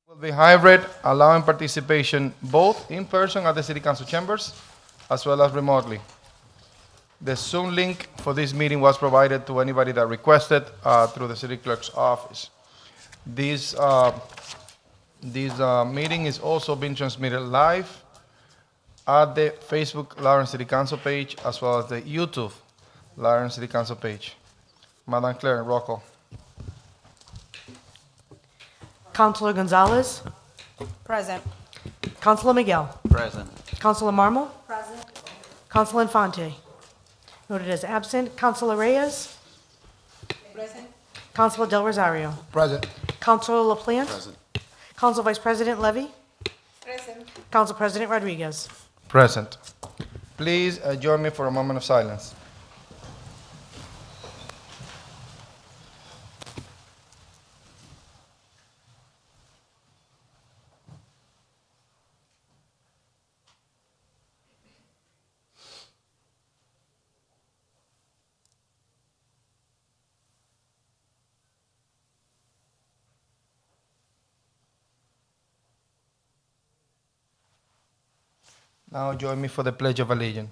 Will be hybrid, allowing participation both in person at the City Council chambers as well as remotely. The Zoom link for this meeting was provided to anybody that requested through the City Clerk's office. This meeting is also being transmitted live at the Facebook Lawrence City Council page as well as the YouTube Lawrence City Council page. Madam Clerk, roll call. Councilor Gonzalez. Present. Councilor Miguel. Present. Councilor Marmol. Present. Councilor Infante. Noted as absent. Councilor Reyes. Present. Councilor Del Rosario. Present. Councilor LaPlante. Present. Council Vice President Levy. Present. Council President Rodriguez. Present. Please join me for a moment of silence. Now join me for the Pledge of Allegiance.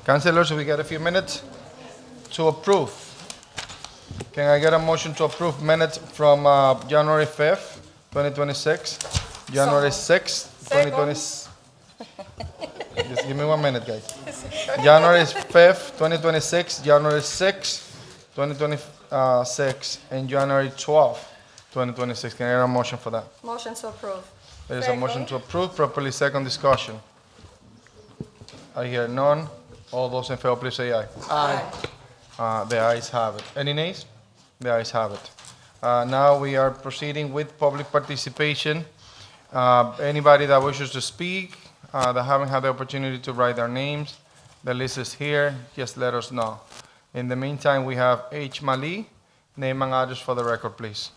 Councilors, we got a few minutes to approve. Can I get a motion to approve minutes from January 5th, 2026, January 6th, 2026? Just give me 1 minute, guys. January 5th, 2026, January 6th, 2026, and January 12th, 2026. Can I get a motion for that? Motion to approve. There is a motion to approve, properly second discussion. I hear none. All those in favor, please say aye. Aye. The ayes have it. Any nays? The ayes have it. Now we are proceeding with public participation. Anybody that wishes to speak, that haven't had the opportunity to write their names, the list is here. Just let us know. In the meantime, we have H. Mali. Name and address for the record, please.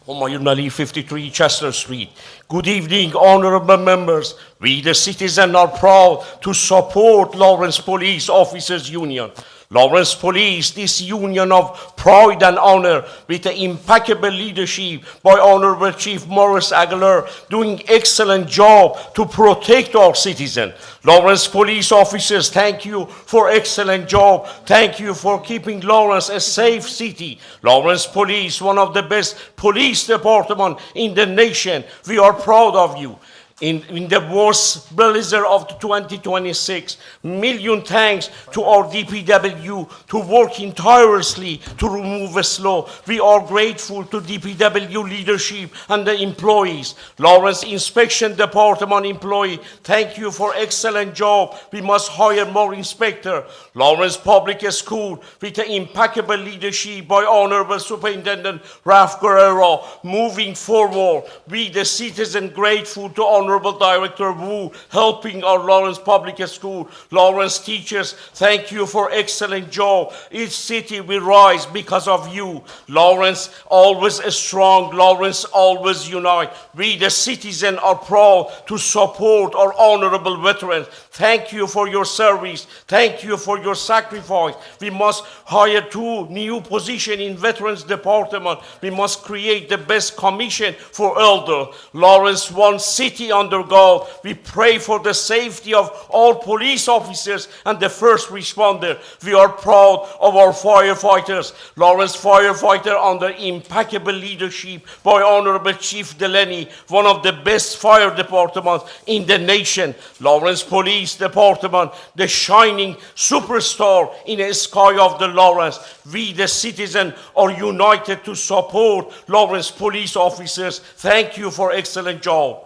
Humayun Ali, 53 Chester Street. Good evening, honorable members. We, the citizens, are proud to support Lawrence Police Officers Union. Lawrence Police, this union of pride and honor, with the impeccable leadership by Honorable Chief Morris Aguilar, doing excellent job to protect our citizens. Lawrence Police Officers, thank you for excellent job. Thank you for keeping Lawrence a safe city. Lawrence Police, one of the best police department in the nation. We are proud of you. In the worst blizzard of 2026, million thanks to our DPW to working tirelessly to remove the snow. We are grateful to DPW leadership and the employees. Lawrence Inspection Department employee, thank you for excellent job. We must hire more inspector. Lawrence Public School with the impeccable leadership by Honorable Superintendent Ralph Guerrero, moving forward. We the citizen grateful to Honorable Director Wu, helping our Lawrence Public School. Lawrence teachers, thank you for excellent job. Each city will rise because of you. Lawrence always strong. Lawrence always unite. We the citizen are proud to support our honorable veterans. Thank you for your service. Thank you for your sacrifice. We must hire 2 new positions in Veterans Department. We must create the best commission for elder. Lawrence, one city under God. We pray for the safety of all police officers and the first responder. We are proud of our firefighters. Lawrence firefighter under impeccable leadership by Honorable Chief Delaney, one of the best fire departments in the nation. Lawrence Police Department, the shining superstar in the sky of the Lawrence. We the citizens are united to support Lawrence police officers. Thank you for excellent job.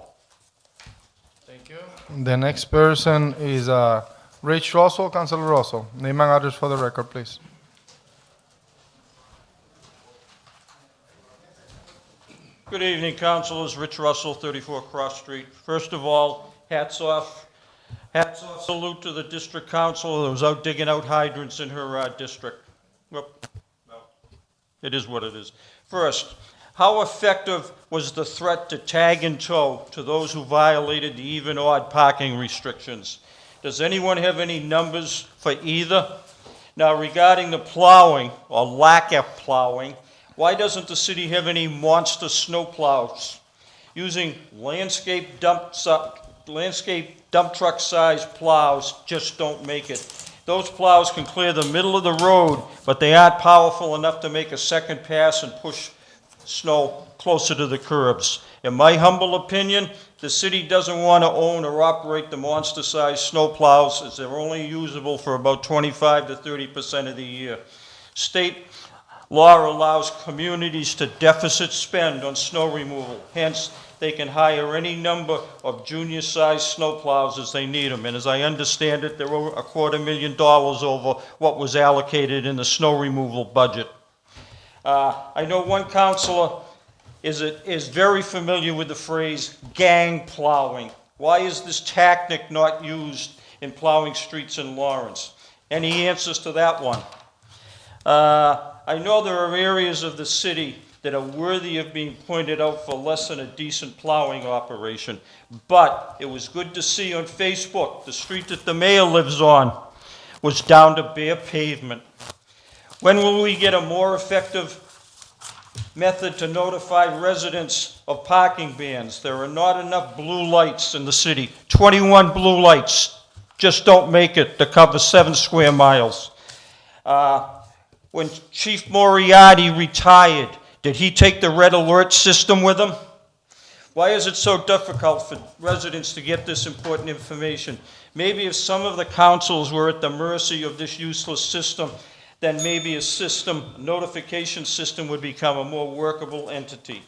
The next person is Rich Russell. Councilor Russell. Name and address for the record, please. Good evening, councilors. Rich Russell, 34 Cross Street. First of all, hats off, salute to the district council that was out digging out hydrants in her district. Whoop. No. It is what it is. First, how effective was the threat to tag and tow to those who violated the even-odd parking restrictions? Does anyone have any numbers for either? Now, regarding the plowing, or lack of plowing, why doesn't the city have any monster snow plows? Using landscape dump truck-sized plows just don't make it. Those plows can clear the middle of the road, but they aren't powerful enough to make a second pass and push snow closer to the curbs. In my humble opinion, the city doesn't want to own or operate the monster-sized snow plows, as they're only usable for about 25 to 30% of the year. State law allows communities to deficit spend on snow removal. Hence, they can hire any number of junior-sized snow plows as they need them. And as I understand it, they're over $250,000 over what was allocated in the snow removal budget. I know one councilor is very familiar with the phrase gang plowing. Why is this tactic not used in plowing streets in Lawrence? Any answers to that one? I know there are areas of the city that are worthy of being pointed out for less than a decent plowing operation. But it was good to see on Facebook, the street that the mayor lives on was down to bare pavement. When will we get a more effective method to notify residents of parking bans? There are not enough blue lights in the city. 21 blue lights just don't make it to cover 7 square miles. When Chief Moriarty retired, did he take the red alert system with him? Why is it so difficult for residents to get this important information? Maybe if some of the councils were at the mercy of this useless system, then maybe a notification system would become a more workable entity.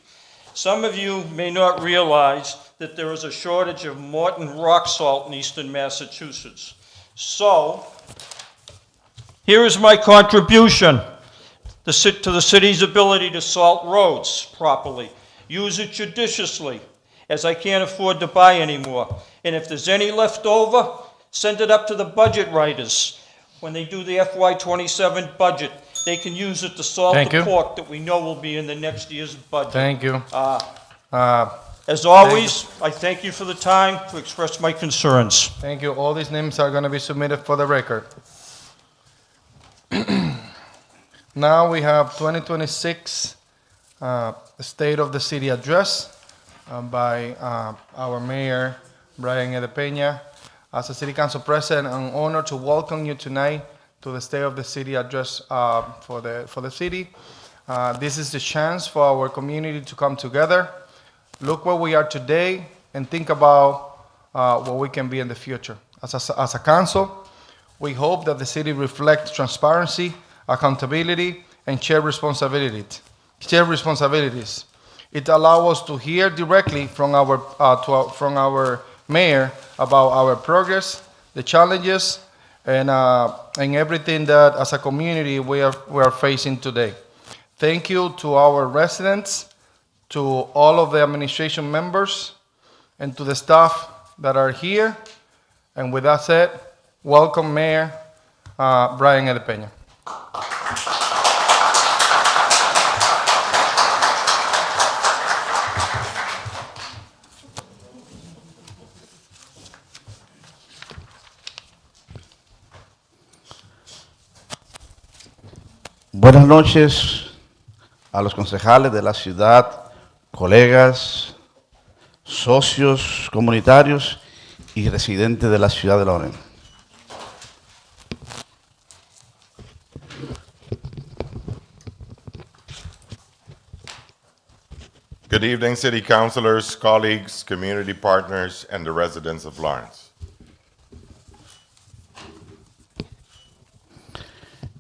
Some of you may not realize that there is a shortage of Morton rock salt in eastern Massachusetts. So, here is my contribution to the city's ability to salt roads properly. Use it judiciously, as I can't afford to buy anymore. And if there's any left over, send it up to the budget writers. When they do the FY27 budget, they can use it to salt Thank the you. pork that we know will be in the next year's budget. Thank you. As always, I thank you for the time to express my concerns. Thank you. All these names are going to be submitted for the record. Now we have 2026 State of the City Address by our Mayor, Brian Ede Peña. As a City Council President, I'm honored to welcome you tonight to the State of the City Address for the city. This is the chance for our community to come together, look where we are today, and think about what we can be in the future. As a council, we hope that the city reflects transparency, accountability, and shared responsibilities. It allows us to hear directly from our mayor about our progress, the challenges, and everything that as a community we are facing today. Thank you to our residents, to all of the administration members, and to the staff that are here. And with that said, welcome Mayor Brian Ede Peña. Buenas noches a los concejales de la ciudad, colegas, socios comunitarios y residentes de la ciudad de Lawrence. Good evening, City Councilors, colleagues, community partners, and the residents of Lawrence.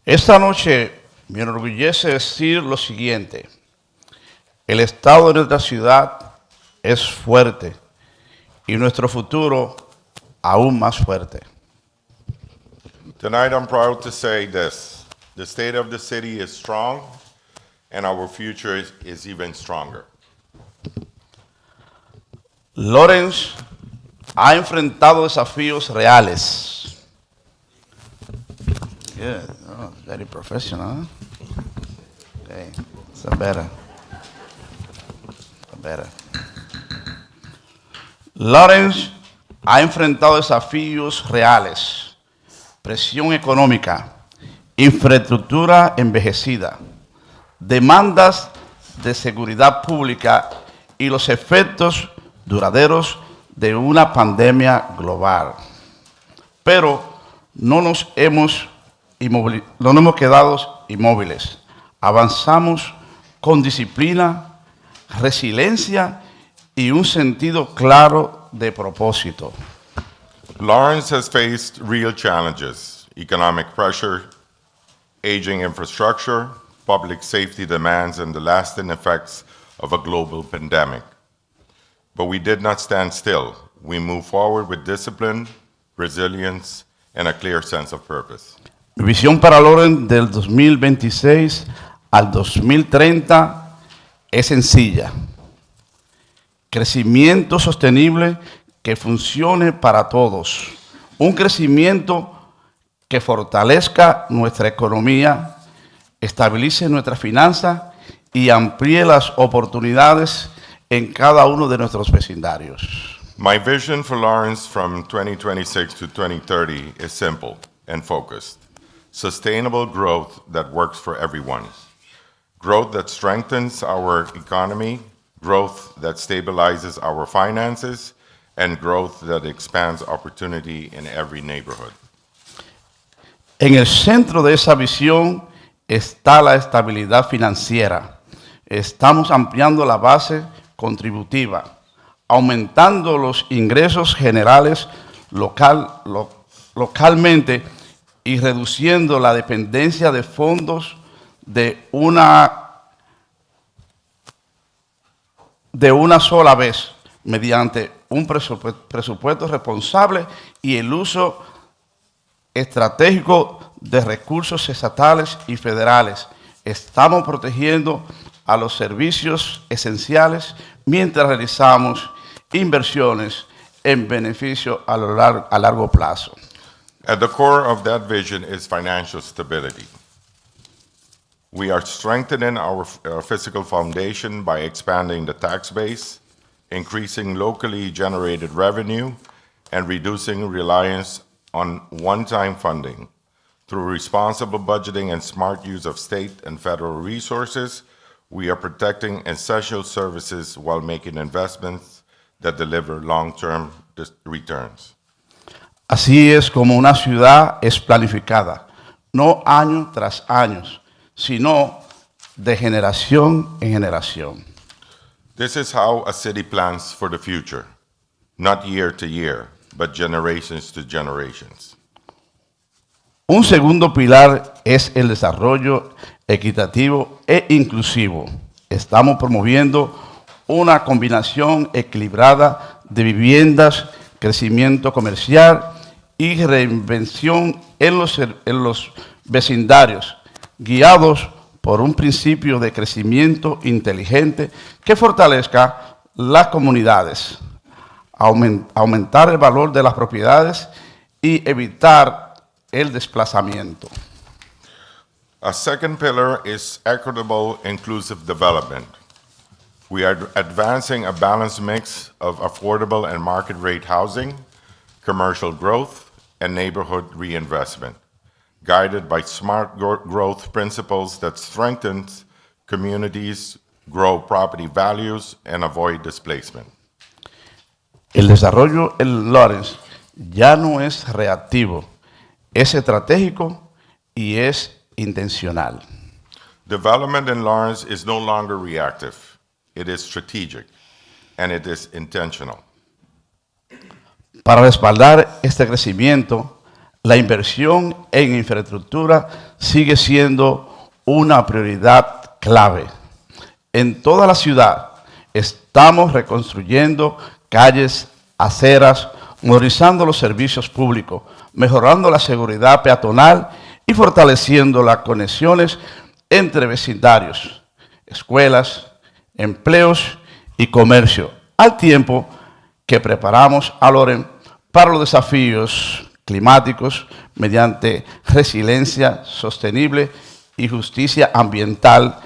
Esta noche me enorgullece decir lo siguiente: el estado de nuestra ciudad es fuerte y nuestro futuro aún más fuerte. Tonight, I'm proud to say this. The state of the city is strong, and our future is even stronger. Lawrence ha enfrentado desafíos reales. Good. Oh, very professional. Huh? Okay. Better. Better. Lawrence ha enfrentado desafíos reales, presión económica, infraestructura envejecida, demandas de seguridad pública y los efectos duraderos de una pandemia global. Pero no nos hemos quedado inmóviles. Avanzamos con disciplina, resiliencia y un sentido claro de propósito. Lawrence has faced real challenges: economic pressure, aging infrastructure, public safety demands, and the lasting effects of a global pandemic. But we did not stand still. We moved forward with discipline, resilience, and a clear sense of purpose. Mi visión para Lawrence del 2026 al 2030 es sencilla. Crecimiento sostenible que funcione para todos. Un crecimiento que fortalezca nuestra economía, estabilice nuestras finanzas y amplíe las oportunidades en cada uno de nuestros vecindarios. My vision for Lawrence from 2026 to 2030 is simple and focused. Sustainable growth that works for everyone. Growth that strengthens our economy, growth that stabilizes our finances, and growth that expands opportunity in every neighborhood. En el centro de esa visión está la estabilidad financiera. Estamos ampliando la base contributiva, aumentando los ingresos generales localmente y reduciendo la dependencia de fondos de una sola vez, mediante un presupuesto responsable y el uso estratégico de recursos estatales y federales. Estamos protegiendo a los servicios esenciales mientras realizamos inversiones en beneficio a largo plazo. At the core of that vision is financial stability. We are strengthening our fiscal foundation by expanding the tax base, increasing locally generated revenue, and reducing reliance on one-time funding. Through responsible budgeting and smart use of state and federal resources, we are protecting essential services while making investments that deliver long-term returns. Así es como una ciudad es planificada, no año tras año, sino de generación en generación. This is how a city plans for the future, not year to year, but generations to generations. Un segundo pilar es el desarrollo equitativo e inclusivo. Estamos promoviendo una combinación equilibrada de viviendas, crecimiento comercial y reinvención en los vecindarios, guiados por un principio de crecimiento inteligente que fortalezca las comunidades, aumentar el valor de las propiedades y evitar el desplazamiento. A second pillar is equitable, inclusive development. We are advancing a balanced mix of affordable and market rate housing, commercial growth, and neighborhood reinvestment, guided by smart growth principles that strengthen communities, grow property values, and avoid displacement. El desarrollo en Lawrence ya no es reactivo, es estratégico y es intencional. Development in Lawrence is no longer reactive. It is strategic, and it is intentional. Para respaldar este crecimiento, la inversión en infraestructura sigue siendo una prioridad clave. En toda la ciudad estamos reconstruyendo calles, aceras, modernizando los servicios públicos, mejorando la seguridad peatonal y fortaleciendo las conexiones entre vecindarios, escuelas, empleos y comercio, al tiempo que preparamos a Lawrence para los desafíos climáticos mediante resiliencia sostenible y justicia ambiental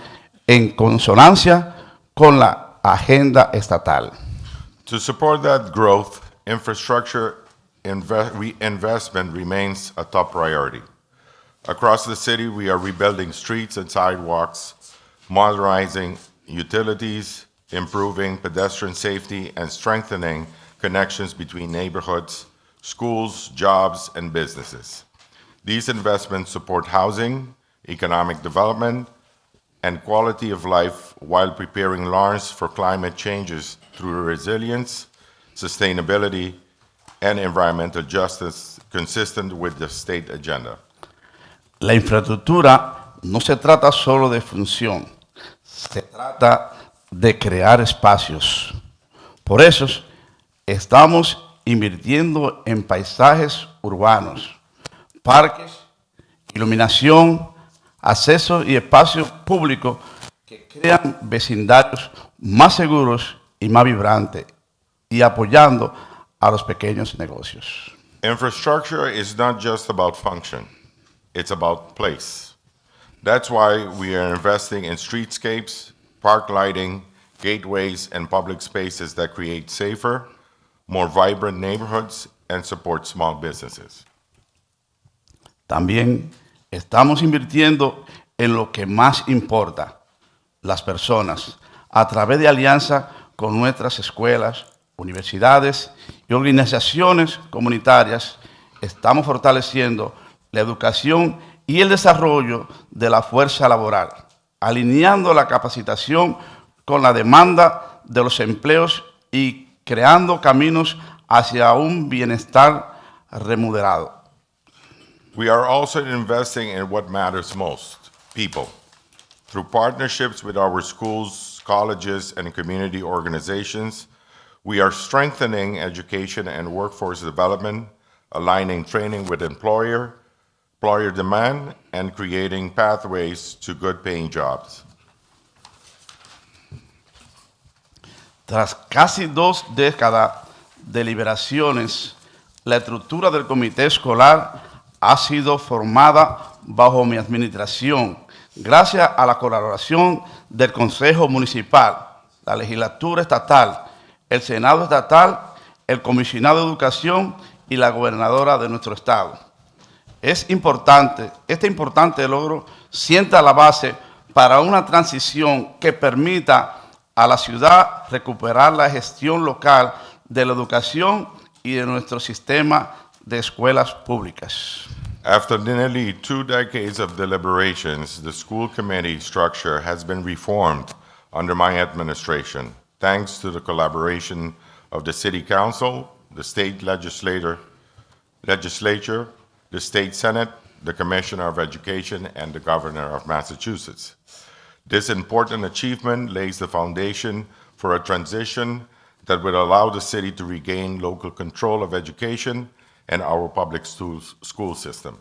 en consonancia con la agenda estatal. To support that growth, infrastructure investment remains a top priority. Across the city, we are rebuilding streets and sidewalks, modernizing utilities, improving pedestrian safety, and strengthening connections between neighborhoods, schools, jobs, and businesses. These investments support housing, economic development, and quality of life while preparing Lawrence for climate changes through resilience, sustainability, and environmental justice consistent with the state agenda. La infraestructura no se trata solo de función, se trata de crear espacios. Por eso estamos invirtiendo en paisajes urbanos, parques, iluminación, acceso y espacios públicos que crean vecindarios más seguros y más vibrantes y apoyando a los pequeños negocios. Infrastructure is not just about function, it's about place. That's why we are investing in streetscapes, park lighting, gateways, and public spaces that create safer, more vibrant neighborhoods and support small businesses. También estamos invirtiendo en lo que más importa, las personas, a través de alianzas con nuestras escuelas, universidades y organizaciones comunitarias. Estamos fortaleciendo la educación y el desarrollo de la fuerza laboral, alineando la capacitación con la demanda de los empleos y creando caminos hacia un bienestar remunerado. We are also investing in what matters most, people. Through partnerships with our schools, colleges, and community organizations, we are strengthening education and workforce development, aligning training with employer demand, and creating pathways to good-paying jobs. Tras casi 2 décadas de deliberaciones, la estructura del comité escolar ha sido formada bajo mi administración, gracias a la colaboración del Consejo Municipal, la Legislatura Estatal, el Senado Estatal, el Comisionado de Educación y la Gobernadora de nuestro Estado. Este importante logro sienta la base para una transición que permita a la ciudad recuperar la gestión local de la educación y de nuestro sistema de escuelas públicas. After nearly 2 decades of deliberations, the school committee structure has been reformed under my administration, thanks to the collaboration of the City Council, the State Legislature, the State Senate, the Commissioner of Education, and the Governor of Massachusetts. This important achievement lays the foundation for a transition that will allow the city to regain local control of education and our public school system.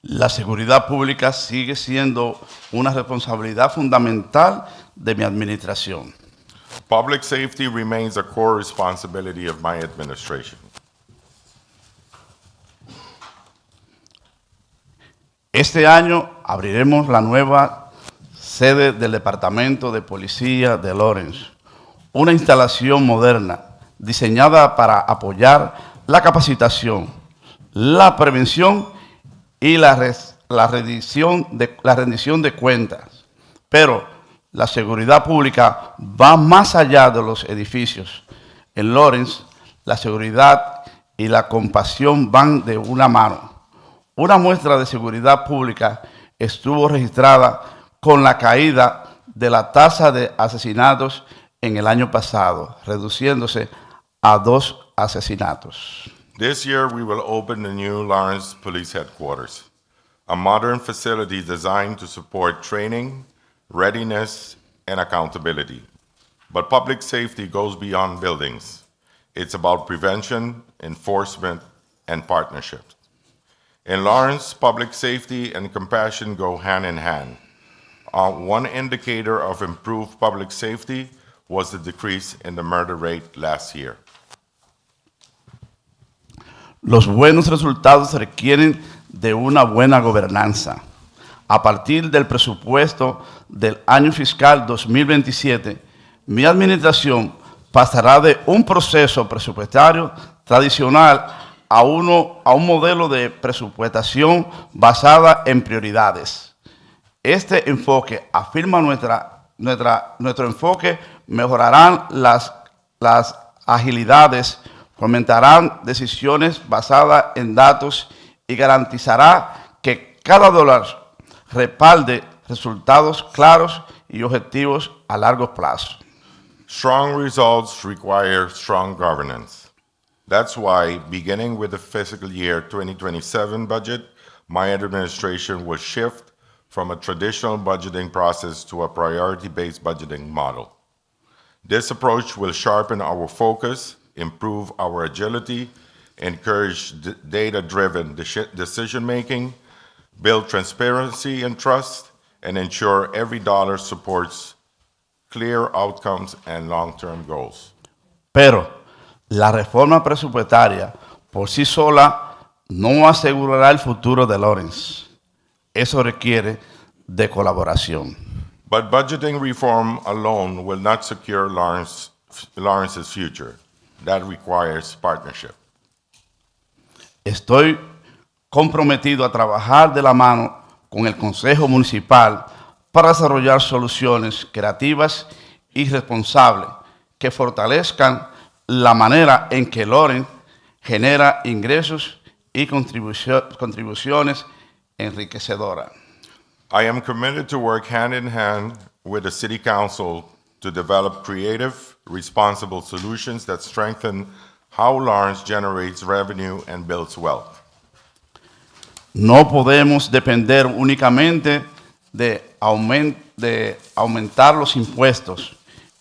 La seguridad pública sigue siendo una responsabilidad fundamental de mi administración. Public safety remains a core responsibility of my administration. Este año abriremos la nueva sede del Departamento de Policía de Lawrence, una instalación moderna diseñada para apoyar la capacitación, la prevención y la rendición de cuentas. Pero la seguridad pública va más allá de los edificios. En Lawrence, la seguridad y la compasión van de una mano. Una muestra de seguridad pública estuvo registrada con la caída de la tasa de asesinatos en el año pasado, reduciéndose a 2 asesinatos. This year, we will open the new Lawrence Police Headquarters, a modern facility designed to support training, readiness, and accountability. But public safety goes beyond buildings. It's about prevention, enforcement, and partnership. In Lawrence, public safety and compassion go hand in hand. One indicator of improved public safety was the decrease in the murder rate last year. Los buenos resultados requieren de una buena gobernanza. a partir del presupuesto del año fiscal 2027, mi administración pasará de un proceso presupuestario tradicional a un modelo de presupuestación basada en prioridades. Este enfoque afirma nuestro enfoque, mejorarán las agilidades, fomentarán decisiones basadas en datos y garantizará que cada dólar respalde resultados claros y objetivos a largo plazo. Strong results require strong governance. That's why, beginning with the fiscal year 2027 budget, my administration will shift from a traditional budgeting process to a priority-based budgeting model. This approach will sharpen our focus, improve our agility, encourage data-driven decision-making, build transparency and trust, and ensure every dollar supports clear outcomes and long-term goals. Pero la reforma presupuestaria por sí sola no asegurará el futuro de Lawrence. Eso requiere de colaboración. But budgeting reform alone will not secure Lawrence's future. That requires partnership. Estoy comprometido a trabajar de la mano con el Consejo Municipal para desarrollar soluciones creativas y responsables que fortalezcan la manera en que Lawrence genera ingresos y contribuciones enriquecedoras. I am committed to work hand in hand with the City Council to develop creative, responsible solutions that strengthen how Lawrence generates revenue and builds wealth. No podemos depender únicamente de aumentar los impuestos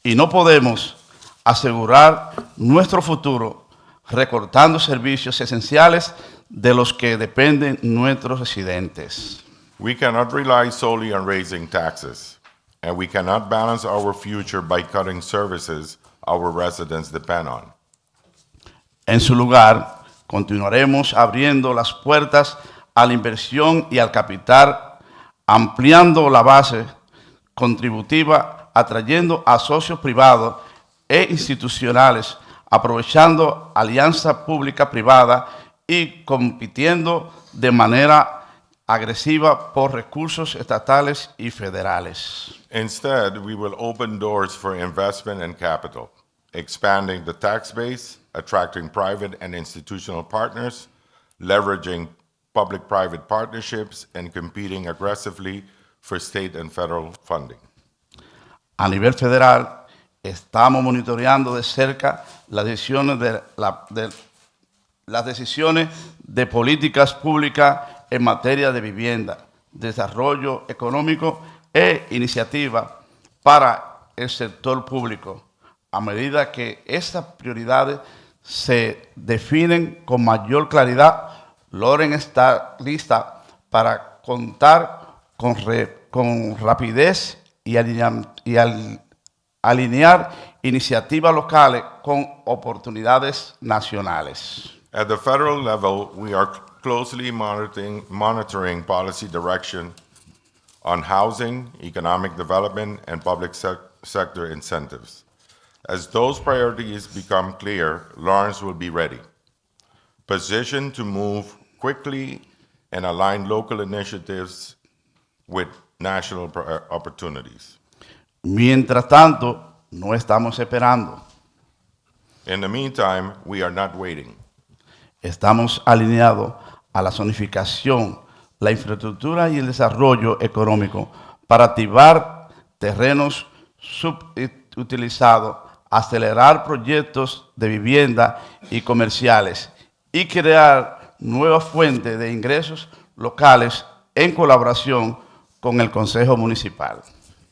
y no podemos asegurar nuestro futuro recortando servicios esenciales de los que dependen nuestros residentes. We cannot rely solely on raising taxes, and we cannot balance our future by cutting services our residents depend on. En su lugar, continuaremos abriendo las puertas a la inversión y al capital, ampliando la base contributiva, atrayendo a socios privados e institucionales, aprovechando alianza pública-privada y compitiendo de manera agresiva por recursos estatales y federales. Instead, we will open doors for investment and capital, expanding the tax base, attracting private and institutional partners, leveraging public-private partnerships, and competing aggressively for state and federal funding. A nivel federal, estamos monitoreando de cerca las decisiones de políticas públicas en materia de vivienda, desarrollo económico e iniciativa para el sector público. A medida que estas prioridades se definen con mayor claridad, Lawrence está lista para contar con rapidez y alinear iniciativas locales con oportunidades nacionales. At the federal level, we are closely monitoring policy direction on housing, economic development, and public sector incentives. As those priorities become clear, Lawrence will be ready, positioned to move quickly and align local initiatives with national opportunities. Mientras tanto, no estamos esperando. In the meantime, we are not waiting. Estamos alineados a la zonificación, la infraestructura y el desarrollo económico para activar terrenos subutilizados, acelerar proyectos de vivienda y comerciales y crear nuevas fuentes de ingresos locales en colaboración con el Consejo Municipal.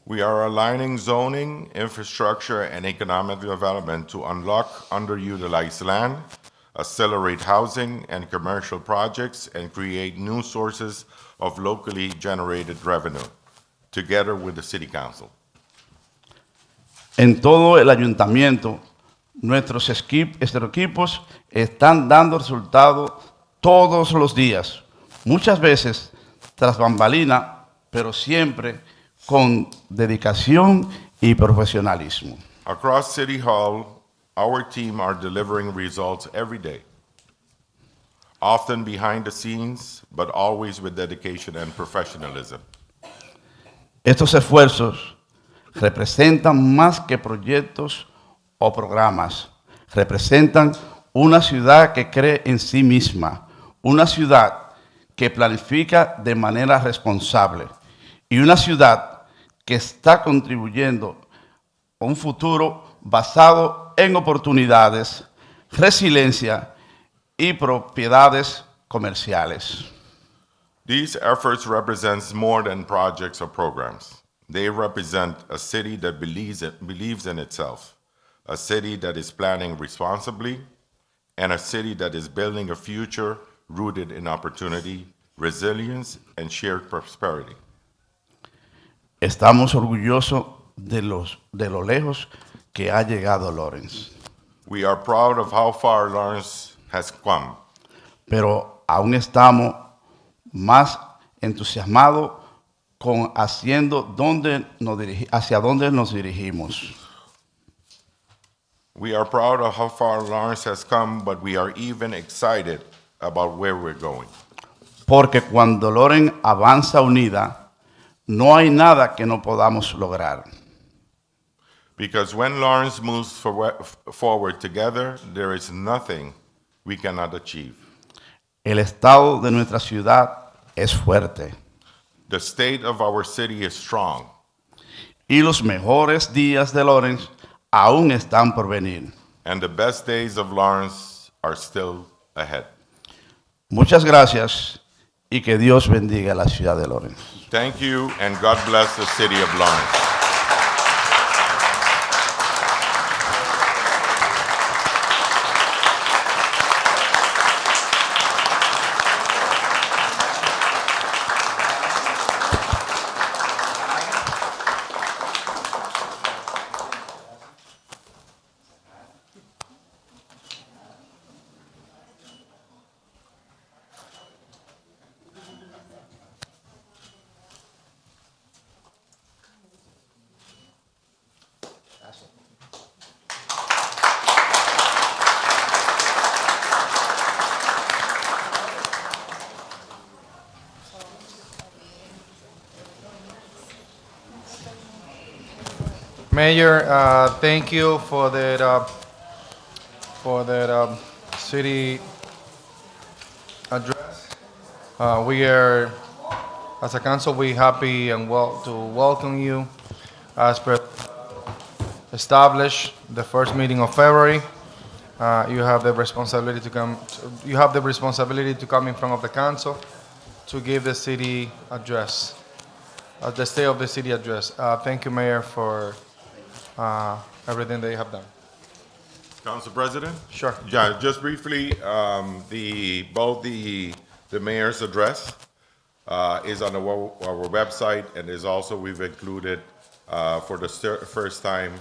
We are aligning zoning, infrastructure, and economic development to unlock underutilized land, accelerate housing and commercial projects, and create new sources of locally generated revenue, together with the City Council. En todo el ayuntamiento, nuestros equipos están dando resultados todos los días. Muchas veces, tras bambalina, pero siempre con dedicación y profesionalismo. Across City Hall, our team are delivering results every day, often behind the scenes, but always with dedication and professionalism. Estos esfuerzos representan más que proyectos o programas, representan una ciudad que cree en sí misma, una ciudad que planifica de manera responsable y una ciudad que está contribuyendo a un futuro basado en oportunidades, resiliencia y propiedades comerciales. These efforts represent more than projects or programs. They represent a city that believes in itself, a city that is planning responsibly, and a city that is building a future rooted in opportunity, resilience, and shared prosperity. Estamos orgullosos de lo lejos que ha llegado Lawrence, We are proud of how far Lawrence has come, pero aún estamos más entusiasmados con hacia dónde nos dirigimos. We are proud of how far Lawrence has come, but we are even excited about where we're going. Porque cuando Lawrence avanza unida, no hay nada que no podamos lograr. Because when Lawrence moves forward together, there is nothing we cannot achieve. El estado de nuestra ciudad es fuerte The state of our city is strong, y los mejores días de Lawrence aún están por venir. and the best days of Lawrence are still ahead. Muchas gracias y que Dios bendiga la ciudad de Lawrence. Thank you, and God bless the city of Lawrence. Mayor, thank you for that city address. We are, as a council, we happy and to welcome you as per established the first meeting of February. You have the responsibility to come. You have the responsibility to come in front of the council to give the city address, the state of the city address. Thank you, Mayor, for everything that you have done. Council President? Sure. Yeah, just briefly, both the mayor's address is on our website, and is also, we've included for the first time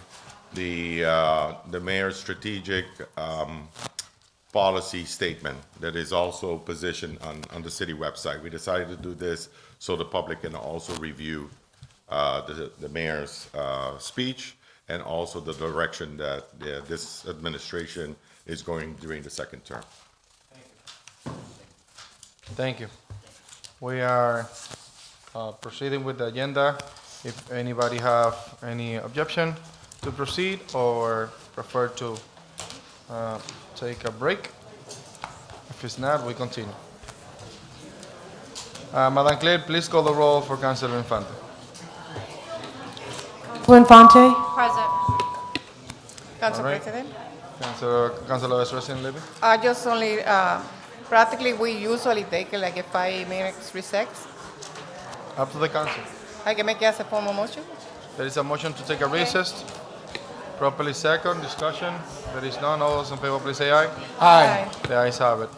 the mayor's strategic policy statement that is also positioned on the city website. We decided to do this so the public can also review the mayor's speech, and also the direction that this administration is going during the second term. Thank you. We are proceeding with the agenda. If anybody have any objection to proceed or prefer to take a break, if it's not, we continue. Madam Clerk, please call the roll for Councilor Infante. Infante, Present. Council All right. President, Councilor Vice President Levy? just only, practically, we usually take like a 5 minutes recess. Up to the council. I can make as a formal motion. There is a motion to take a recess. Properly second, discussion. There is none. All those in favor, please say aye. Aye. The ayes have it.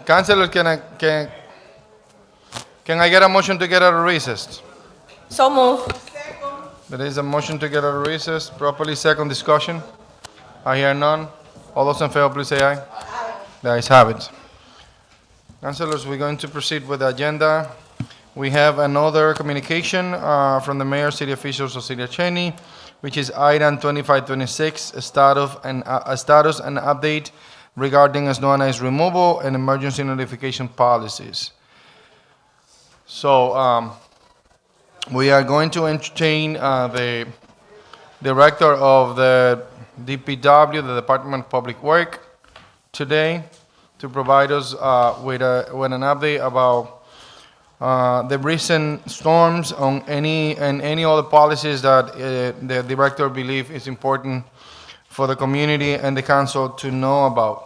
Councilor, can I get a motion to get out of recess? So move. There is a motion to get out of recess, properly second discussion. I hear none. All those in favor, please say aye. The ayes have it. Councilors, we're going to proceed with the agenda. We have another communication from the mayor, city officials of City of Cheney, which is item 2526, a status and update regarding snow and ice removal and emergency notification policies. So we are going to entertain the director of the DPW, the Department of Public Work, today to provide us with an update about the recent storms on any other policies that the director believes is important for the community and the council to know about.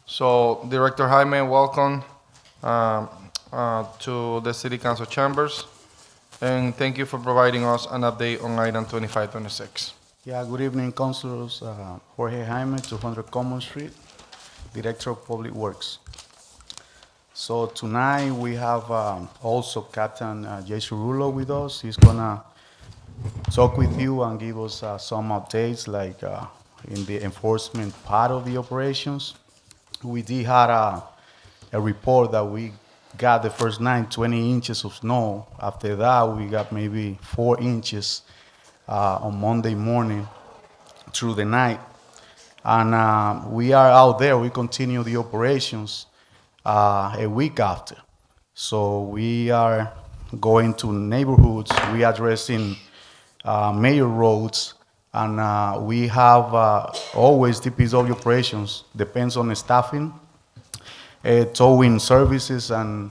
So, Director Jaime, welcome to the City Council chambers, and thank you for providing us an update on item 2526. Yeah, good evening, councilors. Jorge Jaime, 200 Common Street, Director of Public Works. So tonight we have also Captain Jay Cerullo with us. He's gonna talk with you and give us some updates, like in the enforcement part of the operations. We did have a report that we got the first night 20 inches of snow. After that, we got maybe 4 inches on Monday morning through the night. And we are out there. We continue the operations a week after. So we are going to neighborhoods. We are addressing major roads. And we have always DPW operations, depends on the staffing, towing services, and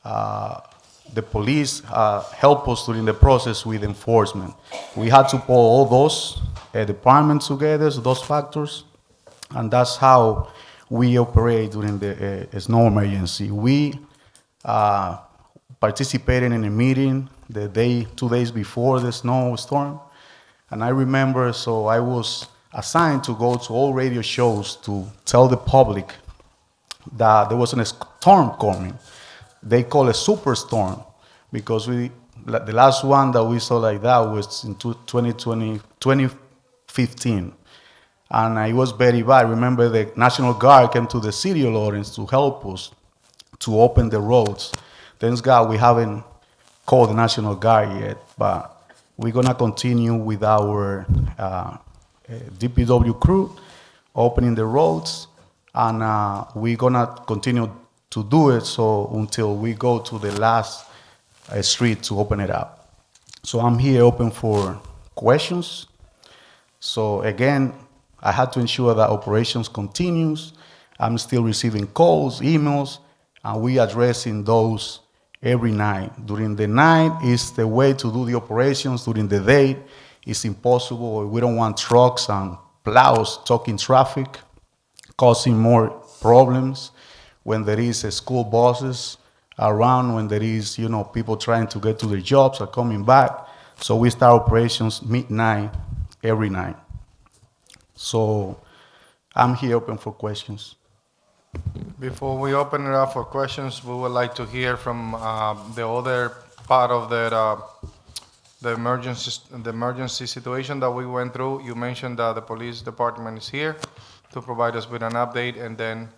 the police help us during the process with enforcement. We had to pull all those departments together, those factors, and that's how we operate during the snow emergency. We participated in a meeting 2 days before the snowstorm, and I remember, so I was assigned to go to all radio shows to tell the public that there wasn't a storm coming. They call it a superstorm because the last one that we saw like that was in 2015. And it was very bad. Remember, the National Guard came to the city of Lawrence to help us to open the roads. Thank God we haven't called the National Guard yet, but we're going to continue with our DPW crew opening the roads, and we're going to continue to do it so until we go to the last street to open it up. So I'm here open for questions. So again, I had to ensure that operations continues. I'm still receiving calls, emails, and we addressing those every night. During the night is the way to do the operations. During the day, it's impossible. We don't want trucks and plows talking traffic, causing more problems when there is school buses around, when there is, people trying to get to their jobs or coming back. So we start operations midnight every night. So I'm here open for questions. Before we open it up for questions, we would like to hear from the other part of the emergency situation that we went through. You mentioned that the police department is here to provide us with an update, and then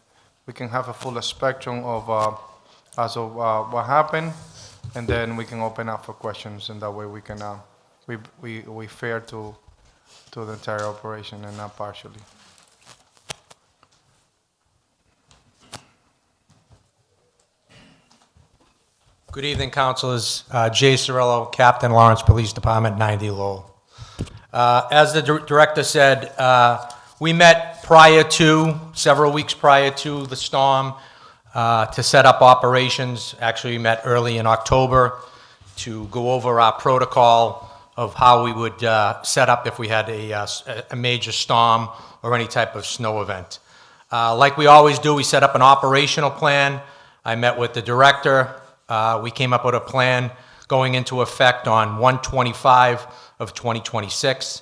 we can have a full spectrum of what happened, and then we can open up for questions, and that way we can we fair to the entire operation and not partially. Good evening, councilors. Jay Cerullo, Captain Lawrence Police Department, 90 Lowell. As the director said, we met several weeks prior to the storm to set up operations. Actually, we met early in October to go over our protocol of how we would set up if we had a major storm or any type of snow event. Like we always do, we set up an operational plan. I met with the director. We came up with a plan going into effect on 1/25 of 2026.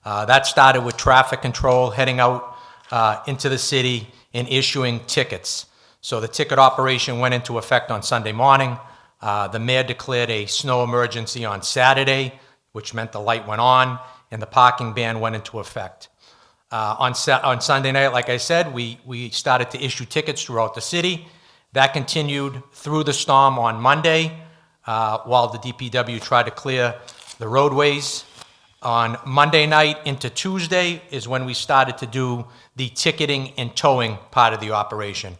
That started with traffic control, heading out into the city and issuing tickets. So the ticket operation went into effect on Sunday morning. The mayor declared a snow emergency on Saturday, which meant the light went on, and the parking ban went into effect. On Sunday night, like I said, we started to issue tickets throughout the city. That continued through the storm on Monday, while the DPW tried to clear the roadways. On Monday night into Tuesday is when we started to do the ticketing and towing part of the operation.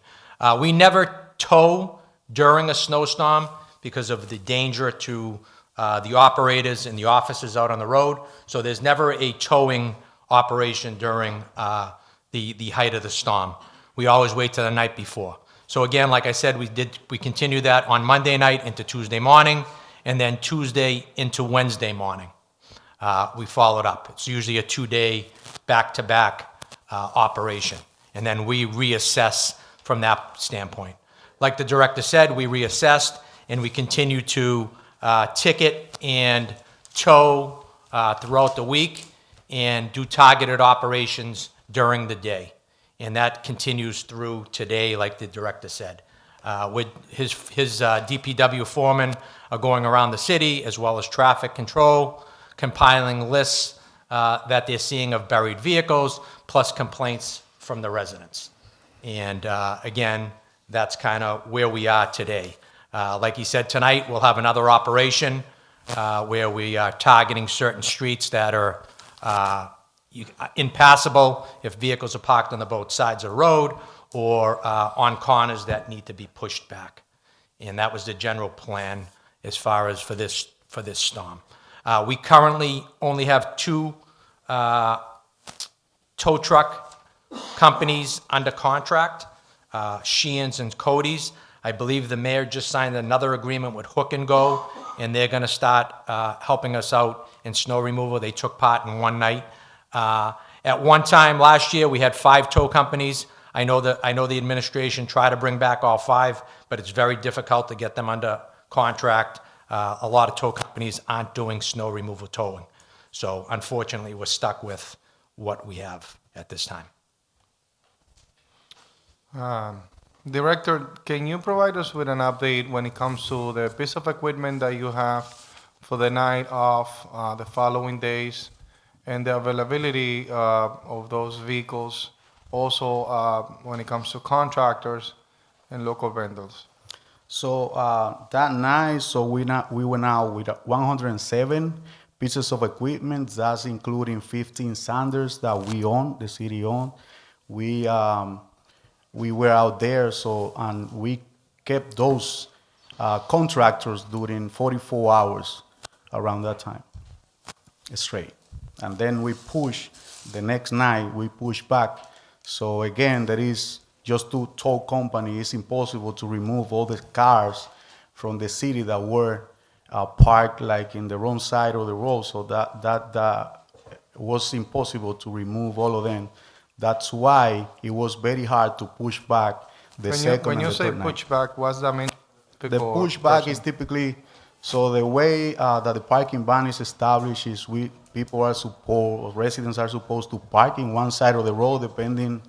We never tow during a snowstorm because of the danger to the operators and the officers out on the road. So there's never a towing operation during the height of the storm. We always wait till the night before. So again, like I said, we continued that on Monday night into Tuesday morning, and then Tuesday into Wednesday morning. We followed up. It's usually a 2-day back-to-back operation, and then we reassess from that standpoint. Like the director said, we reassessed, and we continue to ticket and tow throughout the week and do targeted operations during the day. And that continues through today, like the director said. With his DPW foremen are going around the city, as well as traffic control, compiling lists that they're seeing of buried vehicles, plus complaints from the residents. And again, that's kind of where we are today. Like he said, tonight we'll have another operation where we are targeting certain streets that are impassable if vehicles are parked on both sides of the road, or on corners that need to be pushed back. And that was the general plan as far as for this storm. We currently only have 2 tow truck companies under contract, Sheehan's and Cody's. I believe the mayor just signed another agreement with Hook and Go, and they're going to start helping us out in snow removal. They took part in one night. At one time last year, we had 5 tow companies. I know the administration tried to bring back all 5, but it's very difficult to get them under contract. A lot of tow companies aren't doing snow removal towing. So unfortunately, we're stuck with what we have at this time. Director, can you provide us with an update when it comes to the piece of equipment that you have for the night of the following days, and the availability of those vehicles, also when it comes to contractors and local vendors? So that night, we went out with 107 pieces of equipment. That's including 15 Sanders that we own, the city owned. We were out there, and we kept those contractors during 44 hours around that time, straight. And then we push the next night, we push back. So again, there is just 2 tow companies. It's impossible to remove all the cars from the city that were parked like in the wrong side of the road. So that was impossible to remove all of them. That's why it was very hard to push back the second When you and the say third night. push back, what's that mean? The pushback is typically, so the way that the parking ban is established is residents are supposed to park in one side of the road depending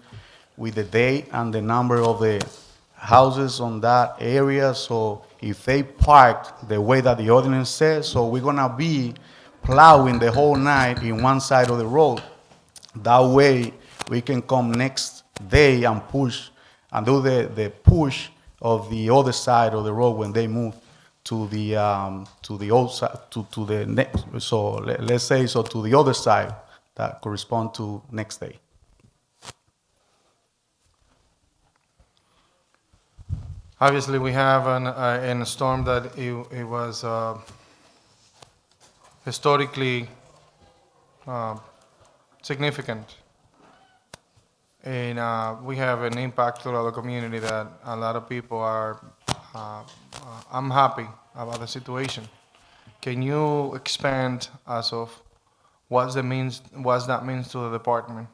with the date and the number of the houses on that area. So if they parked the way that the ordinance says, so we're gonna be plowing the whole night in one side of the road. That way we can come next day and push and do the push of the other side of the road when they move to the old side, to the next. So let's say to the other side that correspond to next day. Obviously, we have in a storm that it was historically significant. And we have an impact throughout the community that a lot of people are, I'm happy about the situation. Can you expand as of what that means to the department?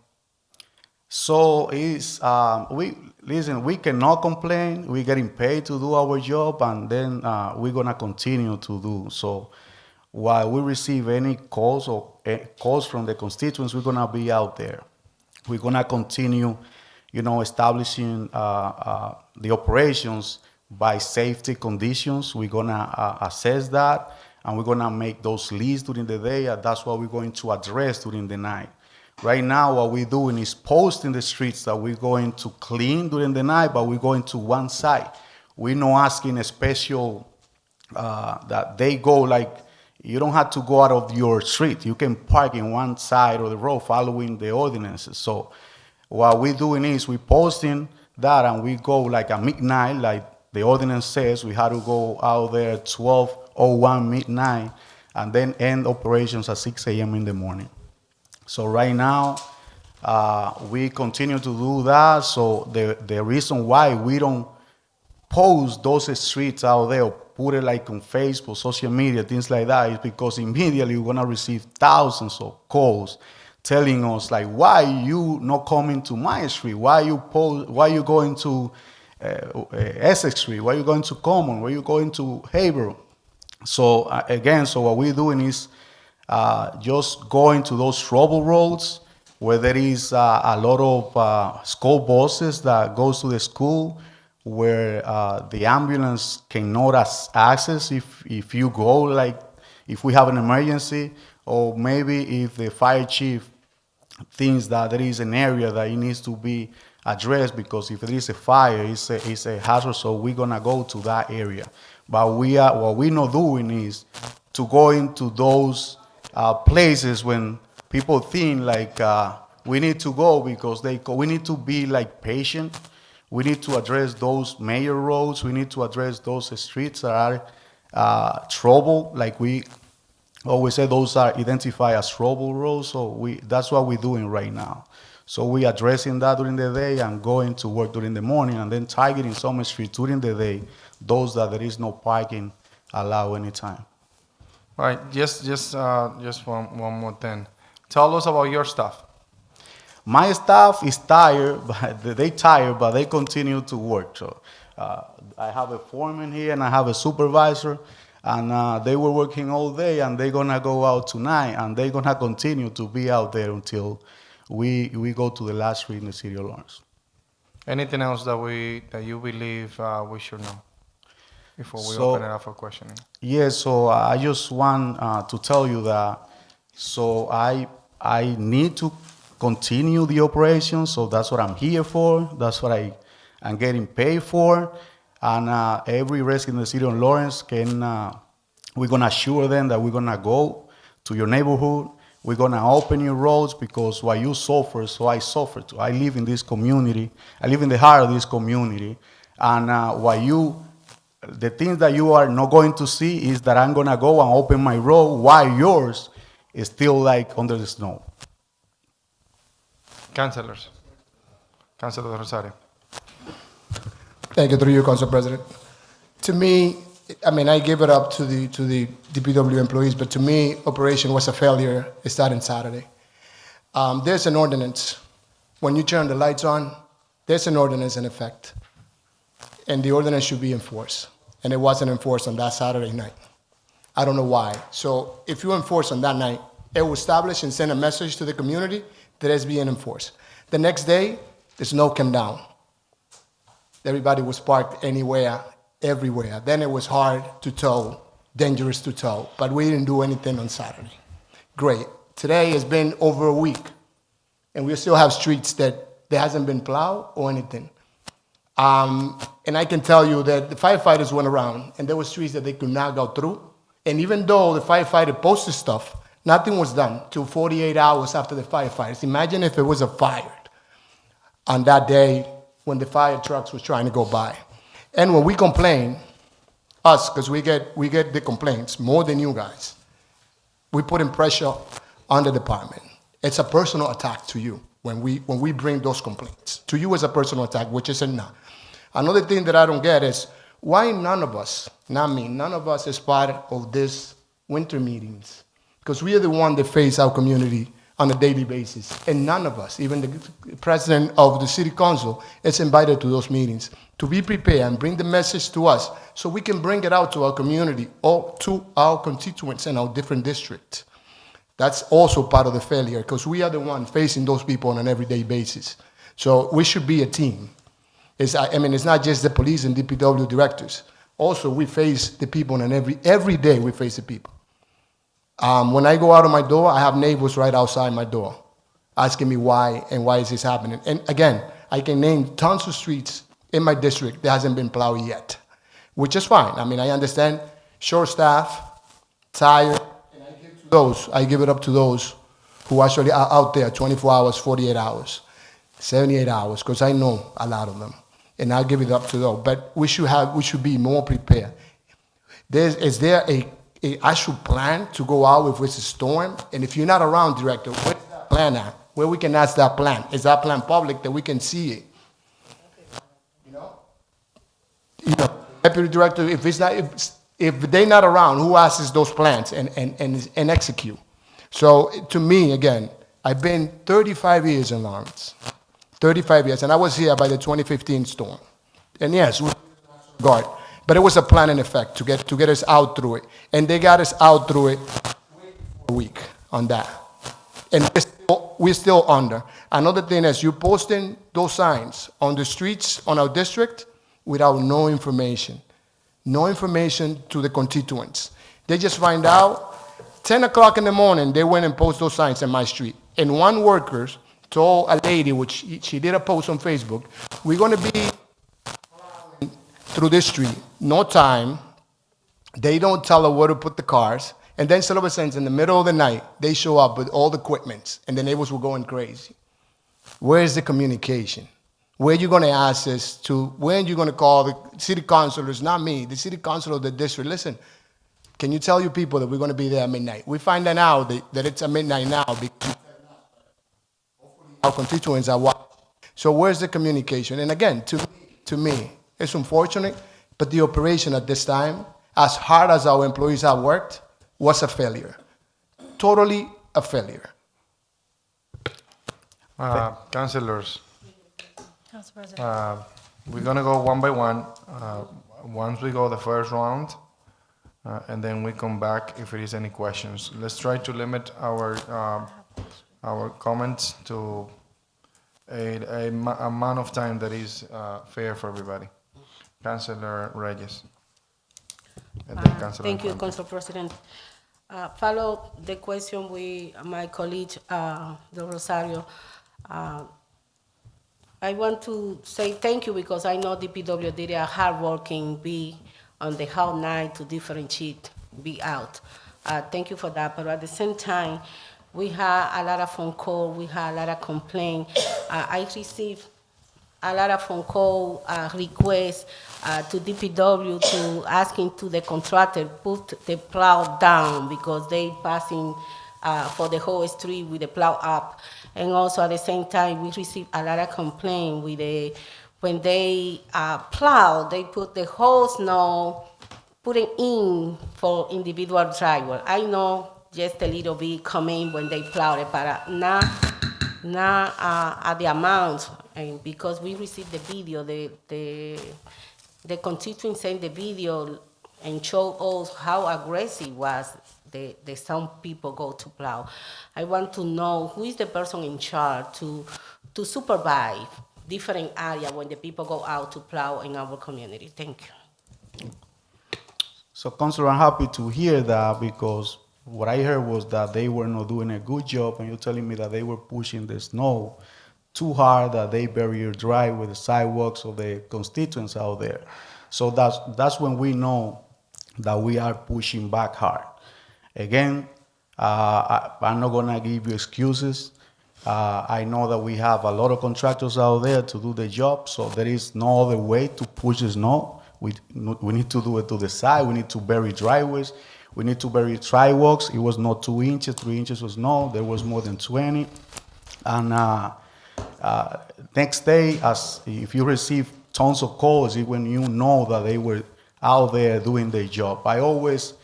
So we cannot complain. We're getting paid to do our job, and then we're gonna continue to do. So while we receive any calls or calls from the constituents, we're gonna be out there. We're gonna continue establishing the operations by safety conditions. We're gonna assess that, and we're gonna make those lists during the day, and that's what we're going to address during the night. Right now, what we're doing is posting the streets that we're going to clean during the night, but we're going to one side. We're not asking a special, that they go like, you don't have to go out of your street. You can park in one side of the road following the ordinances. So what we're doing is we're posting that, and we go like at midnight, like the ordinance says. We have to go out there at 12:01 midnight, and then end operations at 6 a.m. in the morning. So right now, we continue to do that. So the reason why we don't post those streets out there, or put it like on Facebook, social media, things like that, is because immediately we're gonna receive thousands of calls telling us like, why you not coming to my street? Why you going to Essex Street? Why you going to Common? Why you going to Haverhill? So again, so what we're doing is just going to those trouble roads where there is a lot of school buses that goes to the school, where the ambulance cannot access if you go, like if we have an emergency, or maybe if the fire chief thinks that there is an area that it needs to be addressed, because if there is a fire, it's a hazard, so we're gonna go to that area. But what we're not doing is to go into those places when people think like we need to go because we need to be like patient. We need to address those major roads. We need to address those streets that are trouble. Like we always say, those are identified as trouble roads. So that's what we're doing right now. So we're addressing that during the day and going to work during the morning, and then targeting some streets during the day, those that there is no parking allowed anytime. All right, just one more thing. Tell us about your staff. My staff is tired, but they continue to work. So I have a foreman here and I have a supervisor, and they were working all day, and they're gonna go out tonight, and they're gonna continue to be out there until we go to the last street in the city of Lawrence. Anything else that you believe we should know before we So- open it up for questioning? Yes, so I just want to tell you that, so I need to continue the operation, so that's what I'm here for. That's what I'm getting paid for. And every resident in the city of Lawrence we're gonna assure them that we're gonna go to your neighborhood. We're gonna open your roads, because what you suffer, so I suffer too. I live in this community. I live in the heart of this community. And the things that you are not going to see is that I'm gonna go and open my road while yours is still like under the snow. Councilors. Councilor Rosario. Thank you, through you, Council President. To me, I mean, I give it up to the DPW employees, but to me, operation was a failure starting Saturday. There's an ordinance. When you turn the lights on, there's an ordinance in effect, and the ordinance should be enforced, and it wasn't enforced on that Saturday night. I don't know why. So if you enforce on that night, it will establish and send a message to the community that it's being enforced. The next day, the snow came down. Everybody was parked anywhere, everywhere. Then it was hard to tow, dangerous to tow, but we didn't do anything on Saturday. Great. Today has been over a week, and we still have streets that there hasn't been plowed or anything. And I can tell you that the firefighters went around, and there were streets that they could not go through. And even though the firefighter posted stuff, nothing was done till 48 hours after the firefighters. Imagine if it was a fire on that day when the fire trucks was trying to go by. And when we complain, us, because we get the complaints more than you guys, we put in pressure on the department. It's a personal attack to you when we bring those complaints. To you, it's a personal attack, which is not. Another thing that I don't get is why none of us, not me, none of us is part of this winter meetings, because we are the one that face our community on a daily basis, and none of us, even the president of the city council, is invited to those meetings to be prepared and bring the message to us so we can bring it out to our community or to our constituents in our different districts. That's also part of the failure, because we are the one facing those people on an everyday basis. So we should be a team. I mean, it's not just the police and DPW directors. Also, we face the people, and every day we face the people. When I go out of my door, I have neighbors right outside my door asking me why and why is this happening. And again, I can name tons of streets in my district that hasn't been plowed yet, which is fine. I mean, I understand short staff, tired, and I give it up to those who actually are out there 24 hours, 48 hours, 78 hours, because I know a lot of them. And I'll give it up to those. But we should be more prepared. Is there a actual plan to go out if it's a storm? And if you're not around, Director, where's that plan at? Where we can ask that plan? Is that plan public that we can see it? You know, Deputy Director, if they're not around, who asks those plans and execute? So to me, again, I've been 35 years in Lawrence, 35 years, and I was here by the 2015 storm. And yes, we guard, but it was a plan in effect to get us out through it, and they got us out through it a week on that, and we're still under. Another thing is you posting those signs on the streets on our district without no information to the constituents. They just find out 10 o'clock in the morning, they went and posted those signs in my street. And one worker told a lady, which she did a post on Facebook, we're going to be through this street, no time. They don't tell her where to put the cars. And then all of a sudden, in the middle of the night, they show up with all the equipment, and the neighbors were going crazy. Where's the communication? Where are you going to ask us to, when are you going to call the city councilors, not me, the city council of the district? Listen, can you tell your people that we're going to be there at midnight? We find that out that it's at midnight now because our constituents are watching. So where's the communication? And again, to me, it's unfortunate, but the operation at this time, as hard as our employees have worked, was a failure. Totally a failure. Councilors, Council President. we're going to go one by one. Once we go the first round, and then we come back if there is any questions. Let's try to limit our comments to a amount of time that is fair for everybody. Councilor Reyes. And then Councilor Thank you, Infante. Council President. Follow the question with my colleague, De Rosario. I want to say thank you because I know DPW did a hard-working, be on the whole night to differentiate, be out. Thank you for that, but at the same time, we had a lot of phone calls, we had a lot of complaints. I received a lot of phone call requests to DPW to asking to the contractor put the plow down because they passing for the whole street with the plow up. And also at the same time, we received a lot of complaints with when they plow, they put the whole snow, putting in for individual driver. I know just a little bit coming when they plow it, but not at the amount. And because we received the video, the constituent sent the video and showed us how aggressive was the some people go to plow. I want to know who is the person in charge to supervise different area when the people go out to plow in our community. Thank you. So, Councilor, I'm happy to hear that because what I heard was that they were not doing a good job, and you're telling me that they were pushing the snow too hard, that they bury your drive with the sidewalks of the constituents out there. So that's when we know that we are pushing back hard. Again, I'm not gonna give you excuses. I know that we have a lot of contractors out there to do the job, so there is no other way to push the snow. We need to do it to the side. We need to bury driveways. We need to bury sidewalks. It was not 2 inches, 3 inches of snow. There was more than 20. And next day, if you receive tons of calls, when you know that they were out there doing their job. I always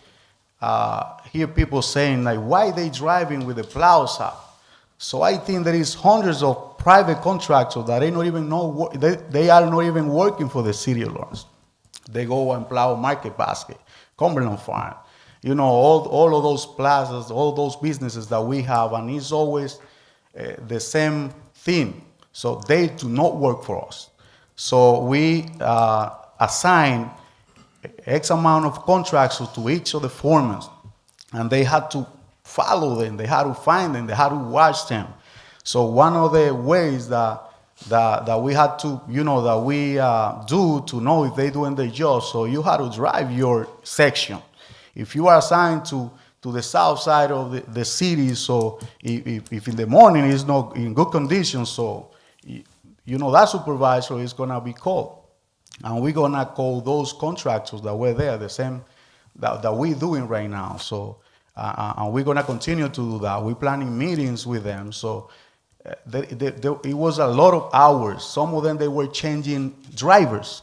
hear people saying, like, why are they driving with the plows up? So I think there is hundreds of private contractors that they are not even working for the city of Lawrence. They go and plow Market Basket, Cumberland Farm, you know, all of those plazas, all those businesses that we have, and it's always the same thing. So they do not work for us. So we assign X amount of contractors to each of the foremen, and they had to follow them, they had to find them, they had to watch them. So one of the ways that we had to, that we do to know if they're doing their job, so you had to drive your section. If you are assigned to the south side of the city, so if in the morning it's not in good condition, so that supervisor is gonna be called. And we're gonna call those contractors that were there, the same that we're doing right now. So, and we're gonna continue to do that. We're planning meetings with them. So, it was a lot of hours. Some of them, they were changing drivers.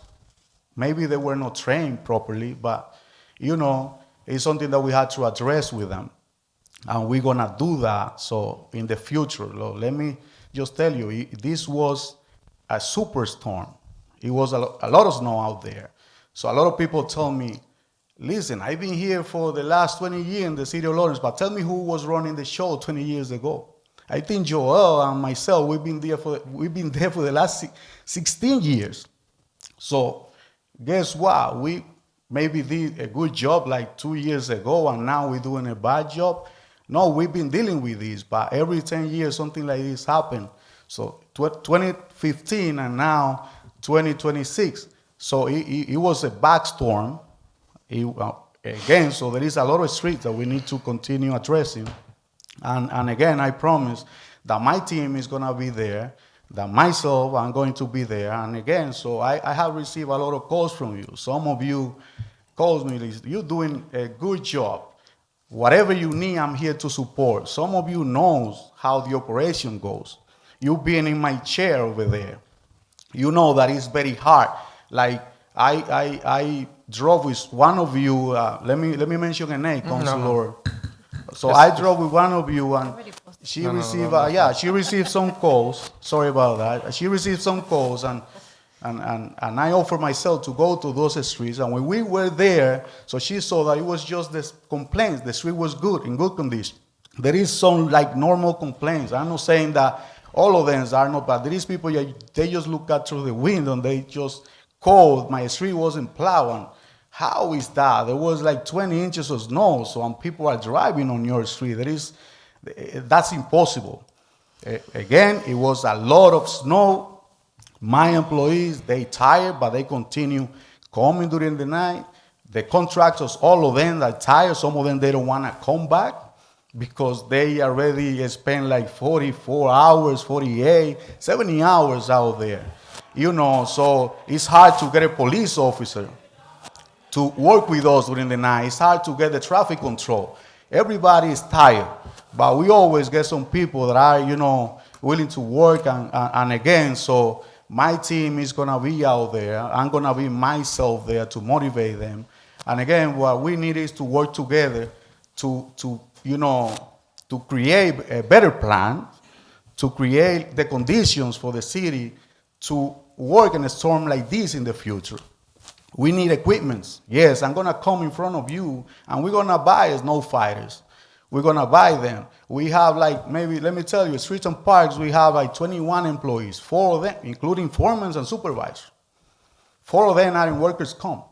Maybe they were not trained properly, but, it's something that we had to address with them. And we're gonna do that. So, in the future, let me just tell you, this was a superstorm. It was a lot of snow out there. So a lot of people told me, listen, I've been here for the last 20 years in the city of Lawrence, but tell me who was running the show 20 years ago. I think Joel and myself, we've been there for the last 16 years. So guess what? We maybe did a good job like 2 years ago, and now we're doing a bad job. No, we've been dealing with this, but every 10 years something like this happened. So 2015 and now 2026. So it was a backstorm. Again, so there is a lot of streets that we need to continue addressing. And again, I promise that my team is going to be there, that myself, I'm going to be there. And again, so I have received a lot of calls from you. Some of you calls me, you're doing a good job. Whatever you need, I'm here to support. Some of you knows how the operation goes. You being in my chair over there. You know that it's very hard. Like I drove with one of you. Let me mention a name, Councilor. No. So I drove with one of you, and she she received some calls. Sorry about that. She received some calls, and I offered myself to go to those streets. And when we were there, so she saw that it was just the complaints. The street was good, in good condition. There is some like normal complaints. I'm not saying that all of them are not bad. There is people, they just look out through the window and they just called, my street wasn't plowed. How is that? There was like 20 inches of snow, so when people are driving on your street, that's impossible. Again, it was a lot of snow. My employees, they tired, but they continue coming during the night. The contractors, all of them are tired. Some of them, they don't want to come back, because they already spent like 44 hours, 48, 70 hours out there. So it's hard to get a police officer to work with us during the night. It's hard to get the traffic control. Everybody is tired, but we always get some people that are, willing to work. And again, so my team is going to be out there. I'm going to be myself there to motivate them. And again, what we need is to work together to create a better plan, to create the conditions for the city to work in a storm like this in the future. We need equipment. Yes, I'm going to come in front of you, and we're going to buy snow fighters. We're going to buy them. We have maybe, let me tell you, Streets and Parks, we have 21 employees, 4 of them, including foremen and supervisors. 4 of them are in workers' comp.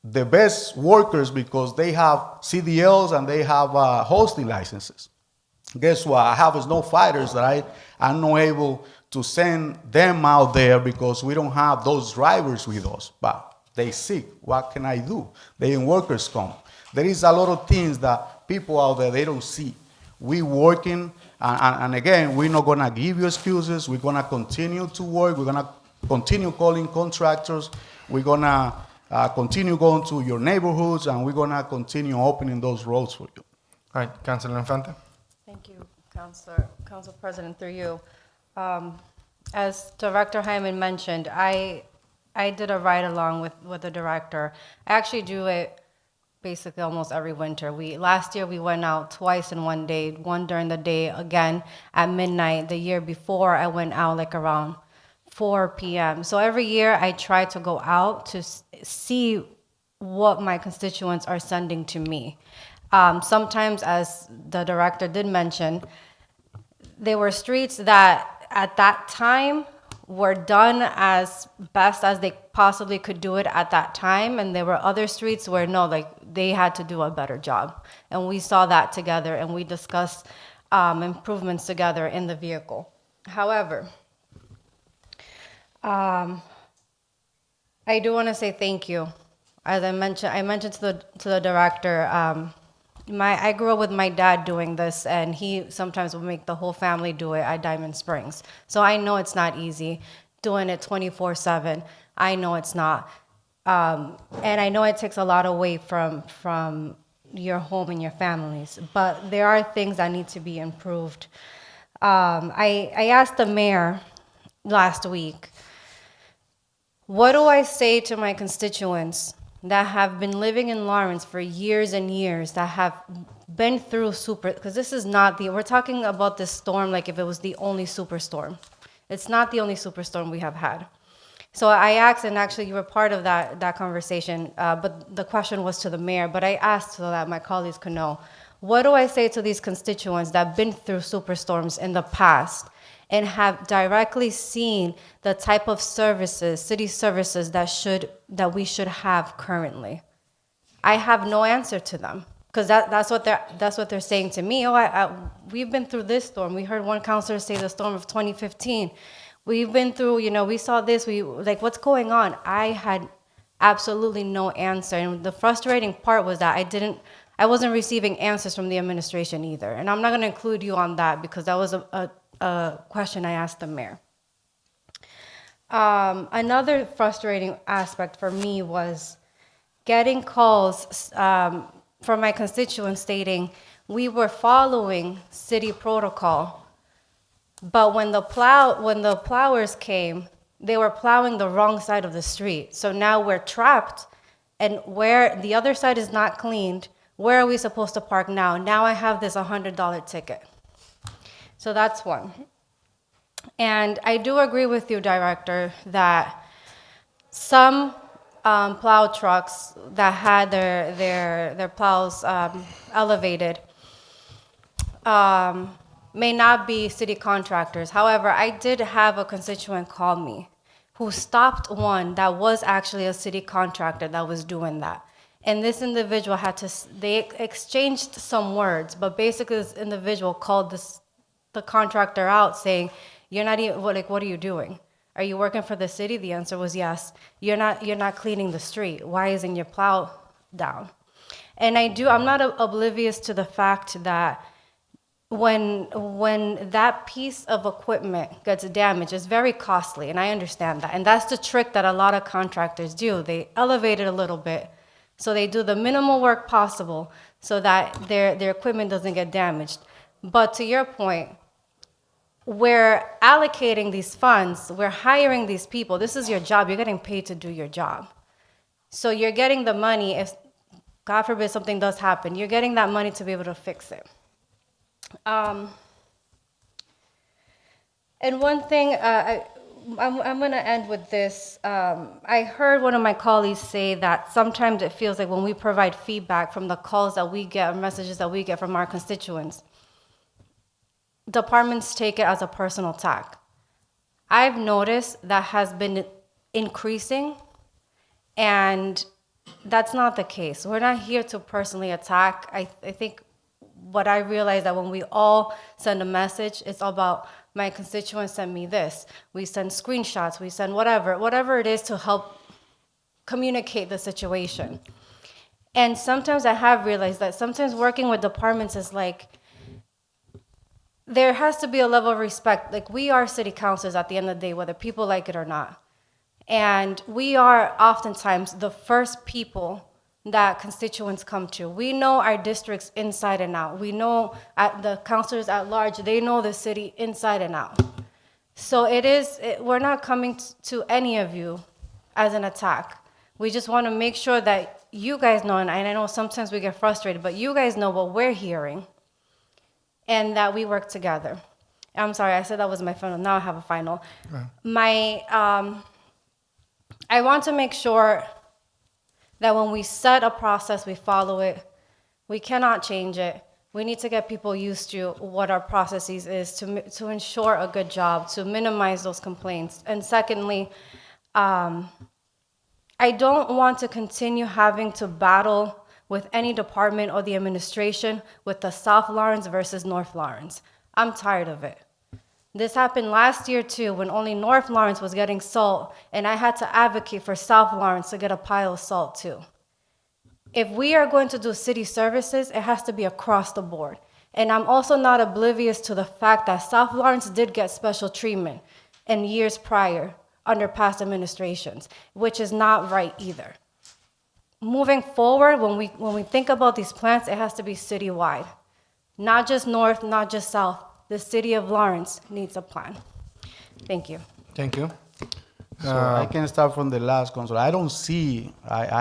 The best workers, because they have CDLs and they have hosting licenses. Guess what? I have snow fighters that I'm not able to send them out there because we don't have those drivers with us. But they sick. What can I do? They in workers' comp. There is a lot of things that people out there, they don't see. We working, and again, we're not going to give you excuses. We're going to continue to work. We're going to continue calling contractors. We're going to continue going to your neighborhoods, and we're going to continue opening those roads for you. All right, Councilor Infante. Thank you, Council President, through you. As Director Hyman mentioned, I did a ride-along with the director. I actually do it basically almost every winter. Last year we went out twice in one day, one during the day, again at midnight. The year before I went out like around 4 p.m. So every year I try to go out to see what my constituents are sending to me. Sometimes, as the director did mention, there were streets that at that time were done as best as they possibly could do it at that time, and there were other streets where no, like they had to do a better job, and we saw that together, and we discussed improvements together in the vehicle. However, I do want to say thank you. As I mentioned to the director. I grew up with my dad doing this, and he sometimes would make the whole family do it at Diamond Springs. So I know it's not easy doing it 24/7. I know it's not, and I know it takes a lot away from your home and your families. But there are things that need to be improved. I asked the mayor last week, what do I say to my constituents that have been living in Lawrence for years and years, that have been through because this is not we're talking about this storm like if it was the only superstorm. It's not the only superstorm we have had. So I asked, and actually you were part of that conversation, but the question was to the mayor, but I asked so that my colleagues could know, what do I say to these constituents that have been through superstorms in the past and have directly seen the type of services, city services that we should have currently? I have no answer to them, because that's what they're saying to me. We've been through this storm. We heard one counselor say the storm of 2015. We've been through, we saw this. What's going on? I had absolutely no answer, and the frustrating part was that I wasn't receiving answers from the administration either. And I'm not going to include you on that because that was a question I asked the mayor. Another frustrating aspect for me was getting calls from my constituents stating we were following city protocol, but when the plowers came, they were plowing the wrong side of the street. So now we're trapped, and where the other side is not cleaned, where are we supposed to park now? Now I have this $100 ticket. So that's one. And I do agree with you, Director, that some plow trucks that had their plows elevated may not be city contractors. However, I did have a constituent call me who stopped one that was actually a city contractor that was doing that. And this individual they exchanged some words, but basically this individual called the contractor out saying, "You're not even, what are you doing? Are you working for the city?" The answer was yes. You're not cleaning the street. Why isn't your plow down? And I'm not oblivious to the fact that when that piece of equipment gets damaged, it's very costly, and I understand that. And that's the trick that a lot of contractors do. They elevate it a little bit, so they do the minimal work possible so that their equipment doesn't get damaged. But to your point, we're allocating these funds, we're hiring these people. This is your job. You're getting paid to do your job. So you're getting the money if, God forbid, something does happen. You're getting that money to be able to fix it. And one thing, I'm going to end with this. I heard one of my colleagues say that sometimes it feels like when we provide feedback from the calls that we get or messages that we get from our constituents, departments take it as a personal attack. I've noticed that has been increasing, and that's not the case. We're not here to personally attack. I think what I realized that when we all send a message, it's all about my constituents send me this. We send screenshots, we send whatever it is to help communicate the situation. And sometimes I have realized that sometimes working with departments is like, there has to be a level of respect. Like, we are city councilors at the end of the day, whether people like it or not. And we are oftentimes the first people that constituents come to. We know our districts inside and out. We know the councilors at large, they know the city inside and out. So we're not coming to any of you as an attack. We just want to make sure that you guys know, and I know sometimes we get frustrated, but you guys know what we're hearing, and that we work together. I'm sorry, I said that was my final. Now I have a final. Yeah. I want to make sure that when we set a process, we follow it. We cannot change it. We need to get people used to what our processes is to ensure a good job, to minimize those complaints. And secondly, I don't want to continue having to battle with any department or the administration with the South Lawrence versus North Lawrence. I'm tired of it. This happened last year too, when only North Lawrence was getting salt, and I had to advocate for South Lawrence to get a pile of salt too. If we are going to do city services, it has to be across the board. And I'm also not oblivious to the fact that South Lawrence did get special treatment in years prior under past administrations, which is not right either. Moving forward, when we think about these plants, it has to be citywide. Not just north, not just south. The city of Lawrence needs a plan. Thank you. Thank you. So I can start from the last, Councilor. I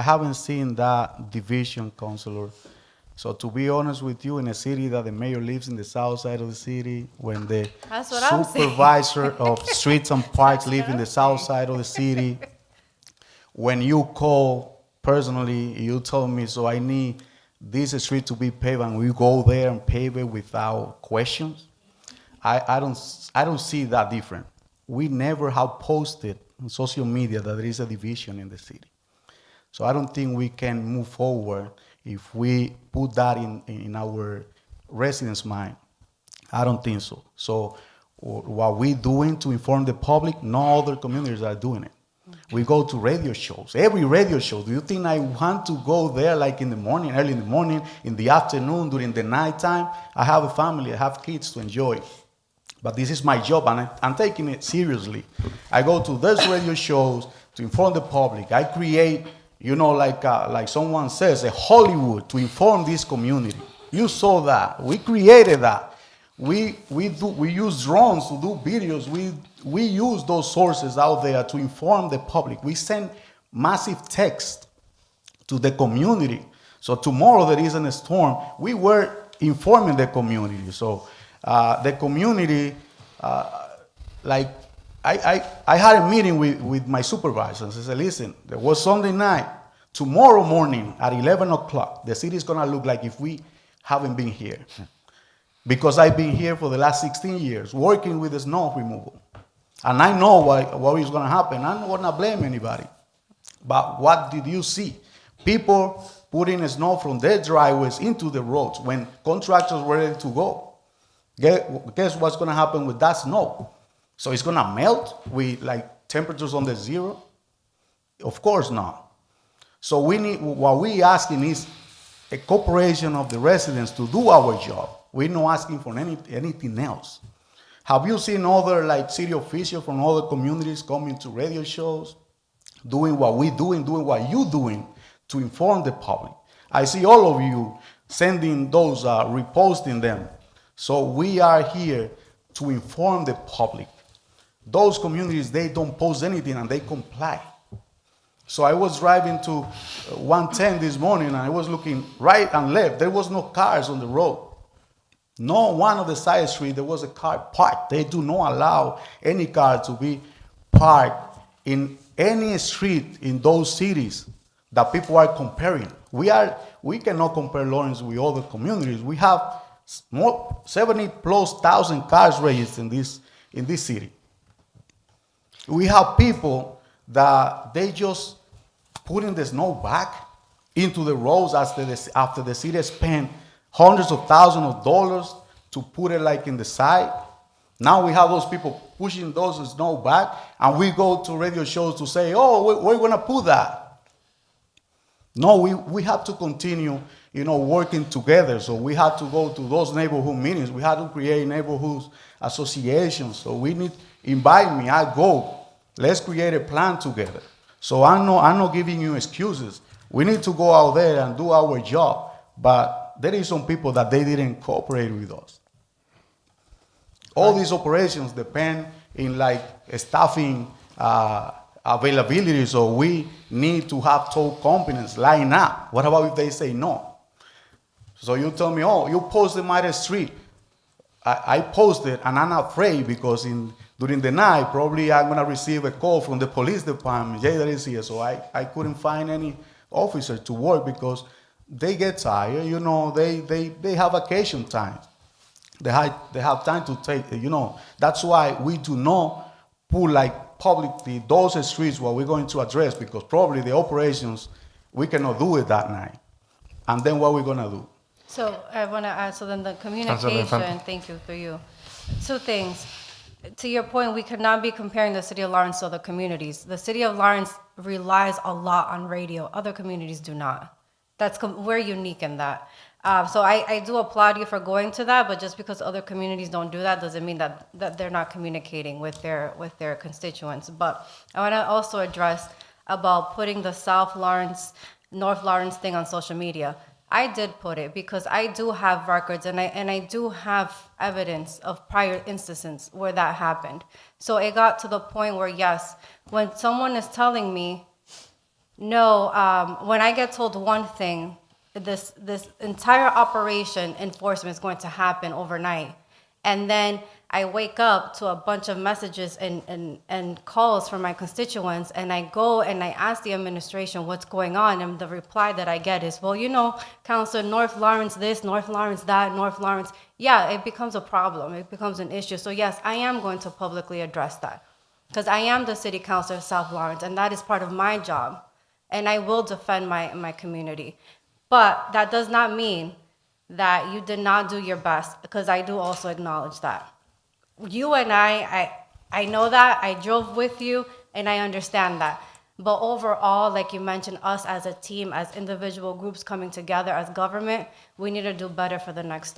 haven't seen that division, Councilor. So to be honest with you, in a city that the mayor lives in the south side of the city, when the That's what I'm saying. supervisor of streets and parks live in the south side of the city, when you call personally, you tell me, so I need this street to be paved, and we go there and pave it without questions. I don't see that different. We never have posted on social media that there is a division in the city. So I don't think we can move forward if we put that in our residents' mind. I don't think so. So what we're doing to inform the public, no other communities are doing it. We go to radio shows, every radio show. Do you think I want to go there like in the morning, early in the morning, in the afternoon, during the nighttime? I have a family, I have kids to enjoy. But this is my job, and I'm taking it seriously. I go to those radio shows to inform the public. I create, like someone says, a Hollywood to inform this community. You saw that. We created that. We use drones to do videos. We use those sources out there to inform the public. We send massive text to the community. So tomorrow there isn't a storm. We were informing the community. So the community, I had a meeting with my supervisors. I said, listen, there was Sunday night. Tomorrow morning at 11 o'clock, the city is going to look like if we haven't been here. Because I've been here for the last 16 years, working with the snow removal. And I know what is going to happen. I'm not going to blame anybody. But what did you see? People putting snow from their driveways into the roads when contractors were ready to go. Guess what's going to happen with that snow? So it's going to melt with temperatures under zero? Of course not. So what we're asking is a cooperation of the residents to do our job. We're not asking for anything else. Have you seen other city officials from other communities coming to radio shows, doing what we're doing what you're doing to inform the public? I see all of you sending those, reposting them. So we are here to inform the public. Those communities, they don't post anything and they comply. So I was driving to 110 this morning and I was looking right and left. There was no cars on the road. No one of the side street, there was a car parked. They do not allow any car to be parked in any street in those cities that people are comparing. We cannot compare Lawrence with other communities. We have 70,000+ cars registered in this city. We have people that they just putting the snow back into the roads after the city spent hundreds of thousands of dollars to put it in the side. Now we have those people pushing those snow back, and we go to radio shows to say, oh, we're going to put that. No, we have to continue, working together. So we have to go to those neighborhood meetings. We have to create neighborhood associations. So we need, invite me, I go. Let's create a plan together. So I'm not giving you excuses. We need to go out there and do our job. But there is some people that they didn't cooperate with us. All these operations depend in staffing availability, so we need to have tow companies line up. What about if they say no? So you tell me, oh, you posted my street. I posted, and I'm afraid because during the night, probably I'm going to receive a call from the police department. Jay, that is here. So I couldn't find any officer to work because they get tired, you know, they have vacation time. They have time to take, you know, that's why we do not put like publicly those streets what we're going to address, because probably the operations, we cannot do it that night. And then what we're gonna do? So I want to add, so then the Councilor Infante. communication, thank you for you. Two things. To your point, we could not be comparing the city of Lawrence to other communities. The city of Lawrence relies a lot on radio. Other communities do not. We're unique in that. So I do applaud you for going to that, but just because other communities don't do that doesn't mean that they're not communicating with their constituents. But I want to also address about putting the South Lawrence, North Lawrence thing on social media. I did put it because I do have records and I do have evidence of prior instances where that happened. So it got to the point where, yes, when someone is telling me, no, when I get told one thing, this entire operation enforcement is going to happen overnight. And then I wake up to a bunch of messages and calls from my constituents, and I go and I ask the administration what's going on, and the reply that I get is, well, you know, Councilor, North Lawrence this, North Lawrence that, North Lawrence. Yeah, it becomes a problem. It becomes an issue. So yes, I am going to publicly address that, because I am the city councilor of South Lawrence, and that is part of my job, and I will defend my community. But that does not mean that you did not do your best, because I do also acknowledge that. You and I know that, I drove with you, and I understand that. But overall, like you mentioned, us as a team, as individual groups coming together as government, we need to do better for the next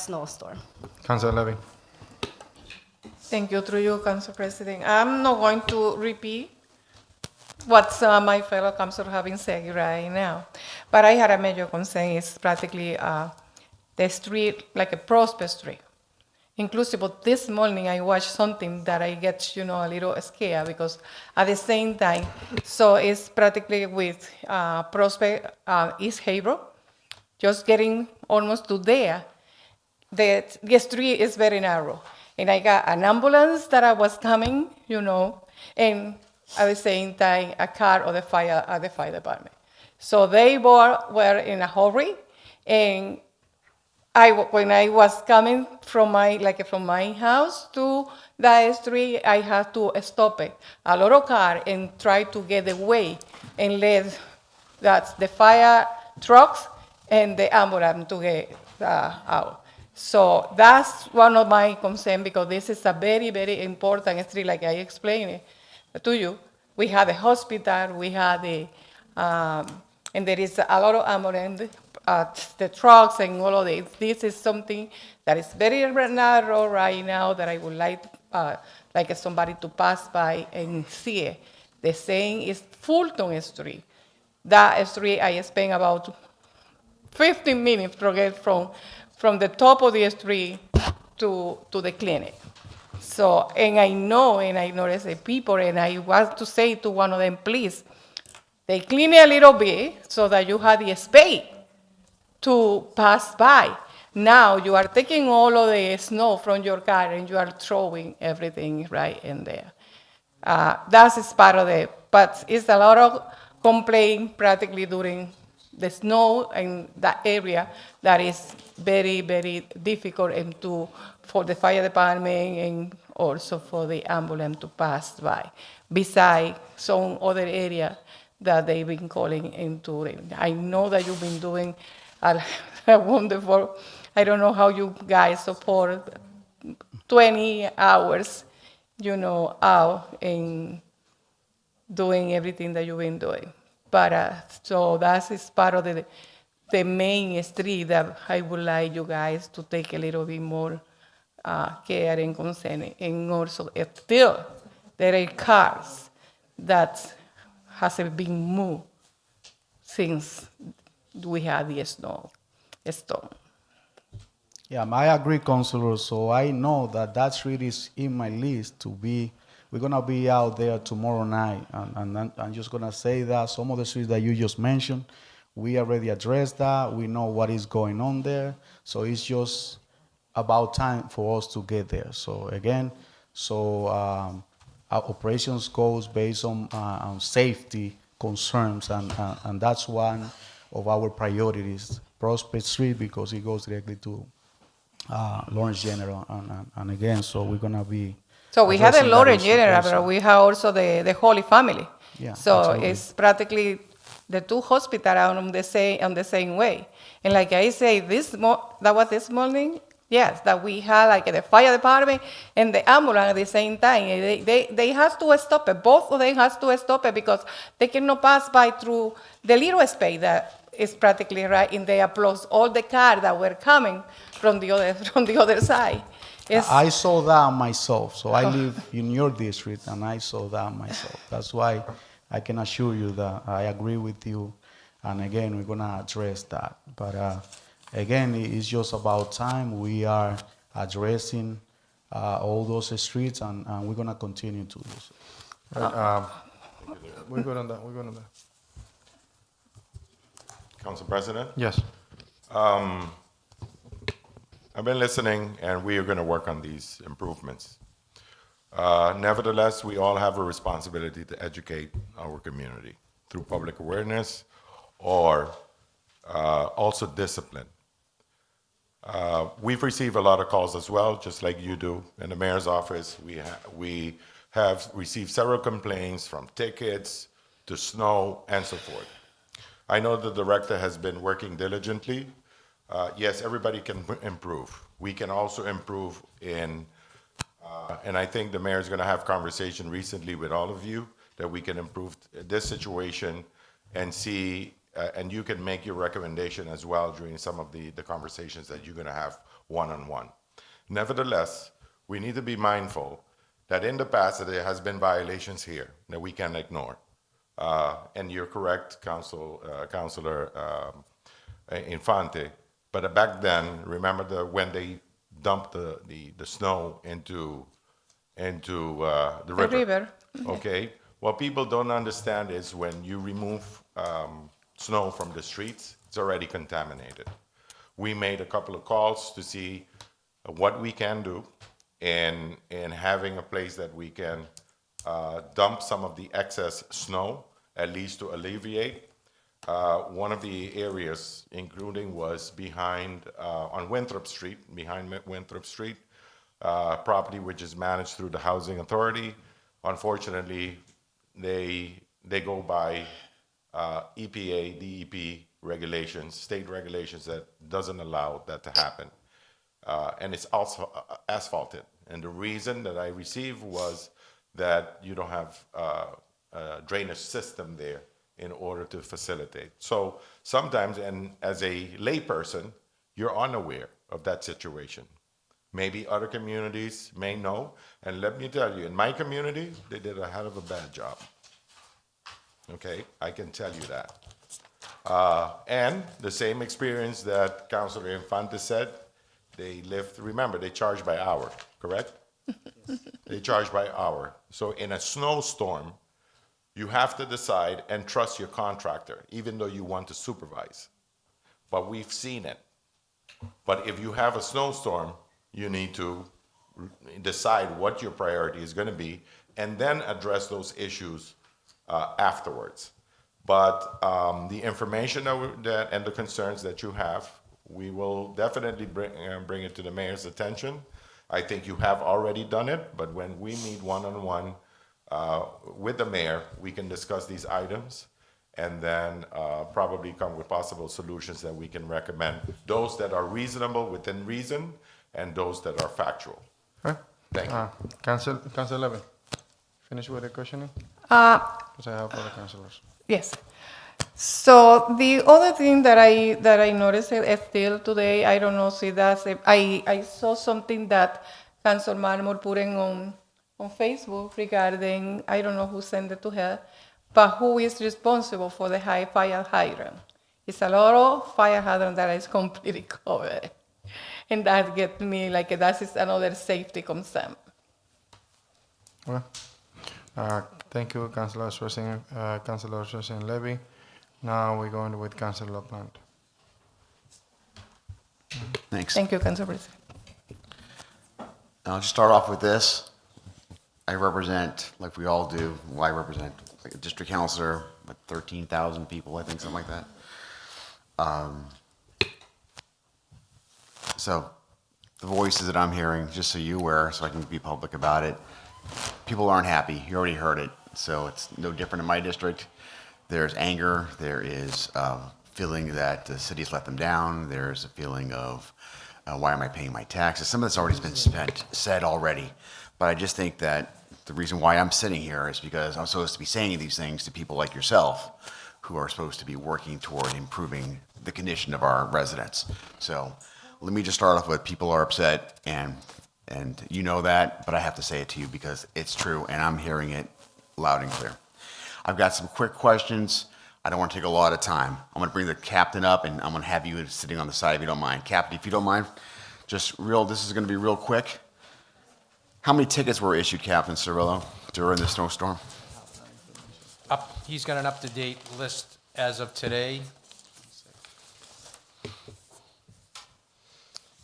snowstorm. Councilor Levy. Thank you, through you, Council President. I'm not going to repeat what my fellow councilors have been saying right now, but I had a major concern. It's practically the street, like a Prosper Street. Inclusive of this morning, I watched something that I get, you know, a little scared, because at the same time, so it's practically with Prosper East Haverhill, just getting almost to there. The street is very narrow, and I got an ambulance that I was coming, you know, and at the same time, a car of the fire at the fire department. So they were in a hurry, and when I was coming from my house to the street, I had to stop it, a lot of car, and try to get away and let the fire trucks and the ambulance to get out. So that's one of my concerns, because this is a very, very important street, like I explained it to you. We had a hospital, we had and there is a lot of ambulance, the trucks and all of this. This is something that is very narrow right now that I would like somebody to pass by and see it. The same is Fulton Street. That street, I spent about 15 minutes to get from the top of the street to the clinic. So, and I notice the people, and I want to say to one of them, please, they clean it a little bit so that you have the space to pass by. Now you are taking all of the snow from your car and you are throwing everything right in there. That is part of it, but it's a lot of complaint practically during the snow in that area that is very, very difficult and for the fire department and also for the ambulance to pass by, besides some other area that they've been calling into. I know that you've been doing a wonderful, I don't know how you guys support 20 hours, you know, out in doing everything that you've been doing. But so that is part of the main street that I would like you guys to take a little bit more care and concern. And also, still, there are cars that hasn't been moved since we had the storm. Yeah, I agree, Councilor. So I know that street is in my list to be. We're gonna be out there tomorrow night, and I'm just gonna say that some of the streets that you just mentioned, we already addressed that. We know what is going on there, so it's just about time for us to get there. So again, our operations goes based on safety concerns, and that's one of our priorities, Prospect Street, because it goes directly to Lawrence General, and again, so we're gonna be. So we have the addressing that Lawrence issue General, also. but we have also the Holy Family. Yeah, So absolutely. it's practically the two hospitals are on the same way. And like I say, that was this morning, yes, that we had like the fire department and the ambulance at the same time. And they have to stop it. Both of them has to stop it because they cannot pass by through the little space that is practically right in there, plus all the cars that were coming from the other side. It's- I saw that myself. So I live in your district, and I saw that myself. That's why I can assure you that I agree with you. And again, we're gonna address that. But again, it's just about time. We are addressing all those streets, and we're gonna continue to do so. Right, we're good on that, we're good on that. Council President? Yes. I've been listening, and we are going to work on these improvements. Nevertheless, we all have a responsibility to educate our community through public awareness or also discipline. We've received a lot of calls as well, just like you do. In the mayor's office, we have received several complaints from tickets to snow and so forth. I know the director has been working diligently. Yes, everybody can improve. We can also improve in, and I think the mayor's going to have conversation recently with all of you that we can improve this situation and see, and you can make your recommendation as well during some of the conversations that you're going to have one-on-one. Nevertheless, we need to be mindful that in the past that there has been violations here that we can ignore. And you're correct, Councilor Infante. But back then, remember when they dumped the snow into the river? The river. Okay. What people don't understand is when you remove snow from the streets, it's already contaminated. We made a couple of calls to see what we can do in having a place that we can dump some of the excess snow, at least to alleviate. One of the areas, including, was behind, on Winthrop Street, behind Winthrop Street, property which is managed through the Housing Authority. Unfortunately, they go by EPA, DEP regulations, state regulations that doesn't allow that to happen. And it's also asphalted. And the reason that I received was that you don't have a drainage system there in order to facilitate. So sometimes, and as a layperson, you're unaware of that situation. Maybe other communities may know, and let me tell you, in my community, they did a hell of a bad job. Okay, I can tell you that. And the same experience that Councilor Infante said, remember, they charge by hour, correct? They charge by hour. So in a snowstorm, you have to decide and trust your contractor, even though you want to supervise. But we've seen it. But if you have a snowstorm, you need to decide what your priority is going to be and then address those issues afterwards. But the information and the concerns that you have, we will definitely bring it to the mayor's attention. I think you have already done it, but when we meet one-on-one with the mayor, we can discuss these items and then probably come with possible solutions that we can recommend, those that are reasonable within reason and those that are factual. Okay. Thank you. Council Levin, finish with the questioning? Because I have other councilors. Yes. So the other thing that I noticed still today, I don't know if that's I saw something that Council Marmor put in on Facebook regarding, I don't know who sent it to her, but who is responsible for the high fire hydrant. It's a lot of fire hydrant that is completely covered. And that gets me, like, that is another safety concern. Okay. Thank you, Councilor Schwarzenegger Levy. Now we're going with Councilor LaPlante. Thanks. Thank you, Council President. I'll just start off with this. I represent, like we all do, I represent like a district councilor, like 13,000 people, I think, something like that. So the voices that I'm hearing, just so you're aware, so I can be public about it, people aren't happy. You already heard it. So it's no different in my district. There's anger. There is feeling that the city's let them down. There's a feeling of why am I paying my taxes? Some of this already has been said already. But I just think that the reason why I'm sitting here is because I'm supposed to be saying these things to people like yourself who are supposed to be working toward improving the condition of our residents. So let me just start off with people are upset, and you know that, but I have to say it to you because it's true, and I'm hearing it loud and clear. I've got some quick questions. I don't want to take a lot of time. I'm going to bring the captain up, and I'm going to have you sitting on the side if you don't mind. Captain, if you don't mind, this is going to be real quick. How many tickets were issued, Captain Cirillo, during the snowstorm? He's got an up-to-date list as of today.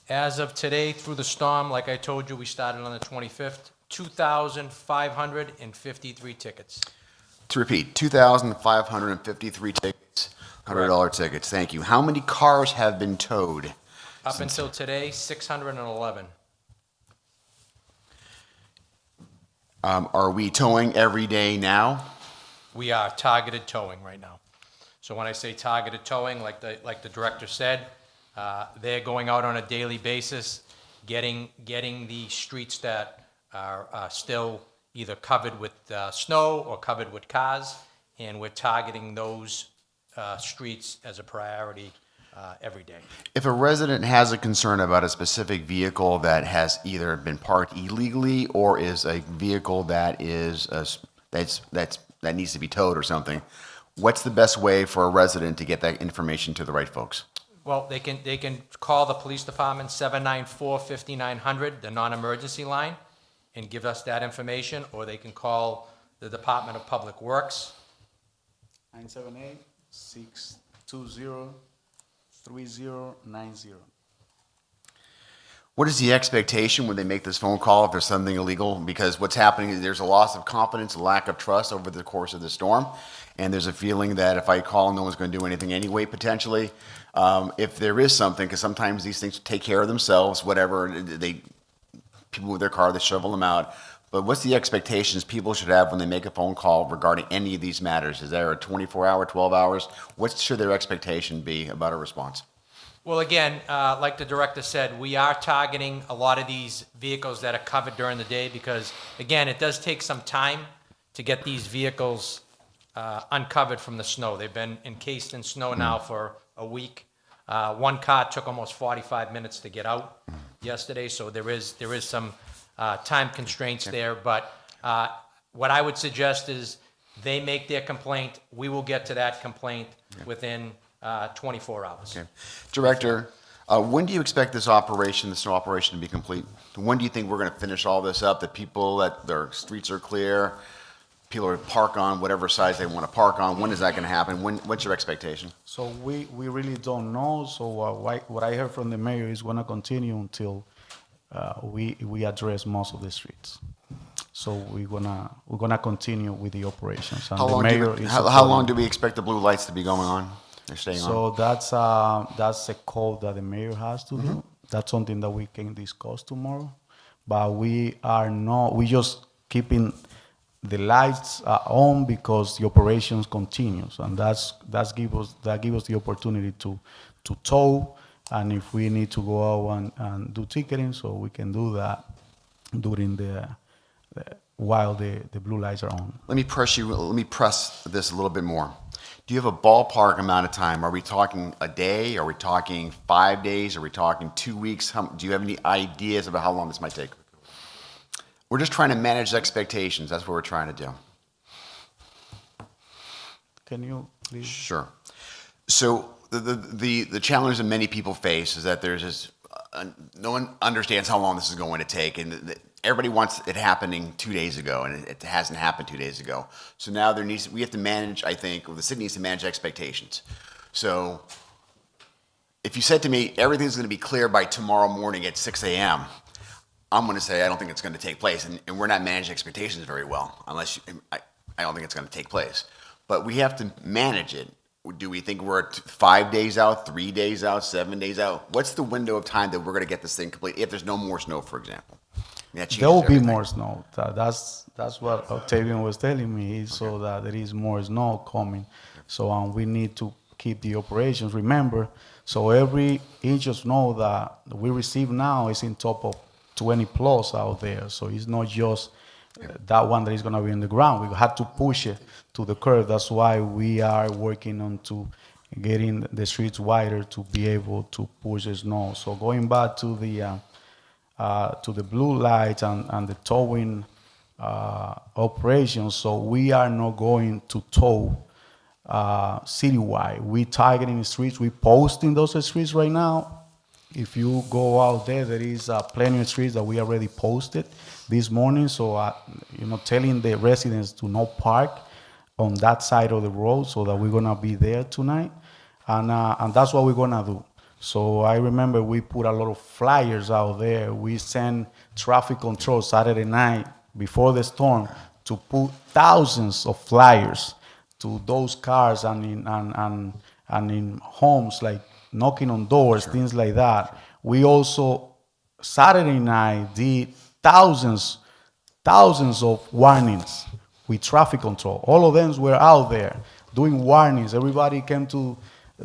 As of today, through the storm, like I told you, we started on the 25th, 2,553 tickets. To repeat, 2,553 tickets, $100 tickets. Thank you. How many cars have been towed? Up until today, 611. Are we towing every day now? We are targeted towing right now. So when I say targeted towing, like the director said, they're going out on a daily basis, getting the streets that are still either covered with snow or covered with cars, and we're targeting those streets as a priority every day. If a resident has a concern about a specific vehicle that has either been parked illegally or is a vehicle that is that needs to be towed or something, what's the best way for a resident to get that information to the right folks? Well, they can call the police department, 794-5900, the non-emergency line, and give us that information, or they can call the Department of Public Works. 978-620-3090. What is the expectation when they make this phone call if there's something illegal? Because what's happening is there's a loss of confidence, a lack of trust over the course of the storm, and there's a feeling that if I call, no one's going to do anything anyway, potentially. If there is something, because sometimes these things take care of themselves, whatever, people with their car, they shovel them out. But what's the expectations people should have when they make a phone call regarding any of these matters? Is there a 24-hour, 12 hours? What should their expectation be about a response? Well, again, like the director said, we are targeting a lot of these vehicles that are covered during the day because, again, it does take some time to get these vehicles uncovered from the snow. They've been encased in snow now for a week. One car took almost 45 minutes to get out yesterday, so there is some time constraints there. But what I would suggest is they make their complaint. We will get to that complaint within 24 hours. Okay. Director, when do you expect this operation, the snow operation, to be complete? When do you think we're going to finish all this up, that people, that their streets are clear, people are park on whatever size they want to park on? When is that going to happen? What's your expectation? So we really don't know. So what I heard from the mayor is going to continue until we address most of the streets. So we're gonna continue with the operations. And How long do we expect the blue lights to be going on? They're staying on. So that's a call that the mayor has to do. That's something that we can discuss tomorrow. But we just keeping the lights on because the operations continues, and that give us the opportunity to tow, and if we need to go out and do ticketing, so we can do that during while the blue lights are on. Let me press this a little bit more. Do you have a ballpark amount of time? Are we talking a day? Are we talking 5 days? Are we talking 2 weeks? Do you have any ideas about how long this might take? We're just trying to manage expectations. That's what we're trying to do. Can you please? Sure. So the challenge that many people face is that there's this, no one understands how long this is going to take, and everybody wants it happening 2 days ago, and it hasn't happened 2 days ago. So now we have to manage, I think, or the city needs to manage expectations. So if you said to me, everything's going to be clear by tomorrow morning at 6 a.m., I'm going to say I don't think it's going to take place, and we're not managing expectations very well, I don't think it's going to take place. But we have to manage it. Do we think we're 5 days out, 3 days out, 7 days out? What's the window of time that we're going to get this thing complete if there's no more snow, for example? I mean, that changes There will be everything. more snow. That's what Octavian was telling me. He saw that there is more snow coming. So we need to keep the operations. Remember, so every inch of snow that we receive now is in top of 20 plus out there. So it's not just that one that is going to be on the ground. We had to push it to the curve. That's why we are working on to getting the streets wider to be able to push the snow. So going back to the blue light and the towing operations, so we are not going to tow citywide. We targeting the streets. We posting those streets right now. If you go out there, there is plenty of streets that we already posted this morning. So, telling the residents to not park on that side of the road so that we're going to be there tonight. And that's what we're going to do. So I remember we put a lot of flyers out there. We sent traffic control Saturday night before the storm to put thousands of flyers to those cars and in homes, like knocking on doors, things like that. We also, Saturday night, did thousands of warnings with traffic control. All of them were out there doing warnings. Everybody came to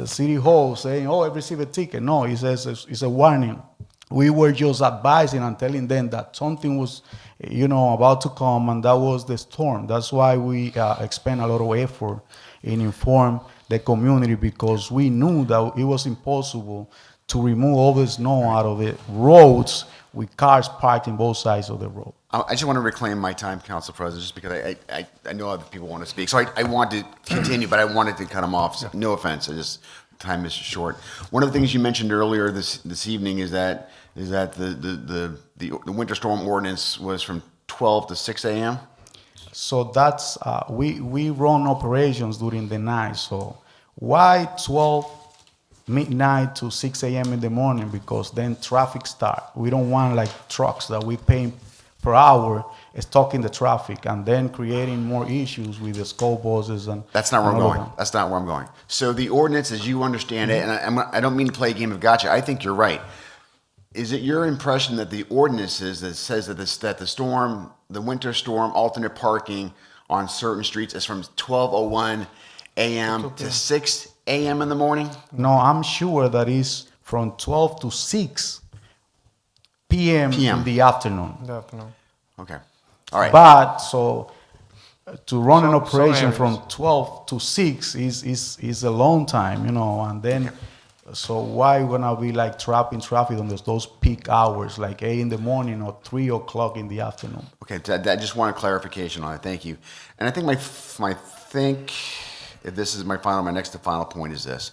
City Hall saying, oh, I received a ticket. No, it says it's a warning. We were just advising and telling them that something was, about to come, and that was the storm. That's why we expend a lot of effort in inform the community, because we knew that it was impossible to remove all the snow out of the roads with cars parked in both sides of the road. I just want to reclaim my time, Council President, just because I know other people want to speak. So I want to continue, but I wanted to cut them off. So no offense, time is short. One of the things you mentioned earlier this evening is that the winter storm ordinance was from 12 to 6 a.m. So that's we run operations during the night. So why 12 midnight to 6 a.m. in the morning? Because then traffic start. We don't want like trucks that we pay per hour stuck in the traffic and then creating more issues with the school buses and. That's not where I'm going. That's not where I'm going. So the ordinance, as you understand it, and I don't mean to play a game of gotcha. I think you're right. Is it your impression that the ordinances that says that the winter storm alternate parking on certain streets is from 12:01 a.m. to 6 a.m. in the morning? No, I'm sure that is from 12 to 6 p.m. in the afternoon. Okay. All right. But so to run an Some operation areas. from 12 to 6 is a long time, and then so why gonna be like trapped in traffic on those peak hours, like 8 in the morning or 3 o'clock in the afternoon? Okay, I just want a clarification on it. Thank you. And I think if this is my next to final point is this.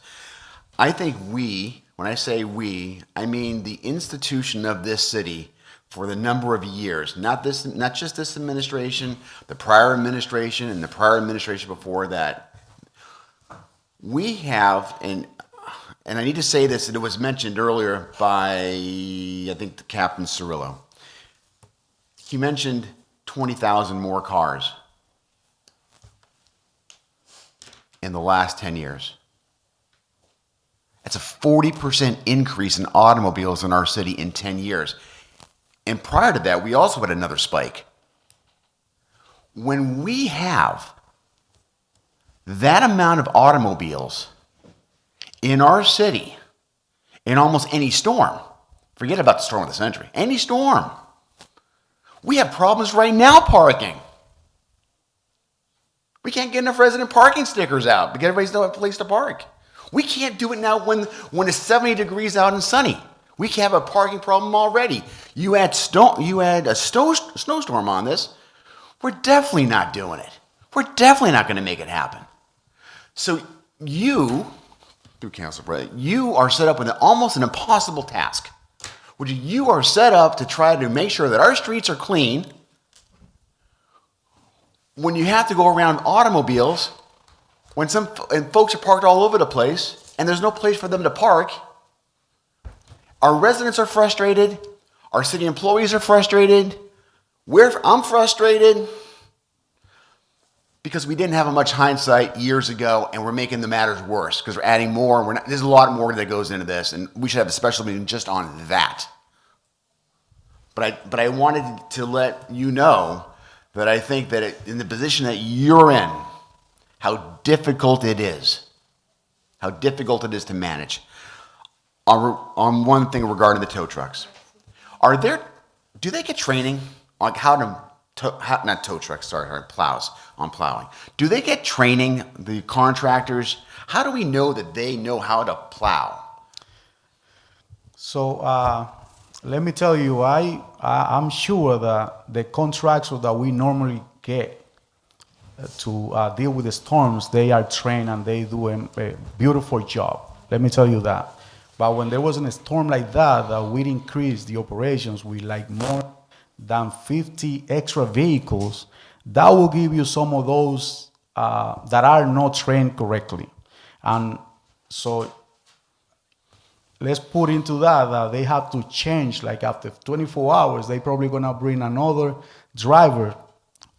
I think when I say we, I mean the institution of this city for the number of years, not just this administration, the prior administration and the prior administration before that. We have, and I need to say this, and it was mentioned earlier by, I think, Captain Cirillo. He mentioned 20,000 more cars in the last 10 years. That's a 40% increase in automobiles in our city in 10 years. And prior to that, we also had another spike. When we have that amount of automobiles in our city, in almost any storm, forget about the storm of the century, any storm, we have problems right now parking. We can't get enough resident parking stickers out because everybody's no place to park. We can't do it now when it's 70 degrees out and sunny. We can have a parking problem already. You add a snowstorm on this, we're definitely not doing it. We're definitely not going to make it happen. So you, through Council President, you are set up with almost an impossible task, which you are set up to try to make sure that our streets are clean. When you have to go around automobiles, and folks are parked all over the place, and there's no place for them to park, our residents are frustrated, our city employees are frustrated, I'm frustrated. because we didn't have much hindsight years ago, and we're making the matters worse because we're adding more. There's a lot more that goes into this, and we should have a special meeting just on that. But I wanted to let you know that I think that in the position that you're in, how difficult it is to manage. On one thing regarding the tow trucks, do they get training on how to not tow trucks, sorry, plows, on plowing? Do they get training, the contractors? How do we know that they know how to plow? So let me tell you, I'm sure that the contractors that we normally get to deal with the storms, they are trained and they do a beautiful job. Let me tell you that. But when there wasn't a storm like that we increased the operations with like more than 50 extra vehicles, that will give you some of those that are not trained correctly. And so let's put into that they have to change, like after 24 hours, they probably gonna bring another driver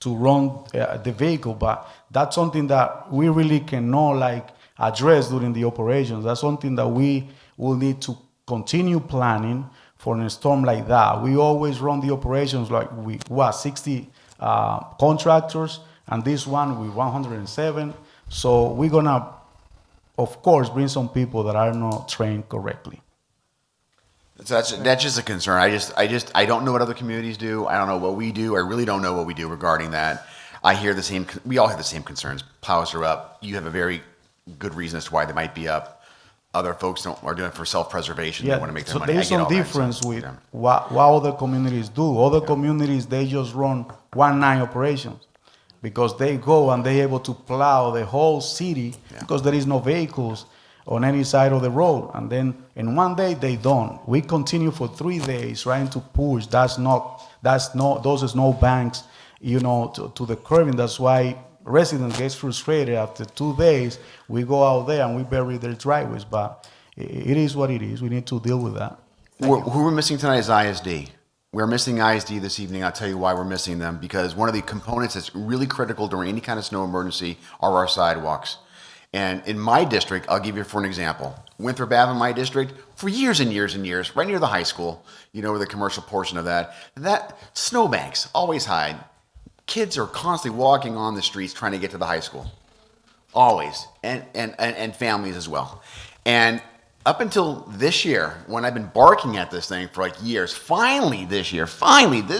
to run the vehicle. But that's something that we really cannot like address during the operations. That's something that we will need to continue planning for a storm like that. We always run the operations like with 60 contractors, and this one with 107. So we're gonna, of course, bring some people that are not trained correctly. So that's just a concern. I don't know what other communities do. I don't know what we do. I really don't know what we do regarding that. I hear the same. We all have the same concerns. Plows are up. You have a very good reason as to why they might be up. Other folks are doing it for self-preservation. They want to make their so money. there's some difference with what other communities do. Other communities, they just run 1-night operations because they go and they're able to plow the whole city because there is no vehicles on any side of the road. And then in one day, they don't. We continue for 3 days trying to push. Those snow banks, to the curb. And that's why residents get frustrated. After 2 days, we go out there and we bury their driveways. But it is what it is. We need to deal with that. Who we're missing tonight is ISD. We're missing ISD this evening. I'll tell you why we're missing them. Because one of the components that's really critical during any kind of snow emergency are our sidewalks. And in my district, I'll give you for an example. Winthrop Ave in my district, for years and years and years, right near the high school, the commercial portion of that snowbanks always hide. Kids are constantly walking on the streets trying to get to the high school. Always. And families as well. And up until this year, when I've been barking at this thing for like years, finally this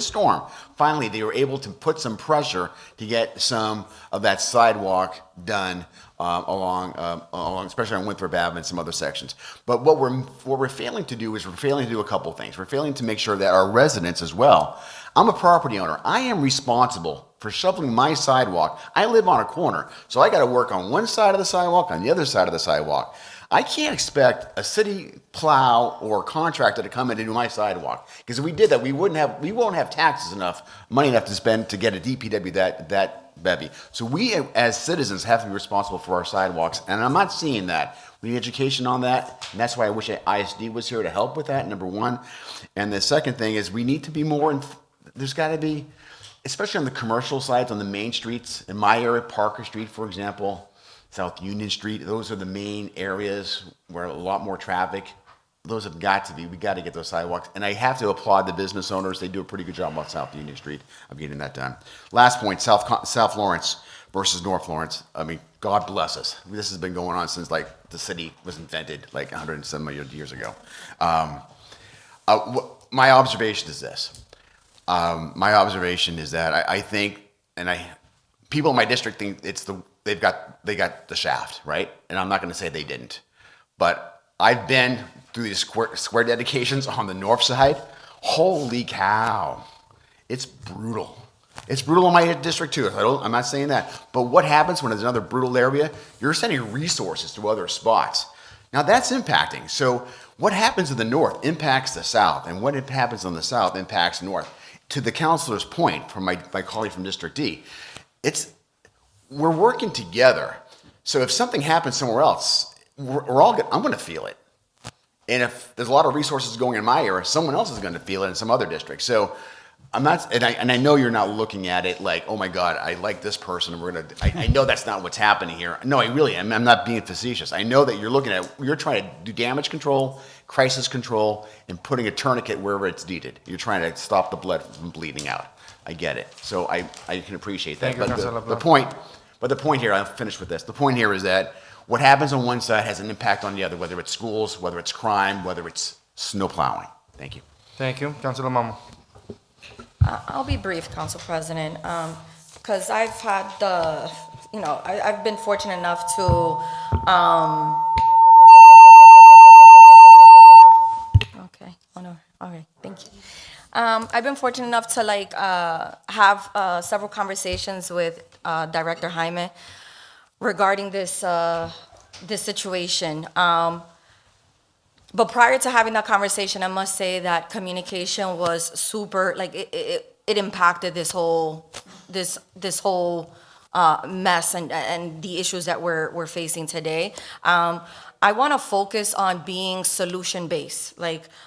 storm, they were able to put some pressure to get some of that sidewalk done along, especially on Winthrop Ave and some other sections. But what we're failing to do is we're failing to do a couple things. We're failing to make sure that our residents as well. I'm a property owner. I am responsible for shoveling my sidewalk. I live on a corner, so I got to work on one side of the sidewalk, on the other side of the sidewalk. I can't expect a city plow or contractor to come in and do my sidewalk. Because if we did that, we won't have taxes money enough to spend to get a DPW that bevy. So we as citizens have to be responsible for our sidewalks, and I'm not seeing that. We need education on that, and that's why I wish ISD was here to help with that, number one. And the second thing is we need to be more, there's got to be, especially on the commercial sides, on the main streets, in my area, Parker Street, for example, South Union Street, those are the main areas where a lot more traffic. Those have got to be, we got to get those sidewalks. And I have to applaud the business owners. They do a pretty good job on South Union Street of getting that done. Last point, South Lawrence versus North Lawrence. I mean, God bless us. This has been going on since like the city was invented like 107 years ago. My observation is this. My observation is that I think, people in my district think they got the shaft, right? And I'm not going to say they didn't, but I've been through these square dedications on the north side. Holy cow, it's brutal. It's brutal in my district too. I'm not saying that, but what happens when there's another brutal area? You're sending resources to other spots. Now that's impacting. So what happens in the north impacts the south, and what happens on the south impacts north. To the councilor's point, from my colleague from District D, we're working together. So if something happens somewhere else, I'm going to feel it. And if there's a lot of resources going in my area, someone else is going to feel it in some other district. So I'm not, and I know you're not looking at it like, oh my God, I like this person, and we're gonna. I know that's not what's happening here. No, I really am. I'm not being facetious. I know that you're trying to do damage control, crisis control, and putting a tourniquet wherever it's needed. You're trying to stop the blood from bleeding out. I get it. So I can appreciate that. Thank you, Councilor the Blunt. point here, I'll finish with this. The point here is that what happens on one side has an impact on the other, whether it's schools, whether it's crime, whether it's snow plowing. Thank you. Thank you. Councilor Mamo. I'll be brief, Council President, because I've had I've been fortunate enough to, okay, oh no, all right, thank you. I've been fortunate enough to have several conversations with Director Jaime regarding this situation. But prior to having that conversation, I must say that communication was super, it impacted this whole mess and the issues that we're facing today. I want to focus on being solution-based.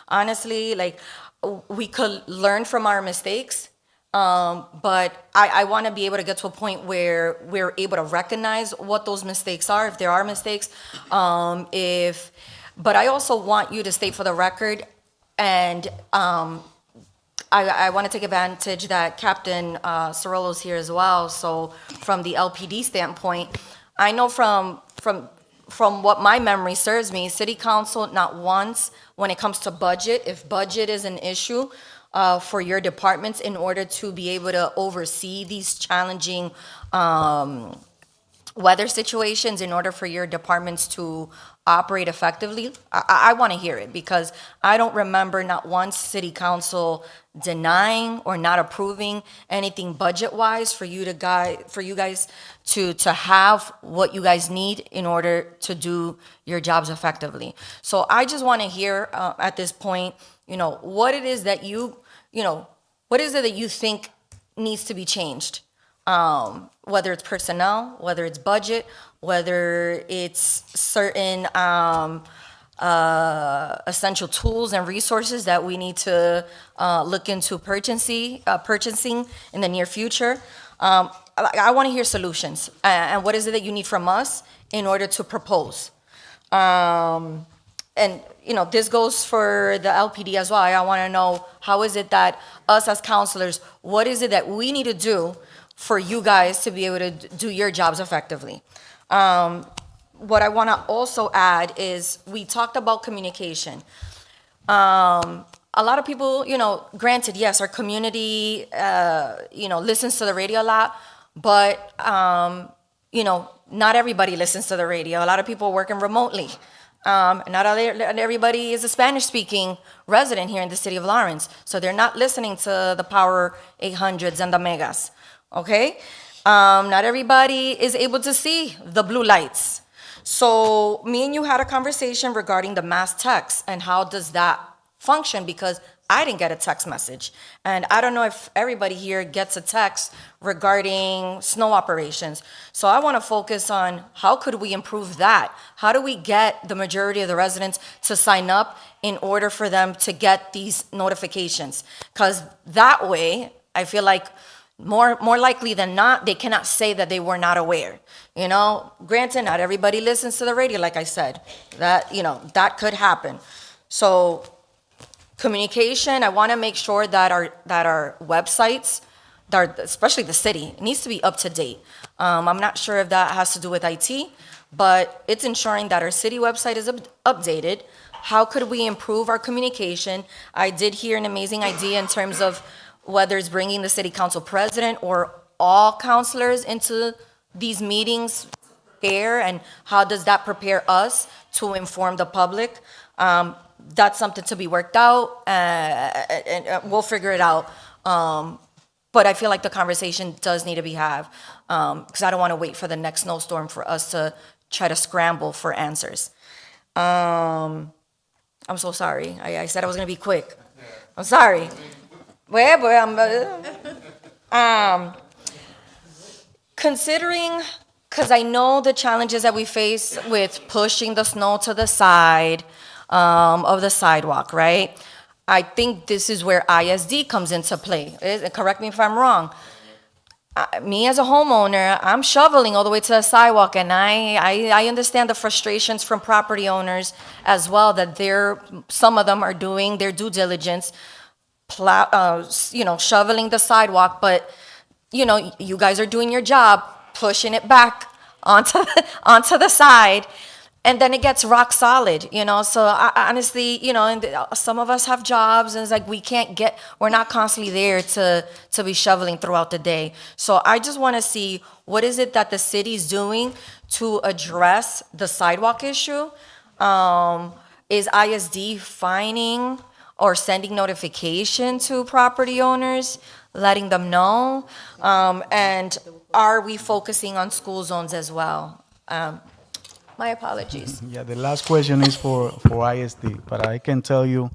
Honestly, we could learn from our mistakes, but I want to be able to get to a point where we're able to recognize what those mistakes are, if there are mistakes, but I also want you to state for the record, and I want to take advantage that Captain Cirillo's here as well. So from the LPD standpoint, I know from what my memory serves me, City Council not once, when it comes to budget, if budget is an issue for your departments in order to be able to oversee these challenging weather situations, in order for your departments to operate effectively, I want to hear it, because I don't remember not once City Council denying or not approving anything budget-wise for you guys to have what you guys need in order to do your jobs effectively. So I just want to hear at this point, what it is that what is it that you think needs to be changed? Whether it's personnel, whether it's budget, whether it's certain essential tools and resources that we need to look into purchasing in the near future. I want to hear solutions, and what is it that you need from us in order to propose. And this goes for the LPD as well. I want to know, how is it that us as counselors, what is it that we need to do for you guys to be able to do your jobs effectively? What I want to also add is, we talked about communication. A lot of people, granted, yes, our community, listens to the radio a lot, but, not everybody listens to the radio. A lot of people are working remotely. Not everybody is a Spanish-speaking resident here in the city of Lawrence, so they're not listening to the Power 800s and the Megas. Okay? Not everybody is able to see the blue lights. So me and you had a conversation regarding the mass text and how does that function, because I didn't get a text message. And I don't know if everybody here gets a text regarding snow operations. So I want to focus on, how could we improve that? How do we get the majority of the residents to sign up in order for them to get these notifications? Because that way, I feel like more likely than not, they cannot say that they were not aware. Granted, not everybody listens to the radio, like I said. That could happen. So communication, I want to make sure that our websites, especially the city, needs to be up to date. I'm not sure if that has to do with IT, but it's ensuring that our city website is updated. How could we improve our communication? I did hear an amazing idea in terms of whether it's bringing the city council president or all councilors into these meetings here, and how does that prepare us to inform the public? That's something to be worked out, and we'll figure it out. But I feel like the conversation does need to be had, because I don't want to wait for the next snowstorm for us to try to scramble for answers. I'm so sorry. I said I was going to be quick. I'm sorry. Considering, because I know the challenges that we face with pushing the snow to the side of the sidewalk, right? I think this is where ISD comes into play. Correct me if I'm wrong. Me as a homeowner, I'm shoveling all the way to the sidewalk, and I understand the frustrations from property owners as well, that some of them are doing their due diligence, shoveling the sidewalk, but, you guys are doing your job, pushing it back onto the side, and then it gets rock solid, So honestly, some of us have jobs, and it's like we're not constantly there to be shoveling throughout the day. So I just want to see, what is it that the city's doing to address the sidewalk issue? Is ISD fining or sending notification to property owners, letting them know? And are we focusing on school zones as well? My apologies. Yeah, the last question is for ISD, but I can tell you,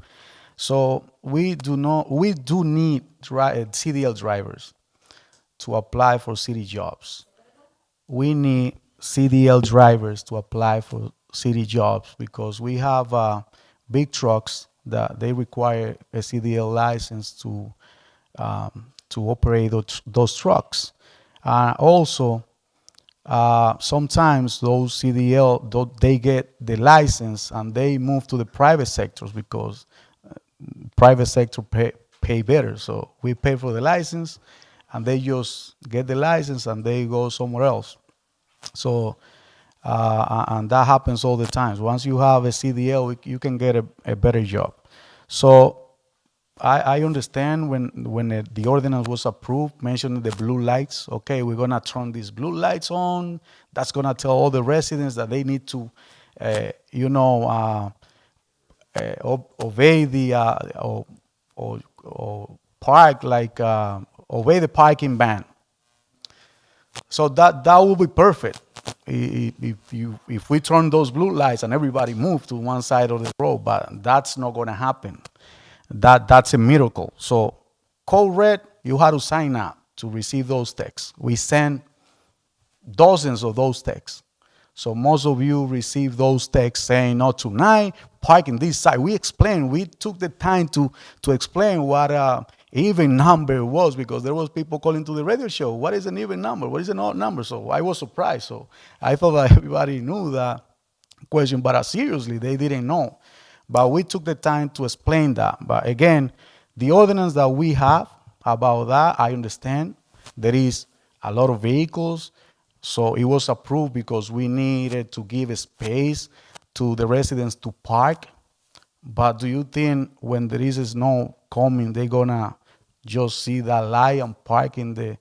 so we do need CDL drivers to apply for city jobs. We need CDL drivers to apply for city jobs because we have big trucks that they require a CDL license to operate those trucks. Also, sometimes those CDL, they get the license and they move to the private sectors because private sector pay better. So we pay for the license and they just get the license and they go somewhere else. So, and that happens all the time. Once you have a CDL, you can get a better job. So I understand when the ordinance was approved, mentioning the blue lights. Okay, we're gonna turn these blue lights on. That's gonna tell all the residents that they need to, obey the or park like obey the parking ban. So that will be perfect if we turn those blue lights and everybody move to one side of the road. But that's not gonna happen. That's a miracle. So Code Red, you have to sign up to receive those texts. We send dozens of those texts. So most of you receive those texts saying, no, tonight, park in this side. We took the time to explain what even number was, because there was people calling to the radio show. What is an even number? What is an odd number? So I was surprised. So I thought that everybody knew that question, but seriously, they didn't know. But we took the time to explain that. But again, the ordinance that we have about that, I understand there is a lot of vehicles. So it was approved because we needed to give a space to the residents to park. But do you think when there is snow coming, they're gonna just see that light and park to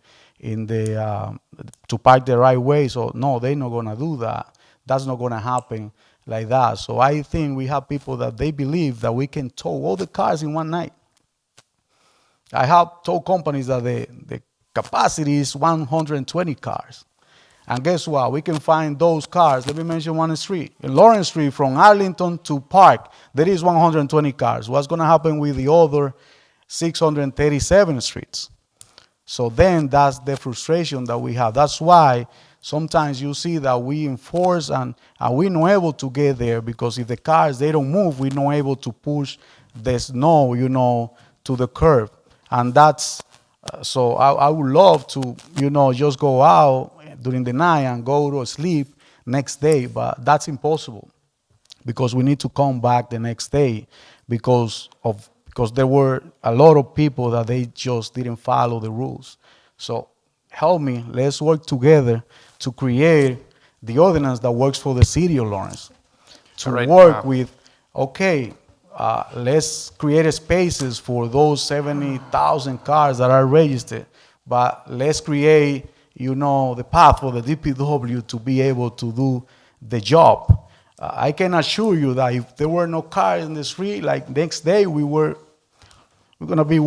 park the right way? So no, they're not gonna do that. That's not gonna happen like that. So I think we have people that they believe that we can tow all the cars in one night. I have tow companies that the capacity is 120 cars. And guess what? We can find those cars. Let me mention one street. In Lawrence Street, from Arlington to Park, there is 120 cars. What's going to happen with the other 637 streets? So then that's the frustration that we have. That's why sometimes you see that we enforce and we're not able to get there, because if the cars, they don't move, we're not able to push the snow, to the curb. And that's, so I would love to, just go out during the night and go to sleep next day, but that's impossible because we need to come back the next day because there were a lot of people that they just didn't follow the rules. So help me, let's work together to create the ordinance that works for the city of Lawrence. To work with, let's create spaces for those 70,000 cars that are registered, but let's create, the path for the DPW to be able to do the job. I can assure you that if there were no cars in the street, like next day we're gonna be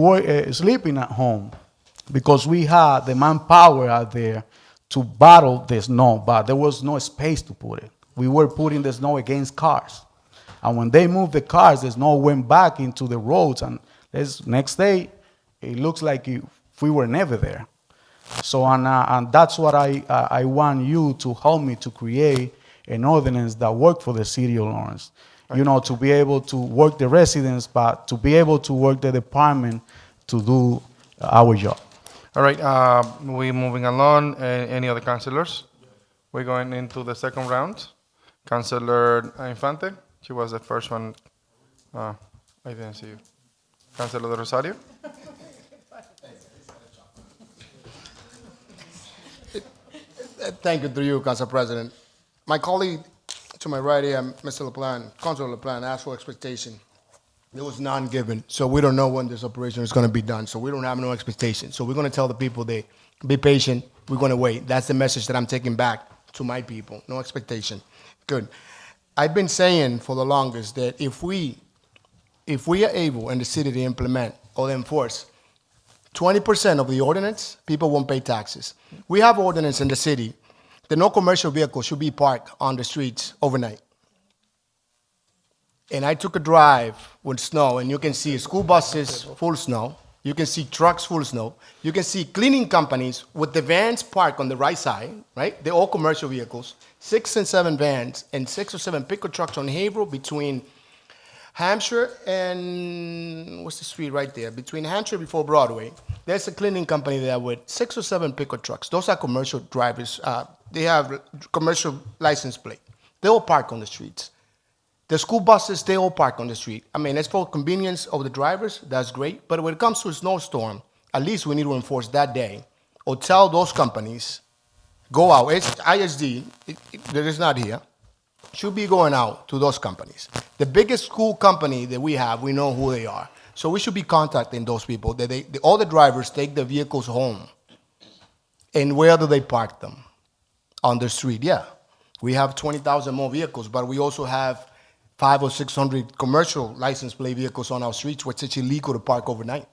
sleeping at home, because we had the manpower out there to battle the snow, but there was no space to put it. We were putting the snow against cars. And when they moved the cars, the snow went back into the roads, and next day, it looks like we were never there. So, and that's what I want you to help me to create an ordinance that works for the city of Lawrence. you know, to be able to work the residents, but to be able to work the department to do our job. All right, we moving along. Any other councilors? We're going into the second round. Councilor Infante, she was the first one. I didn't see you. Councilor De Rosario? Thank you through you, Council President. My colleague to my right here, Mr. LaPlante, Councilor LaPlante, asked for expectation. There was none given, so we don't know when this operation is going to be done, so we don't have no expectation. So we're going to tell the people, they be patient, we're going to wait. That's the message that I'm taking back to my people, no expectation. Good. I've been saying for the longest that if we are able in the city to implement or enforce 20% of the ordinance, people won't pay taxes. We have ordinance in the city that no commercial vehicle should be parked on the streets overnight. And I took a drive with snow, and you can see school buses full of snow. You can see trucks full of snow. You can see cleaning companies with the vans parked on the right side, right? They're all commercial vehicles, 6 and 7 vans and 6 or 7 pickup trucks on Haverhill between Hampshire and, what's the street right there? Between Hampshire before Broadway. There's a cleaning company there with 6 or 7 pickup trucks. Those are commercial drivers. They have commercial license plate. They all park on the streets. The school buses, they all park on the street. I mean, it's for convenience of the drivers, that's great. But when it comes to a snowstorm, at least we need to enforce that day or tell those companies, go out. It's ISD, that is not here, should be going out to those companies. The biggest school company that we have, we know who they are. So we should be contacting those people. That all the drivers take their vehicles home. And where do they park them? On the street, yeah. We have 20,000 more vehicles, but we also have 500 or 600 commercial license plate vehicles on our streets, which it's illegal to park overnight.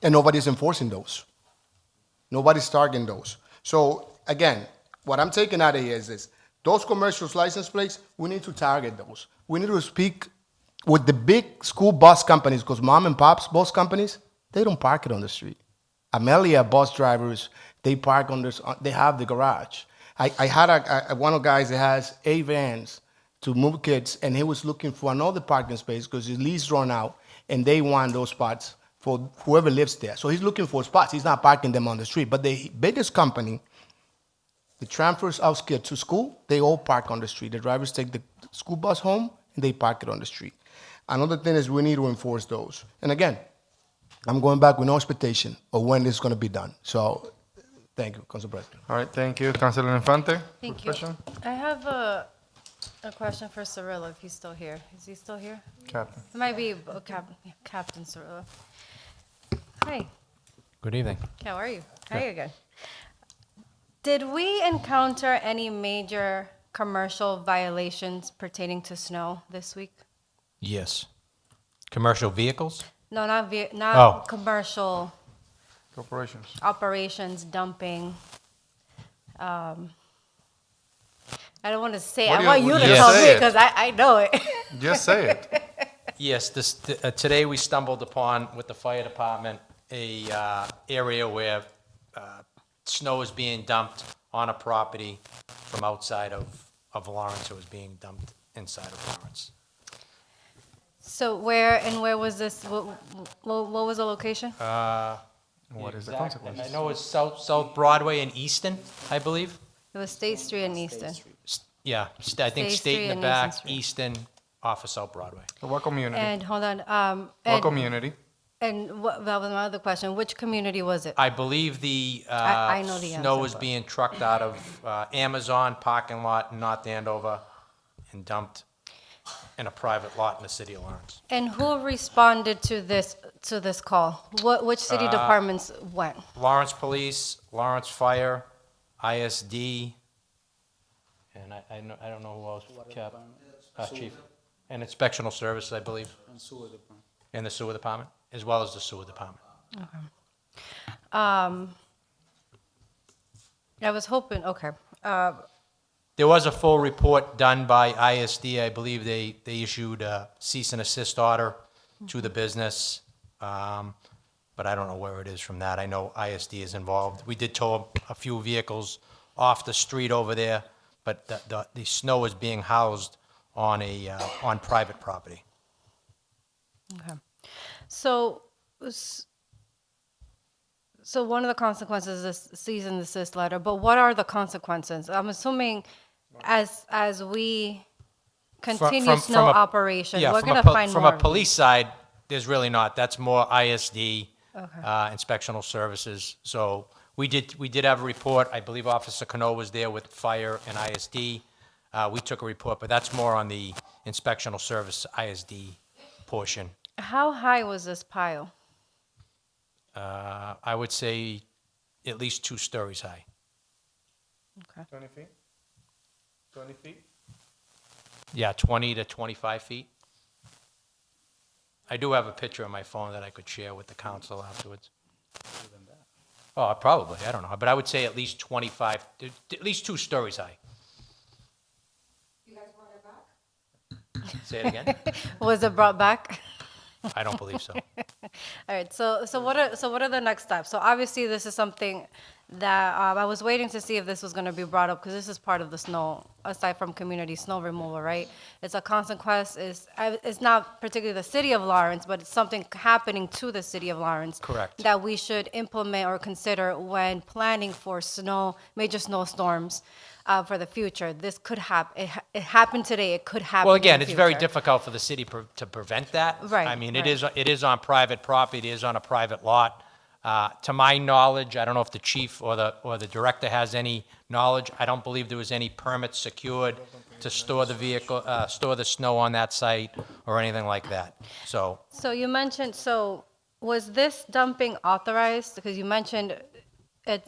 And nobody's enforcing those. Nobody's targeting those. So again, what I'm taking out of here is this. Those commercial license plates, we need to target those. We need to speak with the big school bus companies, because mom and pop's bus companies, they don't park it on the street. Amelia bus drivers, they park on this, they have the garage. I had one of the guys that has 8 vans to move kids, and he was looking for another parking space because his lease run out, and they want those spots for whoever lives there. So he's looking for spots. He's not parking them on the street. But the biggest company, the transfers our kids to school, they all park on the street. The drivers take the school bus home, and they park it on the street. Another thing is we need to enforce those. And again, I'm going back with no expectation of when this is going to be done. So thank you, Council President. All right, thank you. Councilor Infante? Thank you. Question? I have a question for Cirillo, if he's still here. Is he still here? Captain. It might be Captain Cirillo. Hi, Good evening. how are you? Hi again. Did we encounter any major commercial violations pertaining to snow this week? Yes. Commercial vehicles? No, not Oh. commercial Corporations. operations, dumping. I don't want to say. What I do want you- you to Yes. tell Say me it. because I know it. Just say it. Yes, today we stumbled upon, with the fire department, a area where snow is being dumped on a property from outside of Lawrence. It was being dumped inside of Lawrence. So where was this? What was the location? What is the Exact- consequence? I know it's South Broadway and Easton, I believe. It was State Street and Easton. Yeah, I think State State Street in the and back, Easton Street. Easton off of South Broadway. What community? And hold on. What community? And that was my other question. Which community was it? I believe the I know the snow answer, is but- being trucked out of Amazon parking lot in North Andover and dumped in a private lot in the city of Lawrence. And who responded to this call? Which city departments went? Lawrence Police, Lawrence Fire, ISD, and I don't know who else, Cap, Chief, and Inspectional Services, I believe, and the sewer department, as well as the sewer department. I was hoping. Okay. There was a full report done by ISD. I believe they issued a cease and assist order to the business, but I don't know where it is from that. I know ISD is involved. We did tow a few vehicles off the street over there, but the snow is being housed on private property. Okay. So, so one of the consequences is cease and desist letter, but what are the consequences? I'm assuming as we continue snow operation, we're going to find more. From a police side, there's really not. That's more ISD, inspectional services. So we did have a report. I believe Officer Cano was there with fire and ISD. We took a report, but that's more on the inspectional service ISD portion. How high was this pile? I would say at least 2 stories high. Okay. 20 feet? 20 feet? Yeah, 20 to 25 feet. I do have a picture on my phone that I could share with the council afterwards. Oh, probably, I don't know, but I would say at least 25, at least 2 stories high. You guys brought it back? Say it again? Was it brought back? I don't believe so. All right. So what are the next steps? So obviously this is something that I was waiting to see if this was going to be brought up because this is part of the snow, aside from community snow removal, right? It's a consequence. It's not particularly the city of Lawrence, but it's something happening to the city of Lawrence. Correct. That we should implement or consider when planning for major snowstorms. For the future, this could happen. It happened today. It could happen. Well, again, in the it's very future. difficult for the city to prevent that. Right, I mean, right. it is on private property. It is on a private lot. To my knowledge, I don't know if the chief or the director has any knowledge. I don't believe there was any permits secured to store the vehicle, store the snow on that site or anything like that. So So you mentioned. So was this dumping authorized? Because you mentioned it.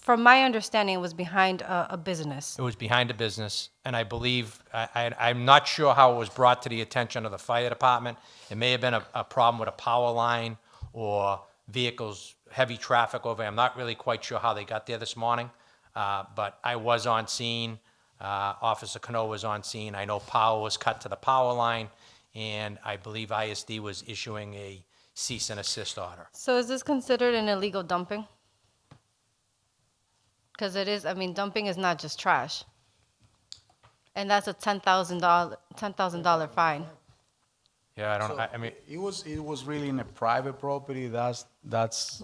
From my understanding, it was behind a business. it was behind a business, and I believe, I'm not sure how it was brought to the attention of the fire department. It may have been a problem with a power line or vehicles, heavy traffic over. I'm not really quite sure how they got there this morning, but I was on scene. Officer Cano was on scene. I know power was cut to the power line, and I believe ISD was issuing a cease and assist order. So is this considered an illegal dumping? Because it is. I mean, dumping is not just trash, and that's a $10,000 fine. Yeah, I don't. I mean, It was really in a private property. That's.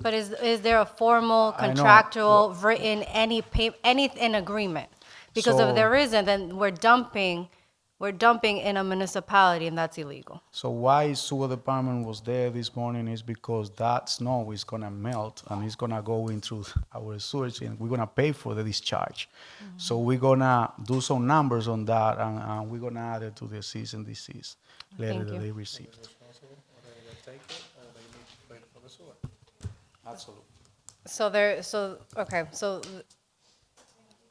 But is there a formal, I know. contractual, written, any agreement? Because So- if there isn't, then we're dumping in a municipality, and that's illegal. So why sewer department was there this morning is because that snow is gonna melt and it's gonna go into our sewage and we're gonna pay for the discharge. So we're gonna do some numbers on that and we're gonna add it to the cease and desist letter Thank that you. they received. Absolutely. So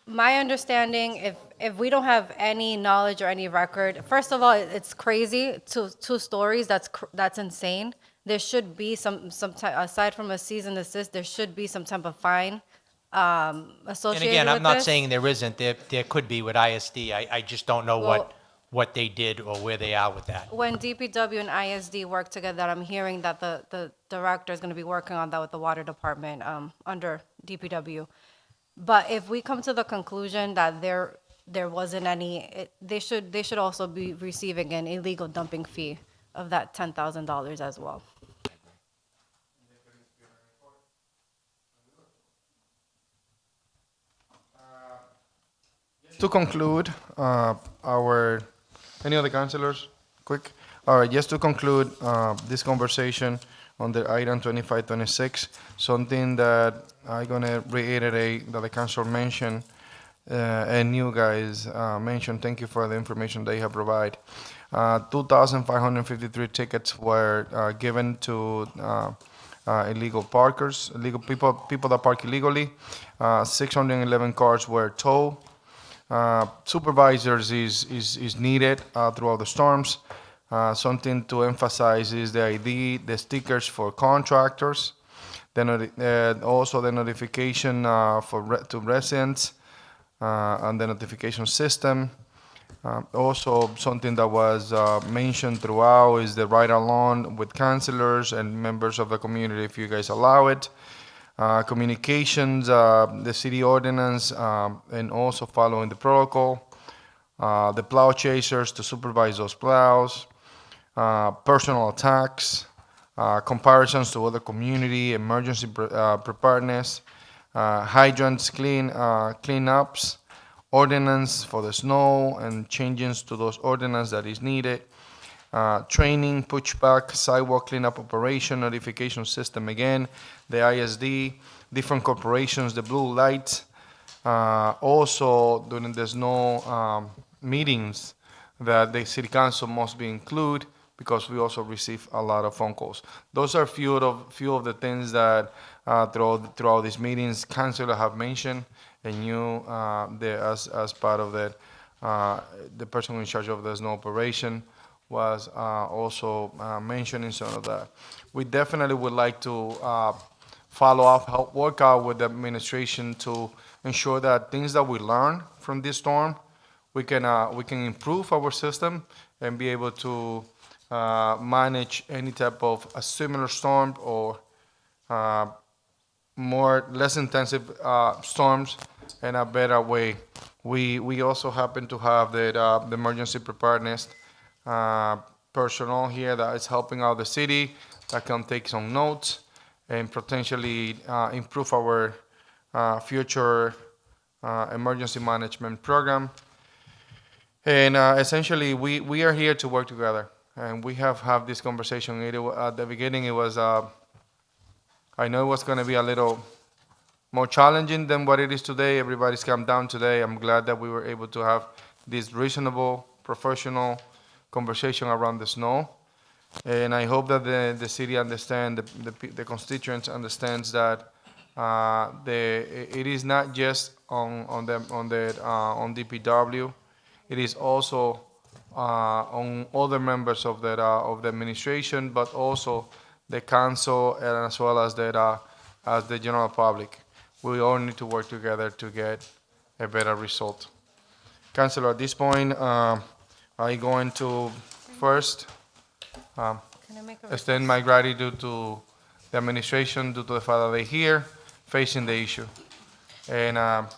my understanding, if we don't have any knowledge or any record, first of all, it's crazy. Two stories. That's insane. There should be some type, aside from a cease and desist, there should be some type of fine and associated again, with I'm not this. saying there isn't. There could be with ISD. I just don't know Well- what they did or where they are with that. When DPW and ISD work together, I'm hearing that the director is going to be working on that with the water department under DPW. But if we come to the conclusion that there wasn't any, they should also be receiving an illegal dumping fee of that $10,000 as well. To conclude, any other councilors? Quick. All right, just to conclude this conversation on the item 2526, something that I'm gonna reiterate that the council mentioned and you guys mentioned. Thank you for the information they have provided. 2,553 tickets were given to illegal parkers, illegal people that park illegally. 611 cars were towed. Supervisors is needed throughout the storms. Something to emphasize is the ID, the stickers for contractors, also the notification to residents and the notification system. Also, something that was mentioned throughout is the ride-along with councilors and members of the community, if you guys allow it. Communications, the city ordinance, and also following the protocol. the plow chasers to supervise those plows, personal attacks, comparisons to other community, emergency preparedness, hydrants cleanups, ordinance for the snow and changes to those ordinance that is needed, training, pushback, sidewalk cleanup operation, notification system again, the ISD, different corporations, the blue lights. Also, during the snow meetings, that the city council must be included because we also receive a lot of phone calls. Those are few of the things that throughout these meetings, councilor have mentioned, and you, as part of that, the person in charge of the snow operation was also mentioning some of that. We definitely would like to follow up, help work out with the administration to ensure that things that we learn from this storm, we can improve our system and be able to manage any type of a similar storm or less intensive storms in a better way. We also happen to have the emergency preparedness personnel here that is helping out the city, that can take some notes and potentially improve our future emergency management program. And essentially, we are here to work together, and we have this conversation. At the beginning, it was, I know it was going to be a little more challenging than what it is today. Everybody's come down today. I'm glad that we were able to have this reasonable, professional conversation around the snow. And I hope that the city understands, the constituents understands that it is not just on DPW. It is also on other members of the administration, but also the council and as well as the general public. We all need to work together to get a better result. Councilor, at this point, I'm going to first extend my gratitude to the administration due to the fact that they're here facing the issue. And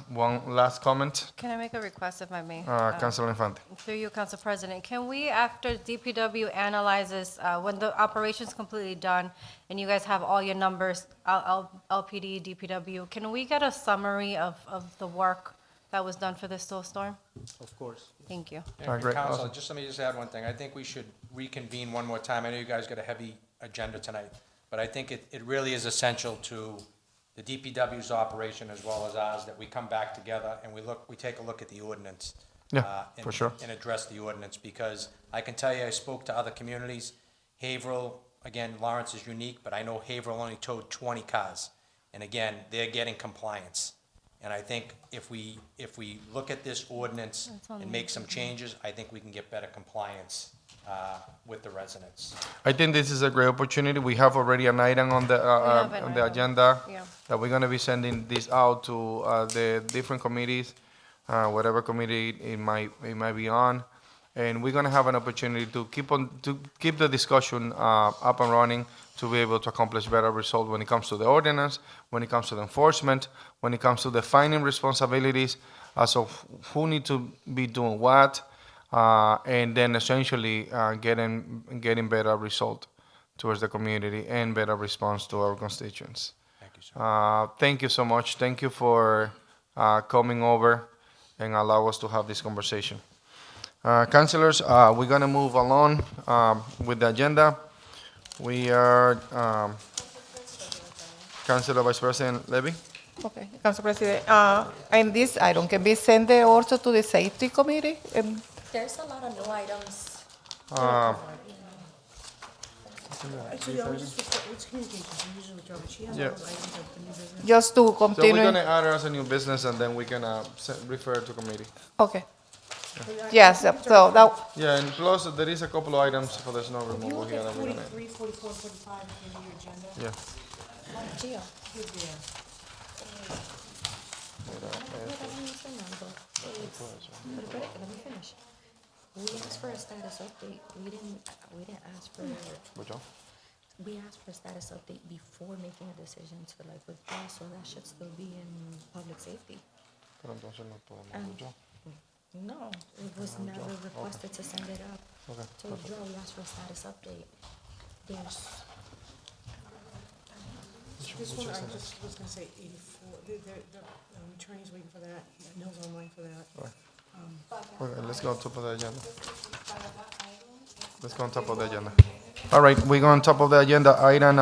one last comment, Can I make a request if I may? Councilor Infante. Through you, Council President, can we, after DPW analyzes, when the operation's completely done, and you guys have all your numbers, LPD, DPW, can we get a summary of the work that was done for this snowstorm? Of course. Thank you. And great. Council, Awesome. let me just add one thing. I think we should reconvene one more time. I know you guys got a heavy agenda tonight, but I think it really is essential to the DPW's operation as well as ours, that we come back together and we take a look at the ordinance. Yeah, for sure. And address the ordinance, because I can tell you, I spoke to other communities. Haverhill, again, Lawrence is unique, but I know Haverhill only towed 20 cars. And again, they're getting compliance. And I think if we look at this ordinance and make some changes, I think we can get better compliance with the residents. I think this is a great opportunity. We have already an item on the agenda Yeah. that we're going to be sending this out to the different committees, whatever committee it might be on, and we're going to have an opportunity to keep the discussion up and running to be able to accomplish better results when it comes to the ordinance, when it comes to the enforcement, when it comes to defining responsibilities as of who need to be doing what. And then essentially getting better result towards the community and better response to our constituents. Thank you, sir. Thank you so much. Thank you for coming over and allow us to have this conversation. Councilors, we're going to move along with the agenda. We are, Councilor Vice President Levy. Okay, Council President, and this item can be sent also to the Safety Committee? There's a lot of new items. Yeah. Just to So we're continue? going to add it as a new business and then we can refer to committee. Okay. Yes, so that, Yeah, and plus there is a couple of items for the snow removal here that we're going to. 43, 44, 45 at the end of your agenda. Yeah. Gio. Let me finish. We asked for a status update. We didn't ask for, we asked for a status update before making a decision to like withdraw, so that should still be in public safety. No, it was never requested to send it up. To withdraw, we asked for a status update. There's, This one, I just was gonna say 84, the attorney's waiting for that, Neil's online for that. Okay, let's go on top of the agenda. Let's go on top of the agenda. All right, we go on top of the agenda, item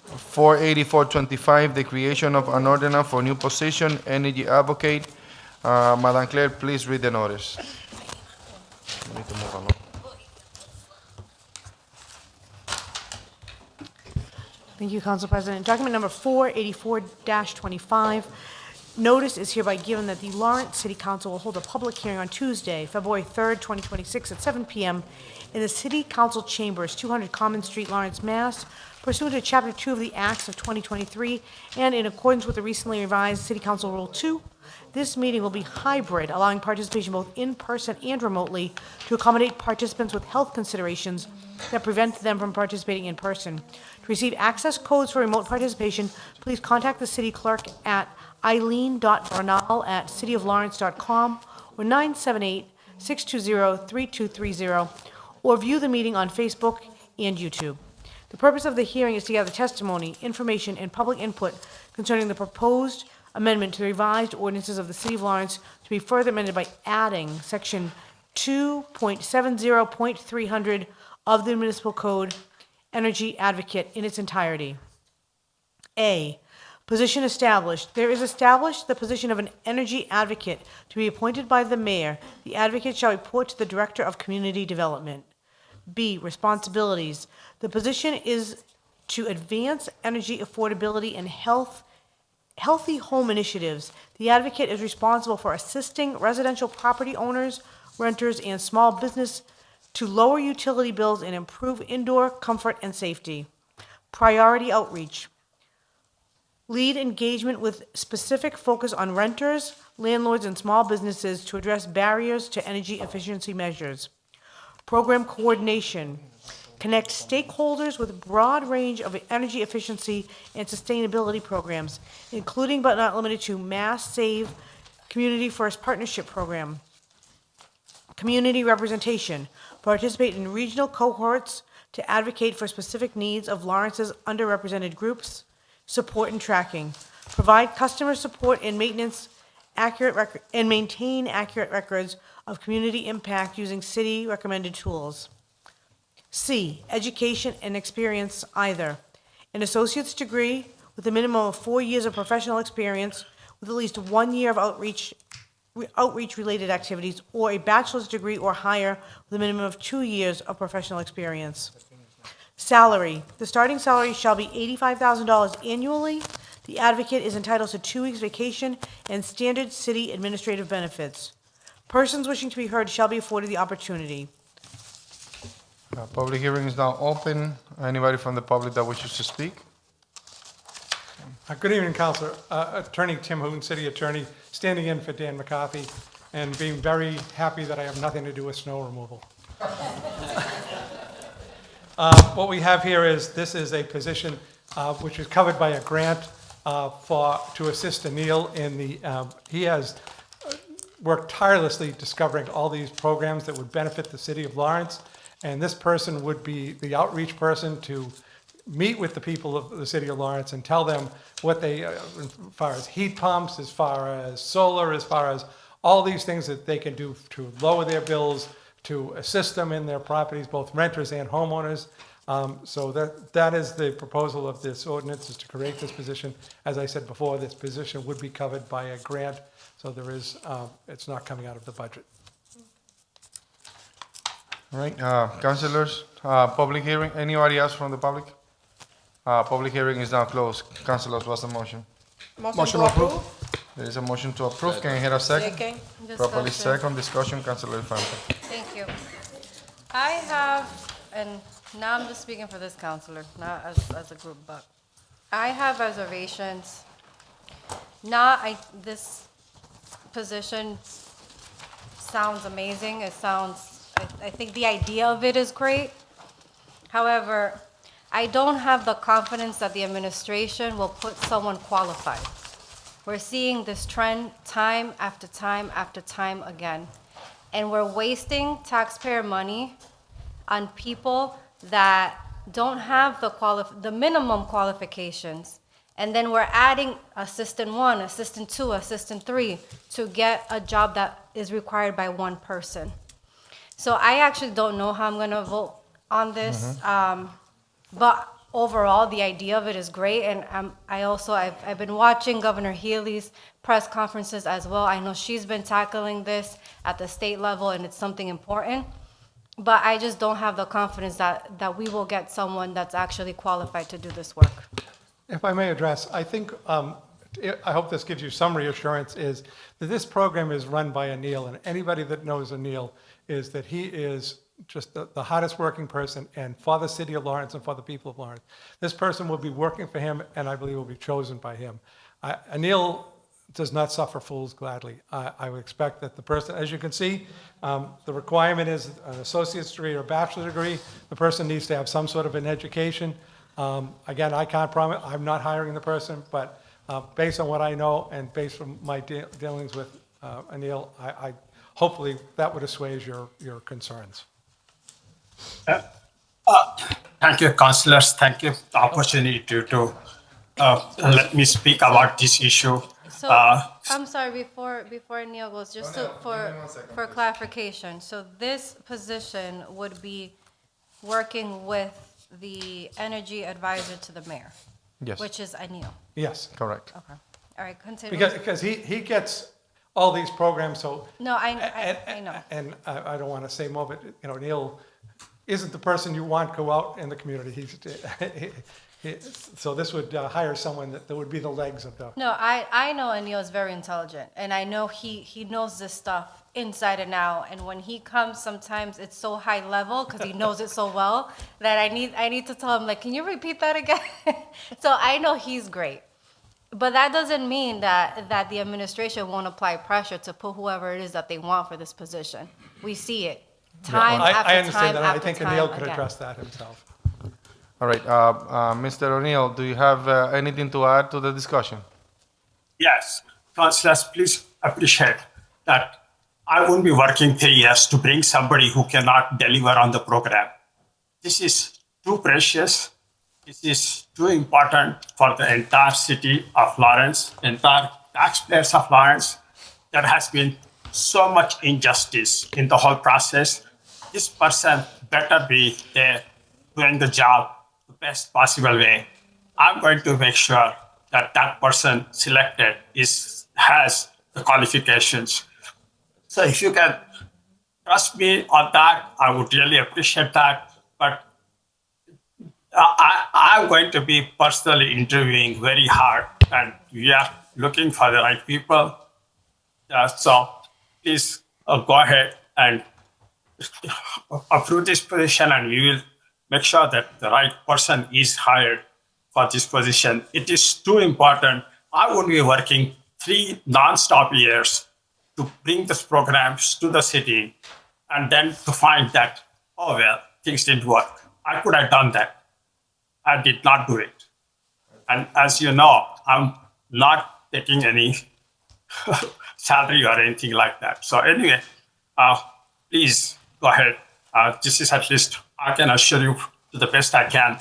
48425, the creation of an ordinance for new position, energy advocate. Madam Clerk, please read the notice. We need to move along. Thank you, Council President. Document number 484-25. Notice is hereby given that the Lawrence City Council will hold a public hearing on Tuesday, February 3rd, 2026, at 7 p.m. in the City Council Chambers, 200 Common Street, Lawrence, Mass., pursuant to Chapter 2 of the Acts of 2023, and in accordance with the recently revised City Council Rule 2. This meeting will be hybrid, allowing participation both in person and remotely to accommodate participants with health considerations that prevent them from participating in person. To receive access codes for remote participation, please contact the city clerk at eileen.bernal@cityoflawrence.com or 978-620-3230, or view the meeting on Facebook and YouTube. The purpose of the hearing is to gather testimony, information, and public input concerning the proposed amendment to the revised ordinances of the City of Lawrence to be further amended by adding Section 2.70.300 of the Municipal Code, Energy Advocate, in its entirety. A, position established. There is established the position of an energy advocate to be appointed by the mayor. The advocate shall report to the Director of Community Development. B, responsibilities. The position is to advance energy affordability and healthy home initiatives. The advocate is responsible for assisting residential property owners, renters, and small business to lower utility bills and improve indoor comfort and safety. Priority outreach. Lead engagement with specific focus on renters, landlords, and small businesses to address barriers to energy efficiency measures. Program coordination. Connect stakeholders with a broad range of energy efficiency and sustainability programs, including but not limited to Mass Save, Community First Partnership Program. Community representation. Participate in regional cohorts to advocate for specific needs of Lawrence's underrepresented groups. Support and tracking. Provide customer support and maintenance and maintain accurate records of community impact using city recommended tools. C, education and experience either. An associate's degree with a minimum of 4 years of professional experience with at least 1 year of outreach-related activities, or a bachelor's degree or higher with a minimum of 2 years of professional experience. Salary. The starting salary shall be $85,000 annually. The advocate is entitled to 2 weeks vacation and standard city administrative benefits. Persons wishing to be heard shall be afforded the opportunity. Public hearing is now open. Anybody from the public that wishes to speak? Good evening, Councilor. Attorney Tim Hooten, City Attorney, standing in for Dan McCarthy, and being very happy that I have nothing to do with snow removal. What we have here is, this is a position which is covered by a grant to assist Anil in the, he has worked tirelessly discovering all these programs that would benefit the city of Lawrence, and this person would be the outreach person to meet with the people of the city of Lawrence and tell them what they, as far as heat pumps, as far as solar, as far as all these things that they can do to lower their bills, to assist them in their properties, both renters and homeowners. So that is the proposal of this ordinance, is to create this position. As I said before, this position would be covered by a grant, so there is, it's not coming out of the budget. All right, councilors, public hearing, anybody else from the public? Public hearing is now closed. Councilors, what's the motion? Motion to approve. There is a motion to approve. Can I hear a second? Second. Properly Discussion. second, discussion, Councilor Infante. Thank you. I have, and now I'm just speaking for this counselor, not as a group, but I have reservations. This position sounds amazing. It sounds, I think the idea of it is great. However, I don't have the confidence that the administration will put someone qualified. We're seeing this trend time after time after time again. And we're wasting taxpayer money on people that don't have the minimum qualifications. And then we're adding assistant 1, assistant 2, assistant 3 to get a job that is required by one person. So I actually don't know how I'm going to vote on this. But overall, the idea of it is great. And I've been watching Governor Healy's press conferences as well. I know she's been tackling this at the state level, and it's something important. But I just don't have the confidence that we will get someone that's actually qualified to do this work. If I may address, I think, I hope this gives you some reassurance, is that this program is run by Anil, and anybody that knows Anil is that he is just the hardest working person, and for the city of Lawrence and for the people of Lawrence. This person will be working for him, and I believe will be chosen by him. Anil does not suffer fools gladly. I would expect that the person, as you can see, the requirement is an associate's degree or a bachelor's degree. The person needs to have some sort of an education. Again, I can't promise, I'm not hiring the person, but based on what I know and based on my dealings with Anil, I hopefully that would assuage your concerns. Thank you, councillors. Thank you for the opportunity to let me speak about this issue. So I'm sorry, before Neil goes, just for clarification. So this position would be working with the energy advisor to the mayor? Yes. Which is Anil? Yes, correct. Okay. All right, continue. Because he gets all these programs, so. No, I know. And I don't want to say more, but, Neil isn't the person you want go out in the community. So this would hire someone that would be the legs of the. No, I know Anil is very intelligent, and I know he knows this stuff inside and out. And when he comes, sometimes it's so high level because he knows it so well that I need to tell him, like, can you repeat that again? So I know he's great. But that doesn't mean that the administration won't apply pressure to put whoever it is that they want for this position. We see it time after time after time. I understand that. I think Anil could again. address that himself. All right, Mr. O'Neill, do you have anything to add to the discussion? Yes, councillors, please appreciate that I won't be working 3 years to bring somebody who cannot deliver on the program. This is too precious. This is too important for the entire city of Lawrence, entire taxpayers of Lawrence. There has been so much injustice in the whole process. This person better be there doing the job the best possible way. I'm going to make sure that that person selected has the qualifications. So if you can trust me on that, I would really appreciate that. But I'm going to be personally interviewing very hard, and we are looking for the right people. So please go ahead and approve this position, and we will make sure that the right person is hired for this position. It is too important. I would be working 3 non-stop years to bring these programs to the city, and then to find that, oh, well, things didn't work. I could have done that. I did not do it. And as you know, I'm not taking any salary or anything like that. So anyway, please go ahead. This is at least, I can assure you to the best I can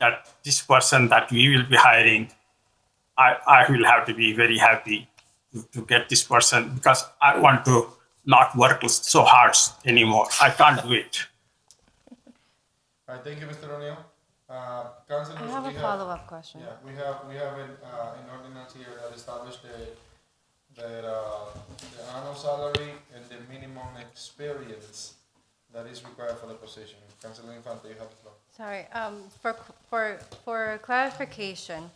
that this person that we will be hiring, I will have to be very happy to get this person, because I want to not work so hard anymore. I can't do it. All right, thank you, Mr. O'Neill. I have a follow-up question. Yeah, we have an ordinance here that established the annual salary and the minimum experience that is required for the position. Councilor Infante, you have the floor. Sorry, for clarification,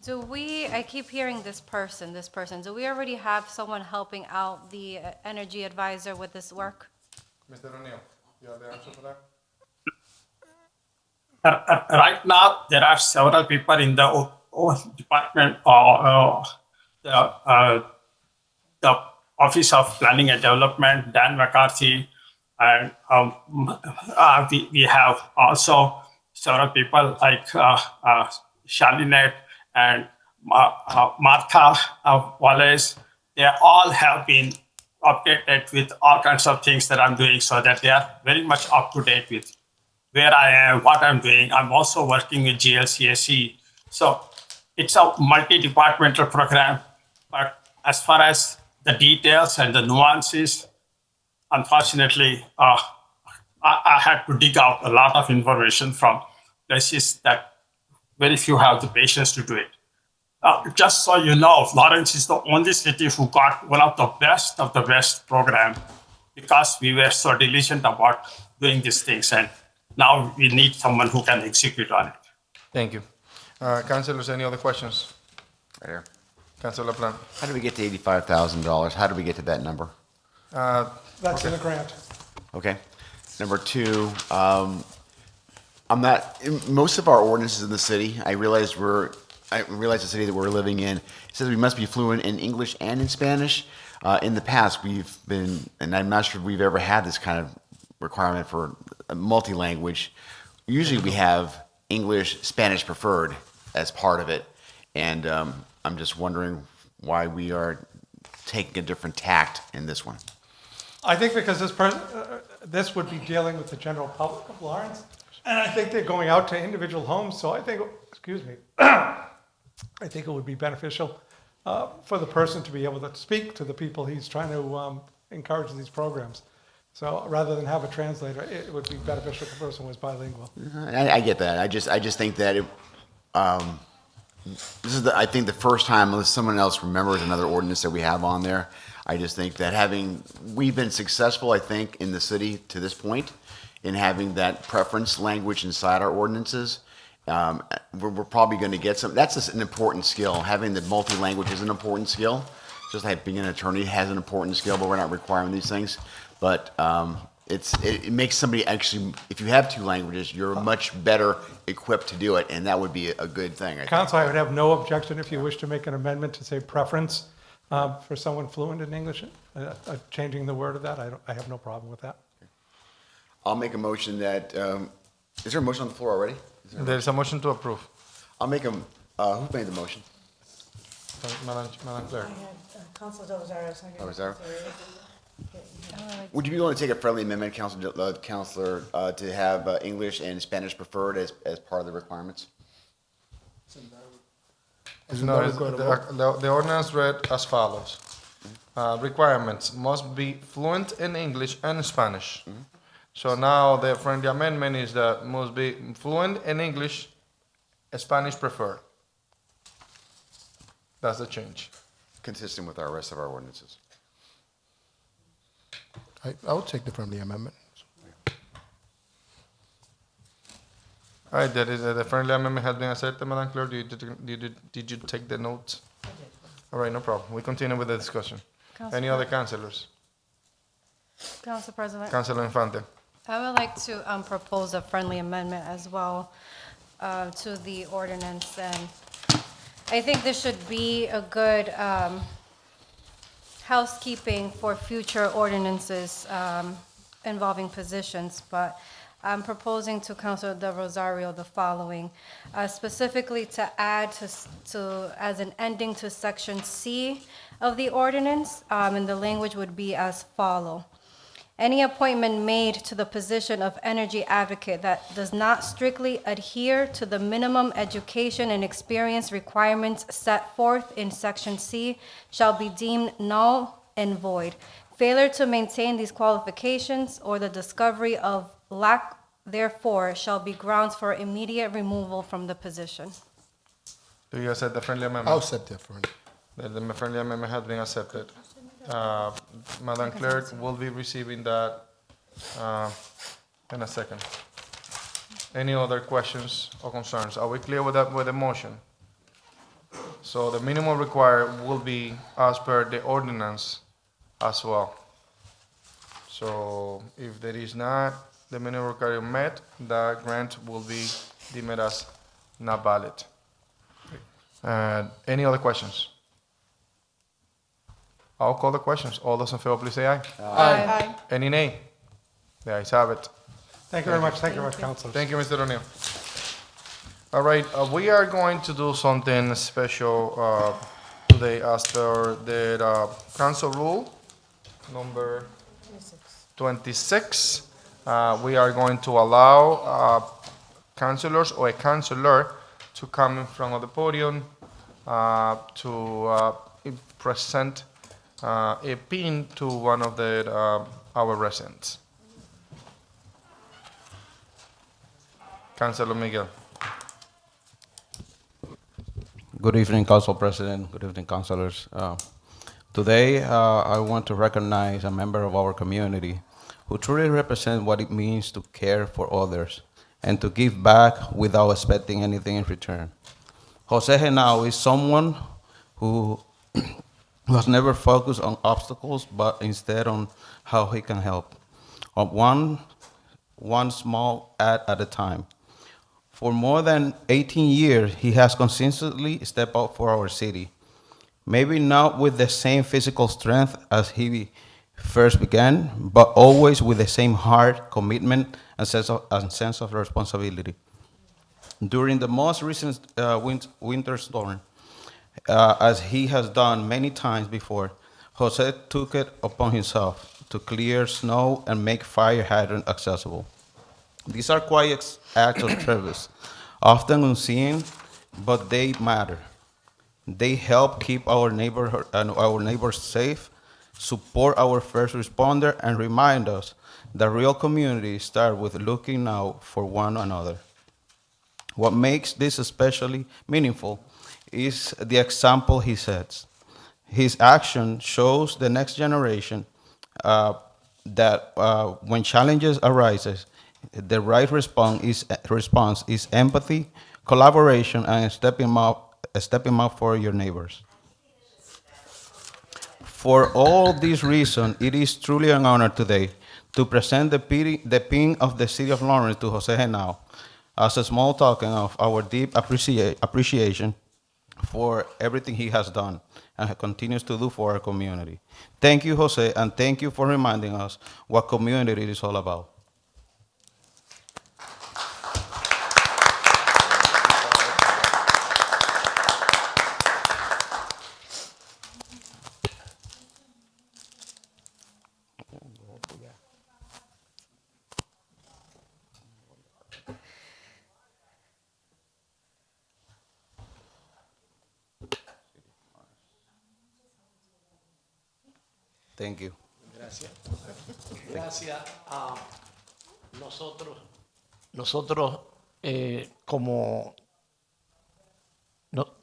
I keep hearing this person, do we already have someone helping out the energy advisor with this work? Mr. O'Neill, you have the answer for that? Right now, there are several people in the department, the Office of Planning and Development, Dan McCarthy, and we have also several people like Charlinette and Martha Wallace, they all have been updated with all kinds of things that I'm doing so that they are very much up to date with where I am, what I'm doing. I'm also working with GLCSE. So it's a multi-departmental program, but as far as the details and the nuances, unfortunately, I had to dig out a lot of information from places that very few have the patience to do it. Just so you know, Lawrence is the only city who got one of the best program because we were so diligent about doing these things, and now we need someone who can execute on it. Thank you. Councilors, any other questions? Right here. Councilor Plan. How do we get to $85,000? How do we get to that number? That's in the grant. Okay. Number two, most of our ordinances in the city, I realize the city that we're living in, it says we must be fluent in English and in Spanish. In the past, we've been, and I'm not sure we've ever had this kind of requirement for a multi-language. Usually we have English, Spanish preferred as part of it. And I'm just wondering why we are taking a different tact in this one. I think because this would be dealing with the general public of Lawrence, and I think they're going out to individual homes, so I think, excuse me, I think it would be beneficial for the person to be able to speak to the people he's trying to encourage these programs. So rather than have a translator, it would be beneficial if the person was bilingual. I get that. I just think that this is I think the first time, unless someone else remembers another ordinance that we have on there, I just think that we've been successful, I think, in the city to this point in having that preference language inside our ordinances. We're probably going to get some, that's just an important skill. Having the multi-language is an important skill. Just like being an attorney has an important skill, but we're not requiring these things. But it makes somebody actually, if you have two languages, you're much better equipped to do it, and that would be a good thing. Council, I would have no objection if you wish to make an amendment to say preference for someone fluent in English, changing the word of that. I have no problem with that. I'll make a motion that, is there a motion on the floor already? There's a motion to approve. I'll make who made the motion? Madam Clerk. Councilor Del Rosario. Oh, is that? Would you be willing to take a friendly amendment, Councilor, to have English and Spanish preferred as part of the requirements? No, the ordinance read as follows. Requirements must be fluent in English and Spanish. So now the friendly amendment is that must be fluent in English, Spanish preferred. That's the change. Consistent with our rest of our ordinances. I would take the friendly amendment. All right, the friendly amendment has been accepted, Madam Clerk. Did you take the notes? I did. All right, no problem. We continue with the discussion. Any other councilors? Council President. Councilor Infante. I would like to propose a friendly amendment as well to the ordinance. And I think this should be a good housekeeping for future ordinances involving positions. But I'm proposing to Councilor Del Rosario the following, specifically to add as an ending to section C of the ordinance, and the language would be as follow. Any appointment made to the position of energy advocate that does not strictly adhere to the minimum education and experience requirements set forth in section C shall be deemed null and void. Failure to maintain these qualifications or the discovery of lack therefore shall be grounds for immediate removal from the position. Do you accept the friendly amendment? I'll accept the friendly. The friendly amendment has been accepted. Madam Clerk will be receiving that in a second. Any other questions or concerns? Are we clear with that with the motion? So the minimum required will be as per the ordinance as well. So if there is not the minimum requirement met, the grant will be deemed as not valid. Any other questions? I'll call the questions. All those in favor, please say aye. Aye. Any nay? The ayes have it. Thank you very much. Thank you very much, Councilors. Thank you, Mr. O'Neill. All right, we are going to do something special today as per the council rule number 26. We are going to allow councilors or a councilor to come in front of the podium to present a pin to one of our residents. Councilor Miguel. Good evening, Council President. Good evening, councilors. Today, I want to recognize a member of our community who truly represents what it means to care for others and to give back without expecting anything in return. Jose Henao is someone who has never focused on obstacles, but instead on how he can help, on one small act at a time. For more than 18 years, he has consistently stepped up for our city. Maybe not with the same physical strength as he first began, but always with the same heart, commitment, and sense of responsibility. During the most recent winter storm, as he has done many times before, Jose took it upon himself to clear snow and make fire hydrant accessible. These are quiet acts of service, often unseen, but they matter. They help keep our neighborhood and our neighbors safe, support our first responder, and remind us that real communities start with looking out for one another. What makes this especially meaningful is the example he sets. His action shows the next generation that when challenges arises, the right response is empathy, collaboration, and stepping up for your neighbors. For all these reasons, it is truly an honor today to present the pin of the City of Lawrence to Jose Henao as a small token of our deep appreciation for everything he has done and continues to do for our community. Thank you, Jose, and thank you for reminding us what community is all about. Thank you. Gracias. Gracias a nosotros como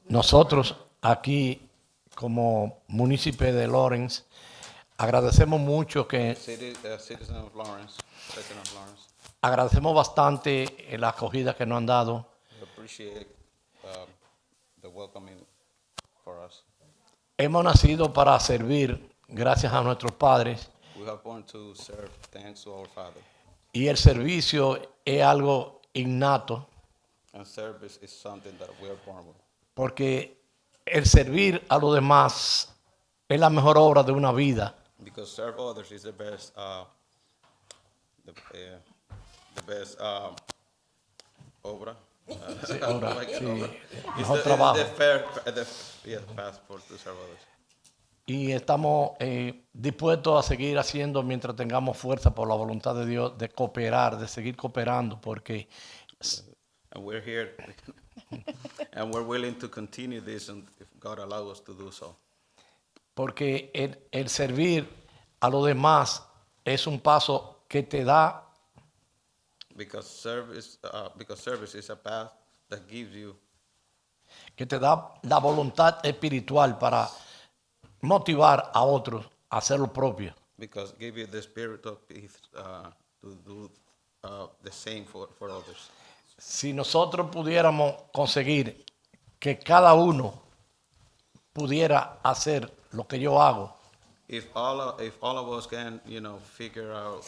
nosotros aquí como municipio de Lawrence agradecemos mucho que Citizen of Lawrence, resident of Lawrence. Agradecemos bastante la acogida que nos han dado. We appreciate the welcoming for us. Hemos nacido para servir gracias a nuestros padres. We have born to serve thanks to our Father. Y el servicio es algo innato. And service is something that we are born with. Porque el servir a los demás es la mejor obra de una vida. Because serve others is the best, obra. Sí, obra, Like sí. obra. Mejor It's trabajo. the passport to serve others. Y estamos dispuestos a seguir haciendo mientras tengamos fuerza por la voluntad de Dios, de cooperar, de seguir cooperando, porque And we're here, and we're willing to continue this, and if God allows us to do so. porque el servir a los demás es un paso que te da Because service is a path that gives you, la voluntad espiritual para motivar a otros a hacer lo propio. because give you the spirit of peace to do the same for others. Si nosotros pudiéramos conseguir que cada uno pudiera hacer lo que yo hago, If all of us can, figure out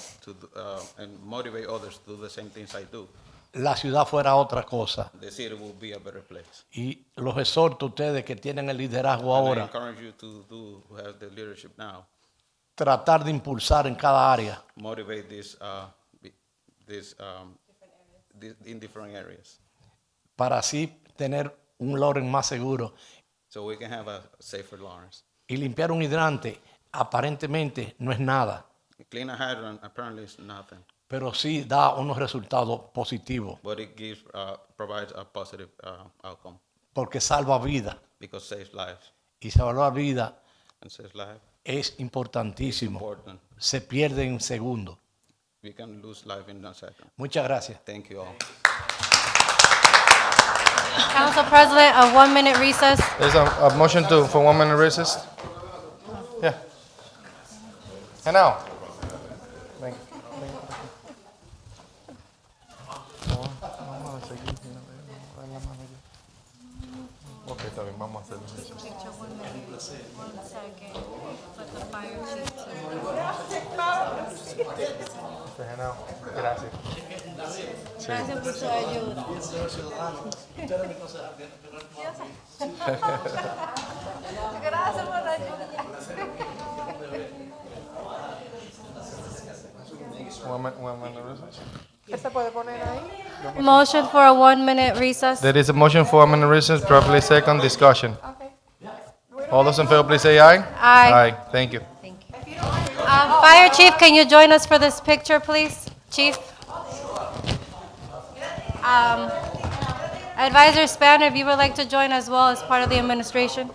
and motivate others to do the same things I do, la ciudad fuera otra cosa. the city will be a better place. Y los exhorto a ustedes que tienen el liderazgo And I ahora, encourage you who have the leadership now, tratar de impulsar en cada área. motivate this in different areas. para así tener un Lawrence más seguro. so we can have a safer Lawrence. Y limpiar un hidrante aparentemente no es nada, Clean a hydrant apparently is nothing, pero sí da unos resultados positivos but it provides a positive outcome porque salva vidas. because saves lives Y salvar vidas and saves life. es importantísimo. Important. Se pierde en segundos. We can lose life in a second. Muchas gracias. Thank you all. Council President, a 1-minute recess. There's a motion for 1 minute recess. Yeah. And now. Venga. Ok, está bien, vamos a hacer eso. Gracias. Gracias por su ayuda. Gracias por la ayuda. One minute recess. ¿Se puede poner ahí? Motion for a 1-minute recess. There is a motion for 1 minute recess, properly second discussion. All those in favor, please say aye. Aye. Aye, thank you. Fire Chief, can you join us for this picture, please? Chief? Advisor Spanner, if you would like to join as well as part of the administration.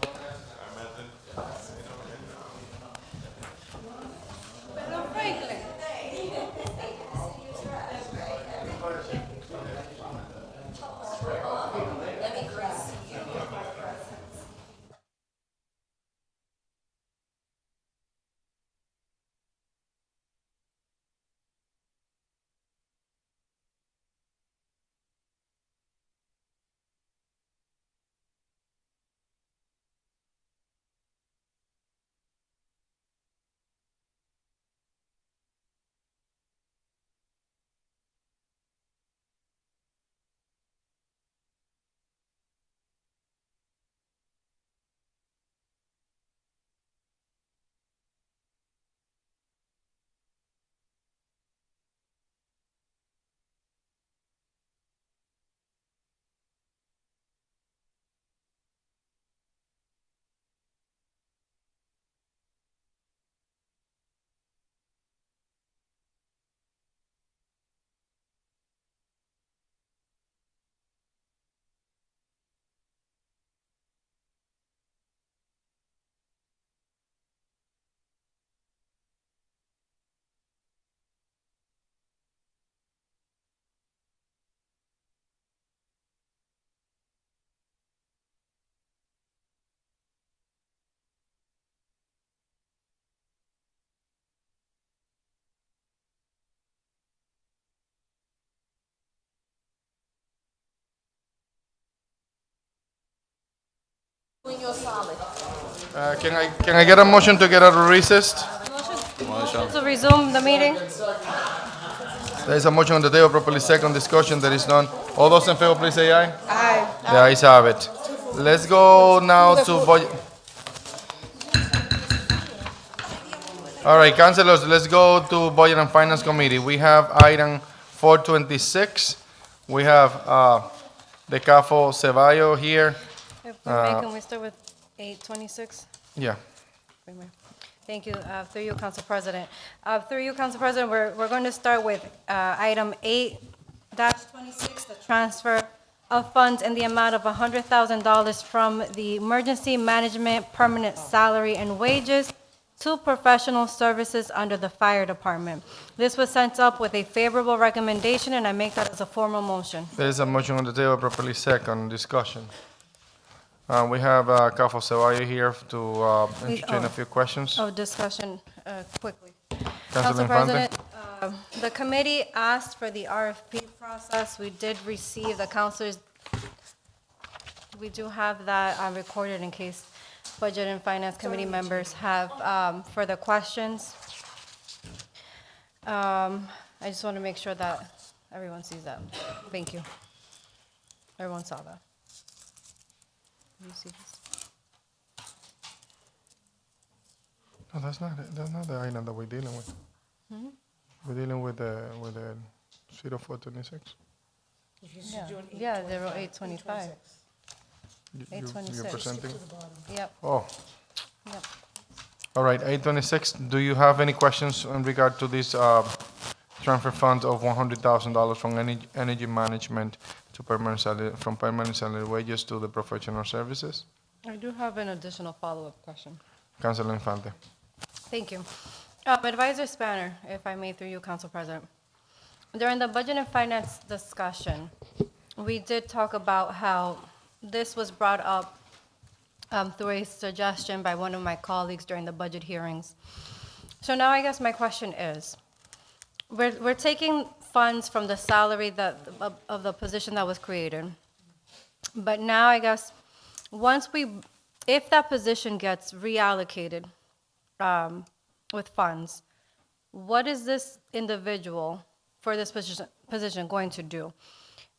Can I get a motion to get out of recess? To resume the meeting. There is a motion on the table, properly second discussion, there is none. All those in favor, please say aye. Aye. The ayes have it. Let's go now to budget. All right, councilors, let's go to Budget and Finance Committee. We have item 426. We have the CAFO Ceballo here. If we're making, we start with 826. Yeah. Thank you. Through you, Council President. Through you, Council President, we're going to start with item 8-26, the transfer of funds in the amount of $100,000 from the Emergency Management Permanent Salary and Wages to professional services under the Fire Department. This was sent up with a favorable recommendation, and I make that as a formal motion. There is a motion on the table, properly second discussion. We have CAFO Ceballo here to entertain a few questions. Oh, discussion, quickly. Councilor Council Infante. President, the committee asked for the RFP process. We did receive the councilors. We do have that recorded in case Budget and Finance Committee members have further questions. I just want to make sure that everyone sees that. Thank you. Everyone saw that. You see this? No, that's not the item that we're dealing with. Mhm. We're dealing with the 0426. Yeah, 0825. You're 826. presenting? Yep, Oh, yep. all right, 826. Do you have any questions in regard to this transfer fund of $100,000 from energy management to permanent salary, from permanent salary wages to the professional services? I do have an additional follow-up question. Councilor Infante. Thank you. Advisor Spanner, if I may, through you, Council President. During the budget and finance discussion, we did talk about how this was brought up through a suggestion by one of my colleagues during the budget hearings. So now I guess my question is, we're taking funds from the salary of the position that was created, but now I guess if that position gets reallocated with funds, what is this individual for this position going to do?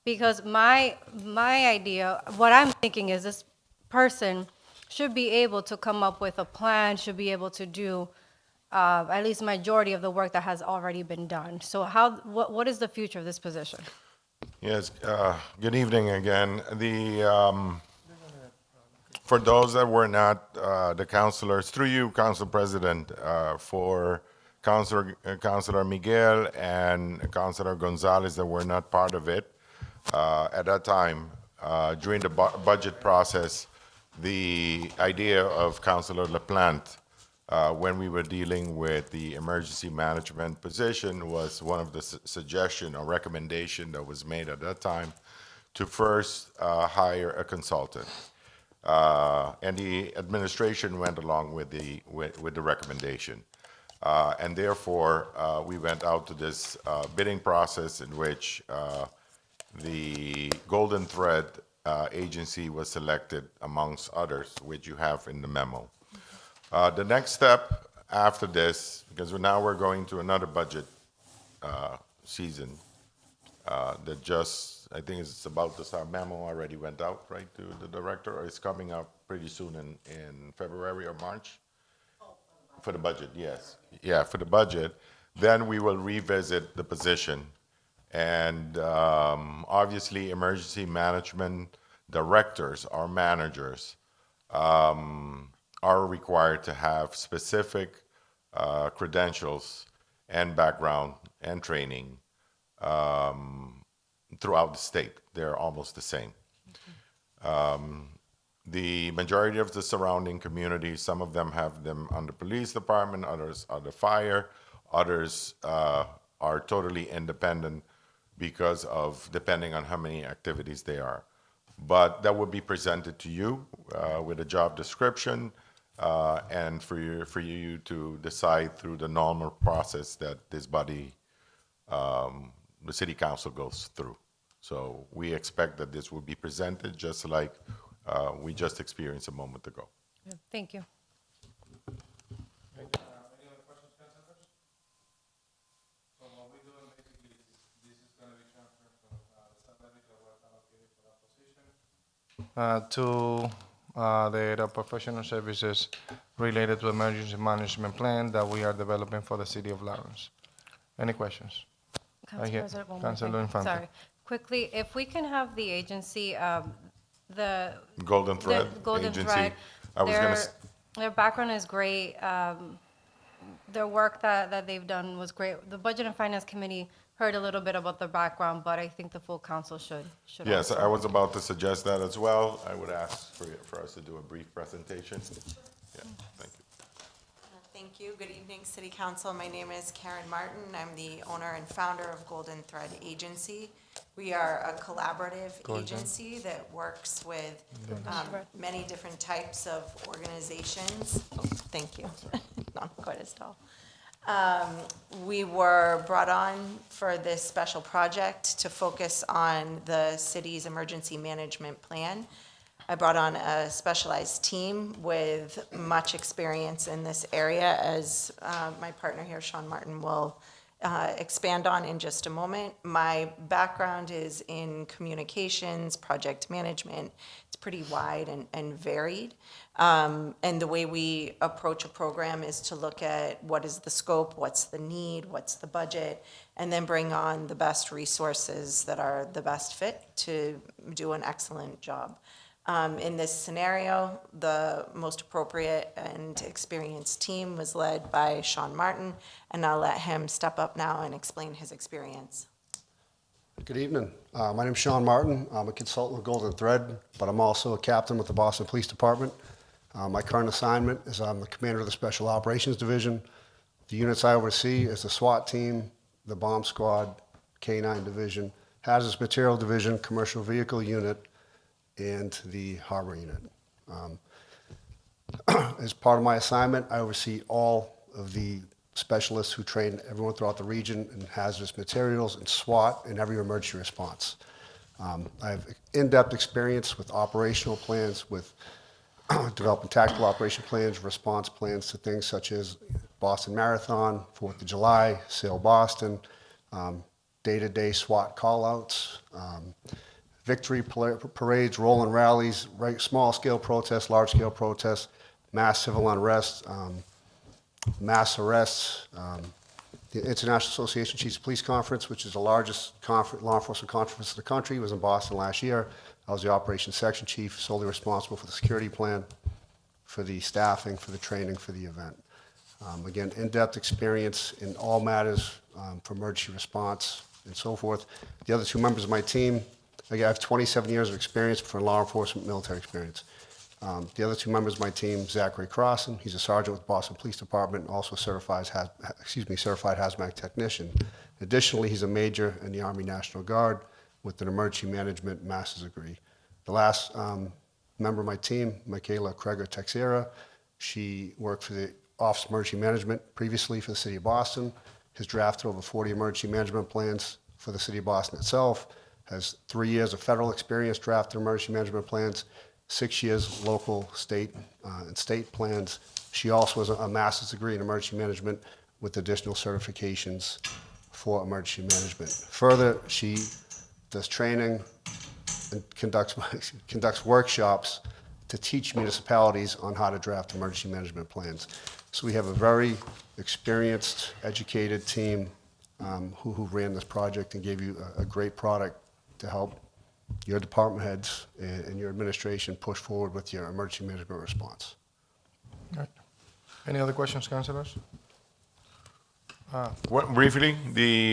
Because my idea, what I'm thinking is this person should be able to come up with a plan, should be able to do at least majority of the work that has already been done. So what is the future of this position? Yes, good evening again. For those that were not the councilors, through you, Council President, for Councilor Miguel and Councilor Gonzalez that were not part of it, at that time, during the budget process, the idea of Councilor LaPlante, when we were dealing with the emergency management position, was one of the suggestion or recommendation that was made at that time to first hire a consultant. And the administration went along with the recommendation. And therefore, we went out to this bidding process in which the Golden Thread agency was selected amongst others, which you have in the memo. The next step after this, because now we're going to another budget season that just, I think it's about to start, memo already went out, right, to the director, or it's coming up pretty soon in February or March? For the budget, yes. Yeah, for the budget. Then we will revisit the position. And obviously, emergency management directors or managers are required to have specific credentials and background and training throughout the state. They're almost the same. The majority of the surrounding communities, some of them have them on the police department, others on the fire, others are totally independent because of depending on how many activities they are. But that would be presented to you with a job description and for you to decide through the normal process that this body, the city council goes through. So we expect that this will be presented just like we just experienced a moment ago. Thank you. To the professional services related to emergency management plan that we are developing for the city of Lawrence. Any questions? Council President, one more Councilor thing. Infante. Sorry. Quickly, if we can have the agency, the Golden Thread Golden Agency. Thread, I was gonna their background is great. Their work that they've done was great. The Budget and Finance Committee heard a little bit about their background, but I think the full council should Yes, also. I was about to suggest that as well. I would ask for us to do a brief presentation. Yeah, thank you. Thank you. Good evening, City Council. My name is Karen Martin. I'm the owner and founder of Golden Thread Agency. We are a collaborative agency that works with many different types of organizations. Oh, thank you. Not quite as tall. We were brought on for this special project to focus on the city's emergency management plan. I brought on a specialized team with much experience in this area, as my partner here, Sean Martin, will expand on in just a moment. My background is in communications, project management. It's pretty wide and varied. And the way we approach a program is to look at what is the scope, what's the need, what's the budget, and then bring on the best resources that are the best fit to do an excellent job. In this scenario, the most appropriate and experienced team was led by Sean Martin, and I'll let him step up now and explain his experience. Good evening. My name's Sean Martin. I'm a consultant with Golden Thread, but I'm also a captain with the Boston Police Department. My current assignment is I'm the commander of the Special Operations Division. The units I oversee is the SWAT team, the Bomb Squad, K-9 Division, Hazardous Material Division, Commercial Vehicle Unit, and the Harbor Unit. As part of my assignment, I oversee all of the specialists who train everyone throughout the region in hazardous materials and SWAT and every emergency response. I have in-depth experience with operational plans, with developing tactical operation plans, response plans to things such as Boston Marathon, 4th of July, Sail Boston, day-to-day SWAT callouts, victory parades, rolling rallies, small-scale protests, large-scale protests, mass civil unrest, mass arrests, the International Association of Chiefs of Police Conference, which is the largest law enforcement conference in the country, was in Boston last year. I was the operations section chief, solely responsible for the security plan, for the staffing, for the training for the event. Again, in-depth experience in all matters for emergency response and so forth. The other two members of my team, again, I have 27 years of experience for law enforcement, military experience. The other two members of my team, Zachary Crossan, he's a sergeant with Boston Police Department, also certified hazmat technician. Additionally, he's a major in the Army National Guard with an emergency management master's degree. The last member of my team, Michaela Kreger Texera, she worked for the Office of Emergency Management previously for the City of Boston, has drafted over 40 emergency management plans for the City of Boston itself, has 3 years of federal experience drafting emergency management plans, 6 years local, state, and state plans. She also has a master's degree in emergency management with additional certifications for emergency management. Further, she does training and conducts workshops to teach municipalities on how to draft emergency management plans. So we have a very experienced, educated team who ran this project and gave you a great product to help your department heads and your administration push forward with your emergency management response. Right. Any other questions, councilors? Briefly,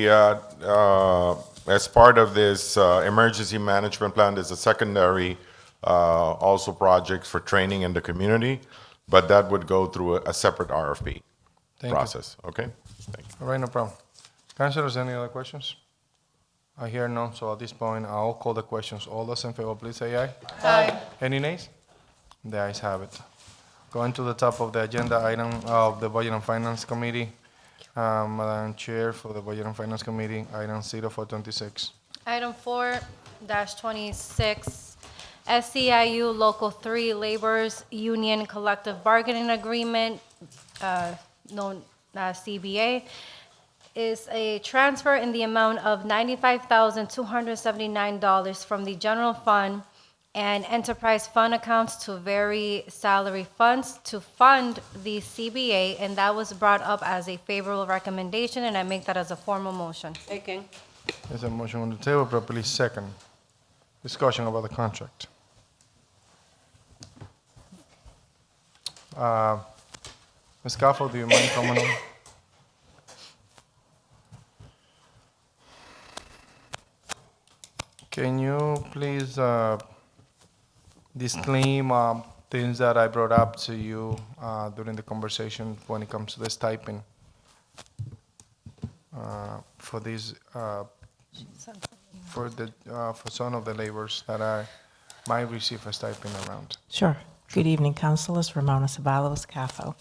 as part of this emergency management plan, there's a secondary also project for training in the community, but that would go through a separate RFP process. Okay? Thank you. All right, no problem. Councilors, any other questions? I hear none, so at this point, I'll call the questions. All those in favor, please say aye. Aye. Any nays? The ayes have it. Going to the top of the agenda item of the Budget and Finance Committee. Madam Chair, for the Budget and Finance Committee, item 0426. Item 4-26, SEIU Local 3 Laborers Union Collective Bargaining Agreement, known as CBA, is a transfer in the amount of $95,279 from the general fund and enterprise fund accounts to vary salary funds to fund the CBA, and that was brought up as a favorable recommendation, and I make that as a formal motion. Second. There's a motion on the table, properly second. Discussion about the contract. Ms. Caffo, do you mind coming on? Can you please disclaim things that I brought up to you during the conversation when it comes to the stipend for these for some of the laborers that might receive a stipend around? Sure. Good evening, councilors. Ramona Ceballos, CAFO.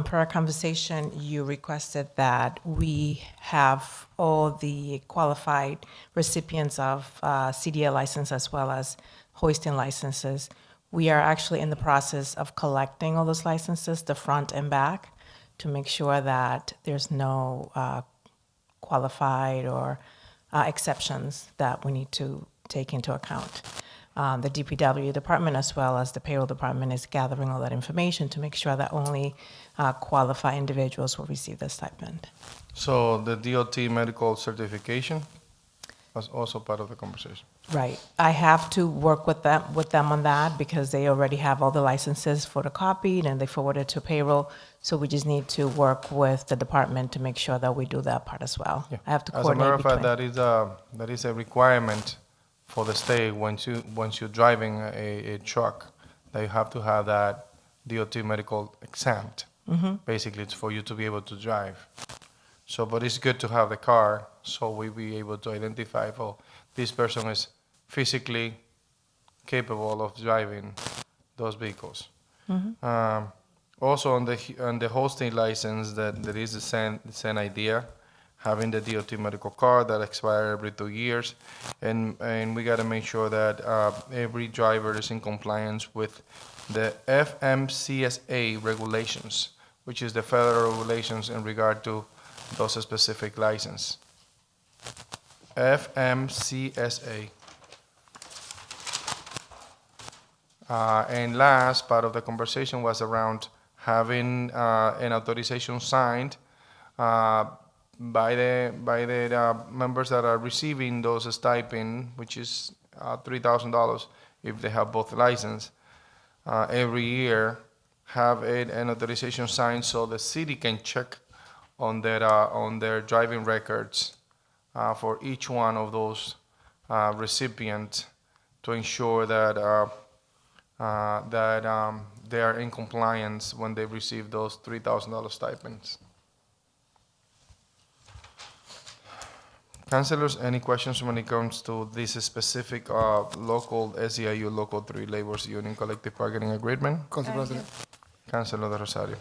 Per our conversation, you requested that we have all the qualified recipients of CDL license as well as hoisting licenses. We are actually in the process of collecting all those licenses, the front and back, to make sure that there's no qualified or exceptions that we need to take into account. The DPW department, as well as the payroll department, is gathering all that information to make sure that only qualified individuals will receive the stipend. So the DOT medical certification was also part of the conversation. Right. I have to work with them on that because they already have all the licenses photocopied and they forwarded to payroll. So we just need to work with the department to make sure that we do that part as well. Yeah. I have to As a coordinate matter of fact, between. that is a requirement for the state once you're driving a truck, that you have to have that DOT medical exempt. Mhm. Basically, it's for you to be able to drive. So, but it's good to have the car, so we be able to identify, oh, this person is physically capable of driving those vehicles. Mhm. Also, on the hosting license, that there is the same idea, having the DOT medical card that expires every 2 years, and we got to make sure that every driver is in compliance with the FMCSA regulations, which is the federal regulations in regard to those specific license. FMCSA. And last part of the conversation was around having an authorization signed by the members that are receiving those stipend, which is $3,000 if they have both license. Every year, have an authorization signed so the city can check on their driving records for each one of those recipients to ensure that they are in compliance when they receive those $3,000 stipends. Councilors, any questions when it comes to this specific local SEIU Local 3 Labors Union Collective Bargaining Agreement? Council President. Councilor De Rosario.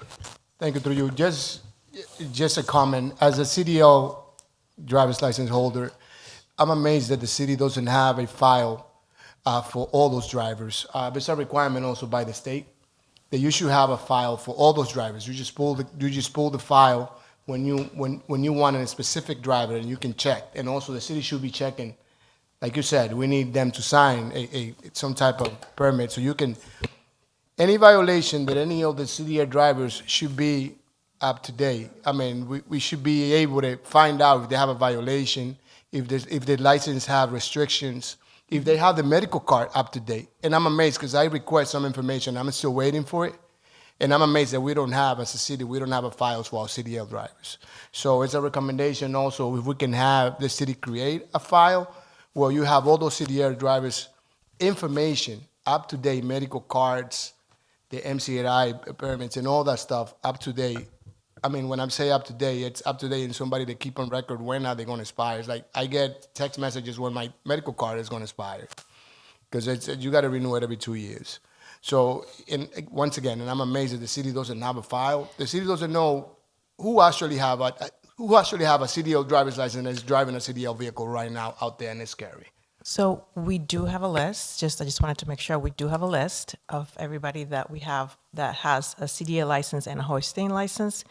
Thank you, through you. Just a comment. As a CDL driver's license holder, I'm amazed that the city doesn't have a file for all those drivers. It's a requirement also by the state that you should have a file for all those drivers. You just pull the file when you want a specific driver, and you can check. And also, the city should be checking. Like you said, we need them to sign some type of permit so you can. Any violation that any of the CDL drivers should be up to date. I mean, we should be able to find out if they have a violation, if the license have restrictions, if they have the medical card up to date. And I'm amazed because I request some information. I'm still waiting for it. And I'm amazed that we don't have, as a city, we don't have a files for our CDL drivers. So it's a recommendation also if we can have the city create a file where you have all those CDL drivers information, up to date medical cards, the MCI permits and all that stuff up to date. I mean, when I say up to date, it's up to date and somebody to keep on record when are they going to expire. It's like I get text messages when my medical card is going to expire because you got to renew it every 2 years. So, once again, and I'm amazed that the city doesn't have a file. The city doesn't know who actually have a CDL driver's license and is driving a CDL vehicle right now out there, and it's scary. So we do have a list. I just wanted to make sure we do have a list of everybody that we have that has a CDL license and a hoisting license.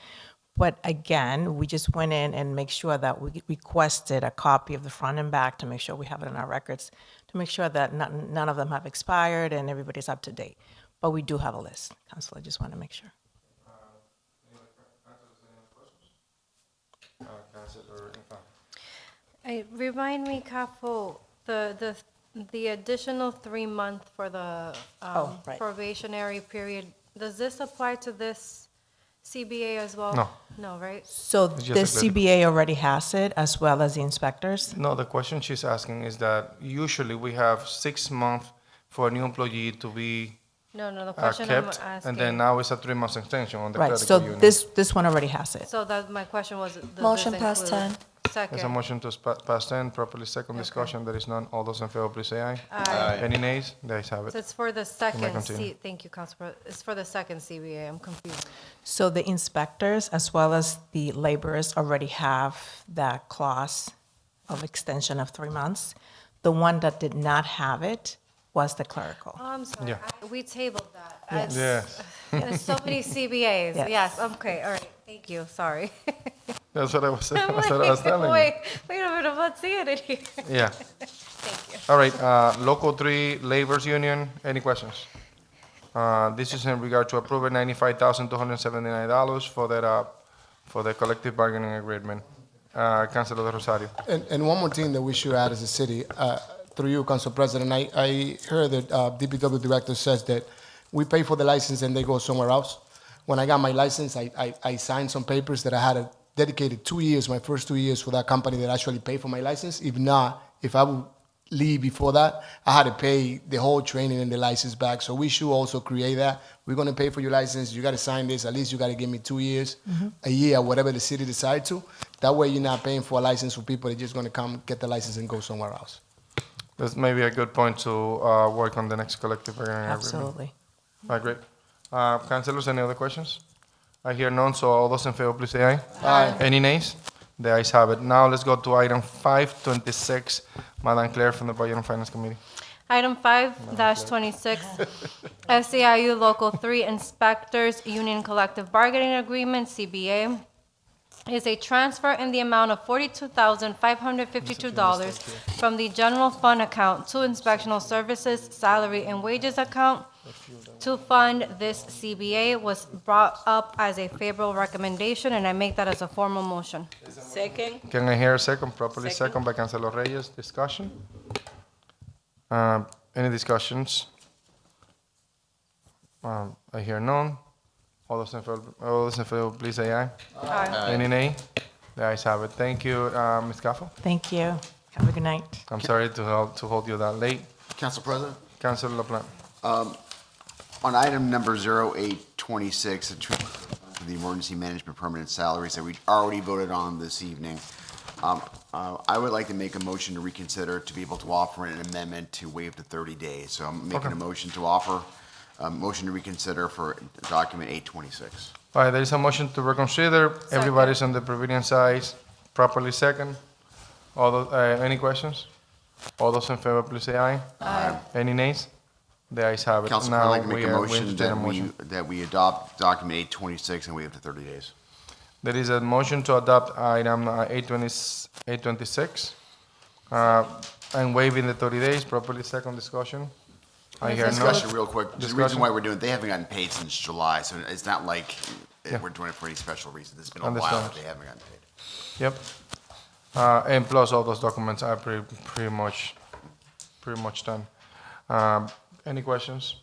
But again, we just went in and make sure that we requested a copy of the front and back to make sure we have it in our records, to make sure that none of them have expired and everybody's up to date. But we do have a list, Council. I just want to make sure. Remind me, Capo, the additional 3 month for the Right. probationary period, does this apply to this CBA as well? No. No, right? So the CBA already has it, as well as the inspectors? No, the question she's asking is that usually we have 6 months for a new employee to be No, the question I'm kept, asking. and then now it's a 3 months extension on the Right, credit so union. this one already has it. So that, my question was, does Motion this past include- 10. Second. There's a motion to pass 10, properly second discussion. There is none. All those in favor, please say aye. Aye. Any nays? The ayes have it. So it's for the second continue. thank you, Council President. It's for the second CBA. I'm confused. So the inspectors, as well as the laborers, already have that clause of extension of 3 months. The one that did not have it was the clerical. Oh, I'm sorry. Yeah. We tabled that. Yes. Yes. There's so many CBAs. Yes. Yes, okay, all right. Thank you, sorry. That's what I was saying. That's what I was telling you. Wait a minute, I'm not seeing it here. Yeah. Thank you. All right, Local 3 Labor's Union, any questions? This is in regard to approving $95,279 for the collective bargaining agreement. Councilor De Rosario. And one more thing that we should add as a city, through you, Council President, I heard that DPW director says that we pay for the license and they go somewhere else. When I got my license, I signed some papers that I had a dedicated 2 years, my first 2 years for that company that actually paid for my license. If not, if I would leave before that, I had to pay the whole training and the license back. So we should also create that. We're going to pay for your license. You got to sign this. At least you got to give me 2 years, a year, whatever the city decides to. That way you're not paying for a license for people. They're just going to come get the license and go somewhere else. That's maybe a good point to work on the next collective bargaining agreement. Absolutely. All right, great. Councilors, any other questions? I hear none, so all those in favor, please say aye. Aye. Any nays? The ayes have it. Now let's go to item 526. Madam Claire from the Budget and Finance Committee. Item 5-26, SEIU Local 3 Inspectors Union Collective Bargaining Agreement, CBA, is a transfer in the amount of $42,552 from the general fund account to inspectional services, salary, and wages account. To fund this CBA was brought up as a favorable recommendation, and I make that as a formal motion. Second. Can I hear a second? Properly second by Councilor Reyes. Discussion? Any discussions? I hear none. All those in favor, please say aye. Aye. Any nay? The ayes have it. Thank you, Ms. Caffo. Thank you. Have a good night. I'm sorry to hold you that late. Council President? Councilor LaPlante. On item number 0826, the emergency management permanent salaries that we already voted on this evening, I would like to make a motion to reconsider to be able to offer an amendment to waive the 30 days. So I'm making a motion to offer, motion to reconsider for document 826. All right, there is a motion to reconsider. Everybody's on the prevailing side. Properly second. All those, any questions? All those in favor, please say aye. Aye. Any nays? The ayes have it. Council, I'd like to make a motion that we adopt document 826 and waive the 30 days. There is a motion to adopt item 826 and waiving the 30 days. Properly second discussion. I hear no. Discussion real quick. The reason Discussion? why we're doing it, they haven't gotten paid since July, so it's not like we're doing it for any special reason. It's been a while Understand. that they haven't gotten paid. Yep. And plus all those documents are pretty much done. Any questions?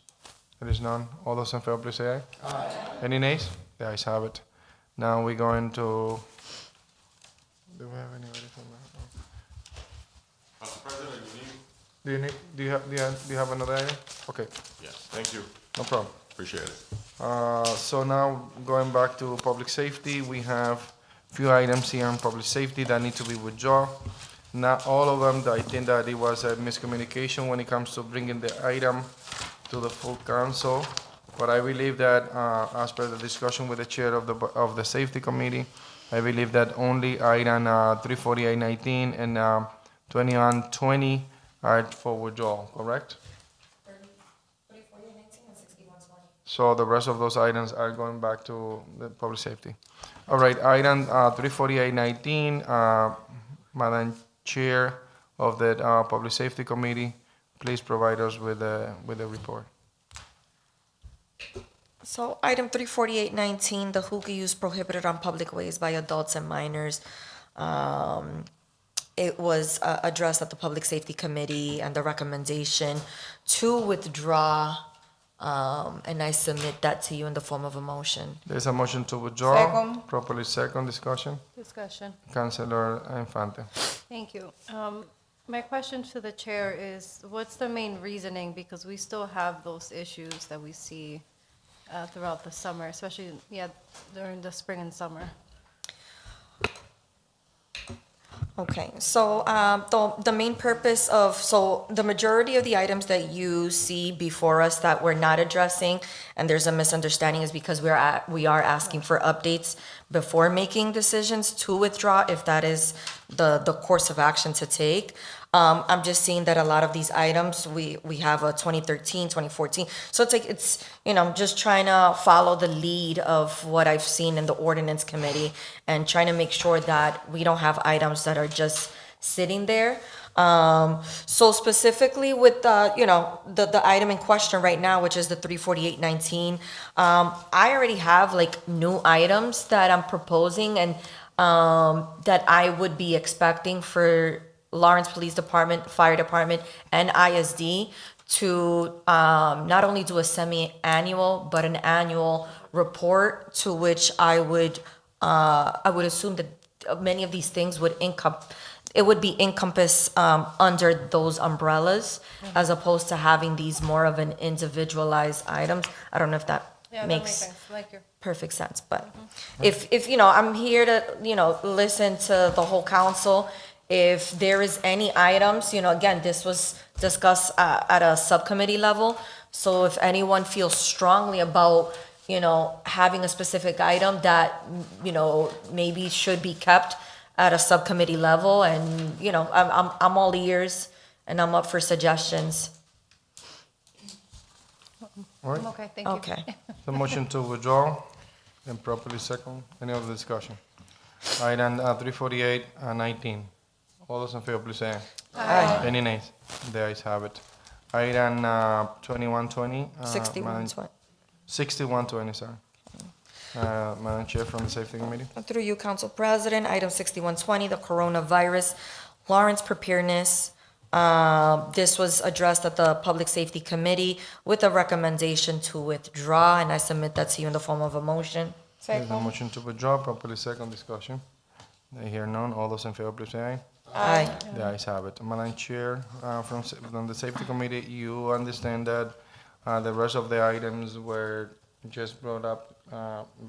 There is none. All those in favor, please say aye. Aye. Any nays? The ayes have it. Now we're going to. Do we have anybody from that? Council President, Do you have another item? Okay. Yes, thank you. No problem. Appreciate it. So now going back to public safety, we have few items here on public safety that need to be withdrawn. Not all of them. I think that it was a miscommunication when it comes to bringing the item to the full council. But I believe that, as per the discussion with the chair of the safety committee, I believe that only item 34819 and 2120 are for withdrawal. Correct? 34819 and 6120. So the rest of those items are going back to the public safety. All right, item 34819, Madam Chair of the Public Safety Committee, please provide us with a report. So item 34819, the hookah use prohibited on public ways by adults and minors. It was addressed at the Public Safety Committee and the recommendation to withdraw, and I submit that to you in the form of a motion. There's a motion to withdraw. Second. Properly second discussion. Discussion. Councilor Infante. Thank you. My question to the chair is, what's the main reasoning? Because we still have those issues that we see throughout the summer, especially, during the spring and summer. Okay, so the main purpose of, so the majority of the items that you see before us that we're not addressing, and there's a misunderstanding, is because we are asking for updates before making decisions to withdraw, if that is the course of action to take. I'm just seeing that a lot of these items, we have a 2013, 2014. So it's like, just trying to follow the lead of what I've seen in the ordinance committee and trying to make sure that we don't have items that are just sitting there. So specifically with the item in question right now, which is the 34819, I already have like new items that I'm proposing and that I would be expecting for Lawrence Police Department, Fire Department, and ISD to not only do a semi-annual, but an annual report to which I would assume that many of these things would be encompassed under those umbrellas, as opposed to having these more of an individualized items. I don't know if that makes sense. perfect sense, but if I'm here to listen to the whole council. If there is any items, again, this was discussed at a subcommittee level. So if anyone feels strongly about, having a specific item that, maybe should be kept at a subcommittee level, and, I'm all ears and I'm up for suggestions. All right. I'm okay, thank you. Okay. The motion to withdraw and properly second. Any other discussion? Item 34819. All those in favor, please say aye. Aye. Any nays? The ayes have it. Item 2120. 6120. 6120, sorry. Madam Chair from the Safety Committee. Through you, Council President, item 6120, the coronavirus, Lawrence preparedness. This was addressed at the Public Safety Committee with a recommendation to withdraw, and I submit that to you in the form of a motion. There's a motion to withdraw, properly second discussion. I hear none. All those in favor, please say aye. Aye. The ayes have it. Madam Chair, from the Safety Committee, you understand that the rest of the items were just brought up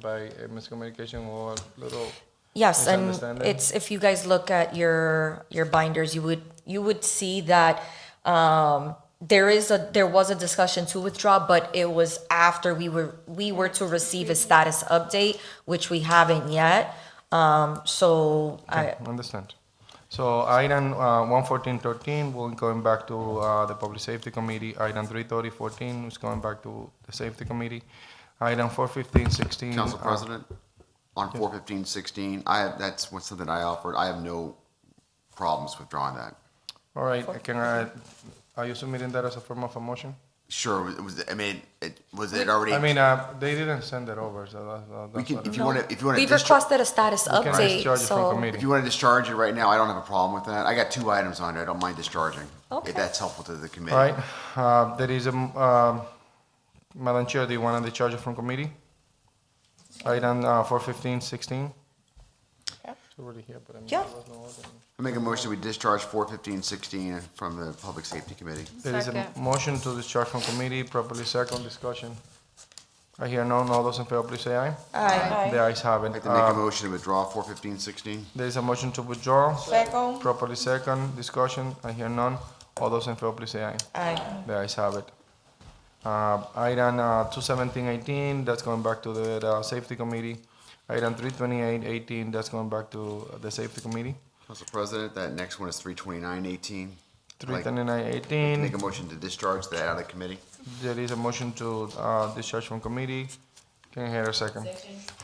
by miscommunication or a little Yes, and misunderstanding? it's, if you guys look at your binders, you would see that there was a discussion to withdraw, but it was after we were to receive a status update, which we haven't yet. So Okay, understand. So item 11413, we're going back to the Public Safety Committee. Item 33014 is going back to the Safety Committee. Item 41516. Council President, on 41516, that's something I offered. I have no problems withdrawing that. All right, are you submitting that as a form of a motion? Sure, was it already? I mean, they didn't send it over, so that's what. If you want to we've requested a status can update, discharge it from so. committee. If you want to discharge it right now, I don't have a problem with that. I got 2 items on there. I don't mind discharging. Okay. If that's helpful to the committee. All right, there is a, Madam Chair, do you want to discharge it from committee? Item 41516. It's already here, but I mean, Yeah. there was no order. I make a motion we discharge 41516 from the Public Safety Committee. There is a motion to discharge from committee, properly second discussion. I hear none. All those in favor, please say aye. Aye. The ayes have it. I'd like to make a motion to withdraw 41516. There is a motion to withdraw, Second. properly second discussion. I hear none. All those in favor, please say aye. Aye. The ayes have it. Item 21718, that's going back to the Safety Committee. Item 32818, that's going back to the Safety Committee. Council President, that next one is 32918. 32918. Make a motion to discharge that out of committee. There is a motion to discharge from committee. Can I hear a second?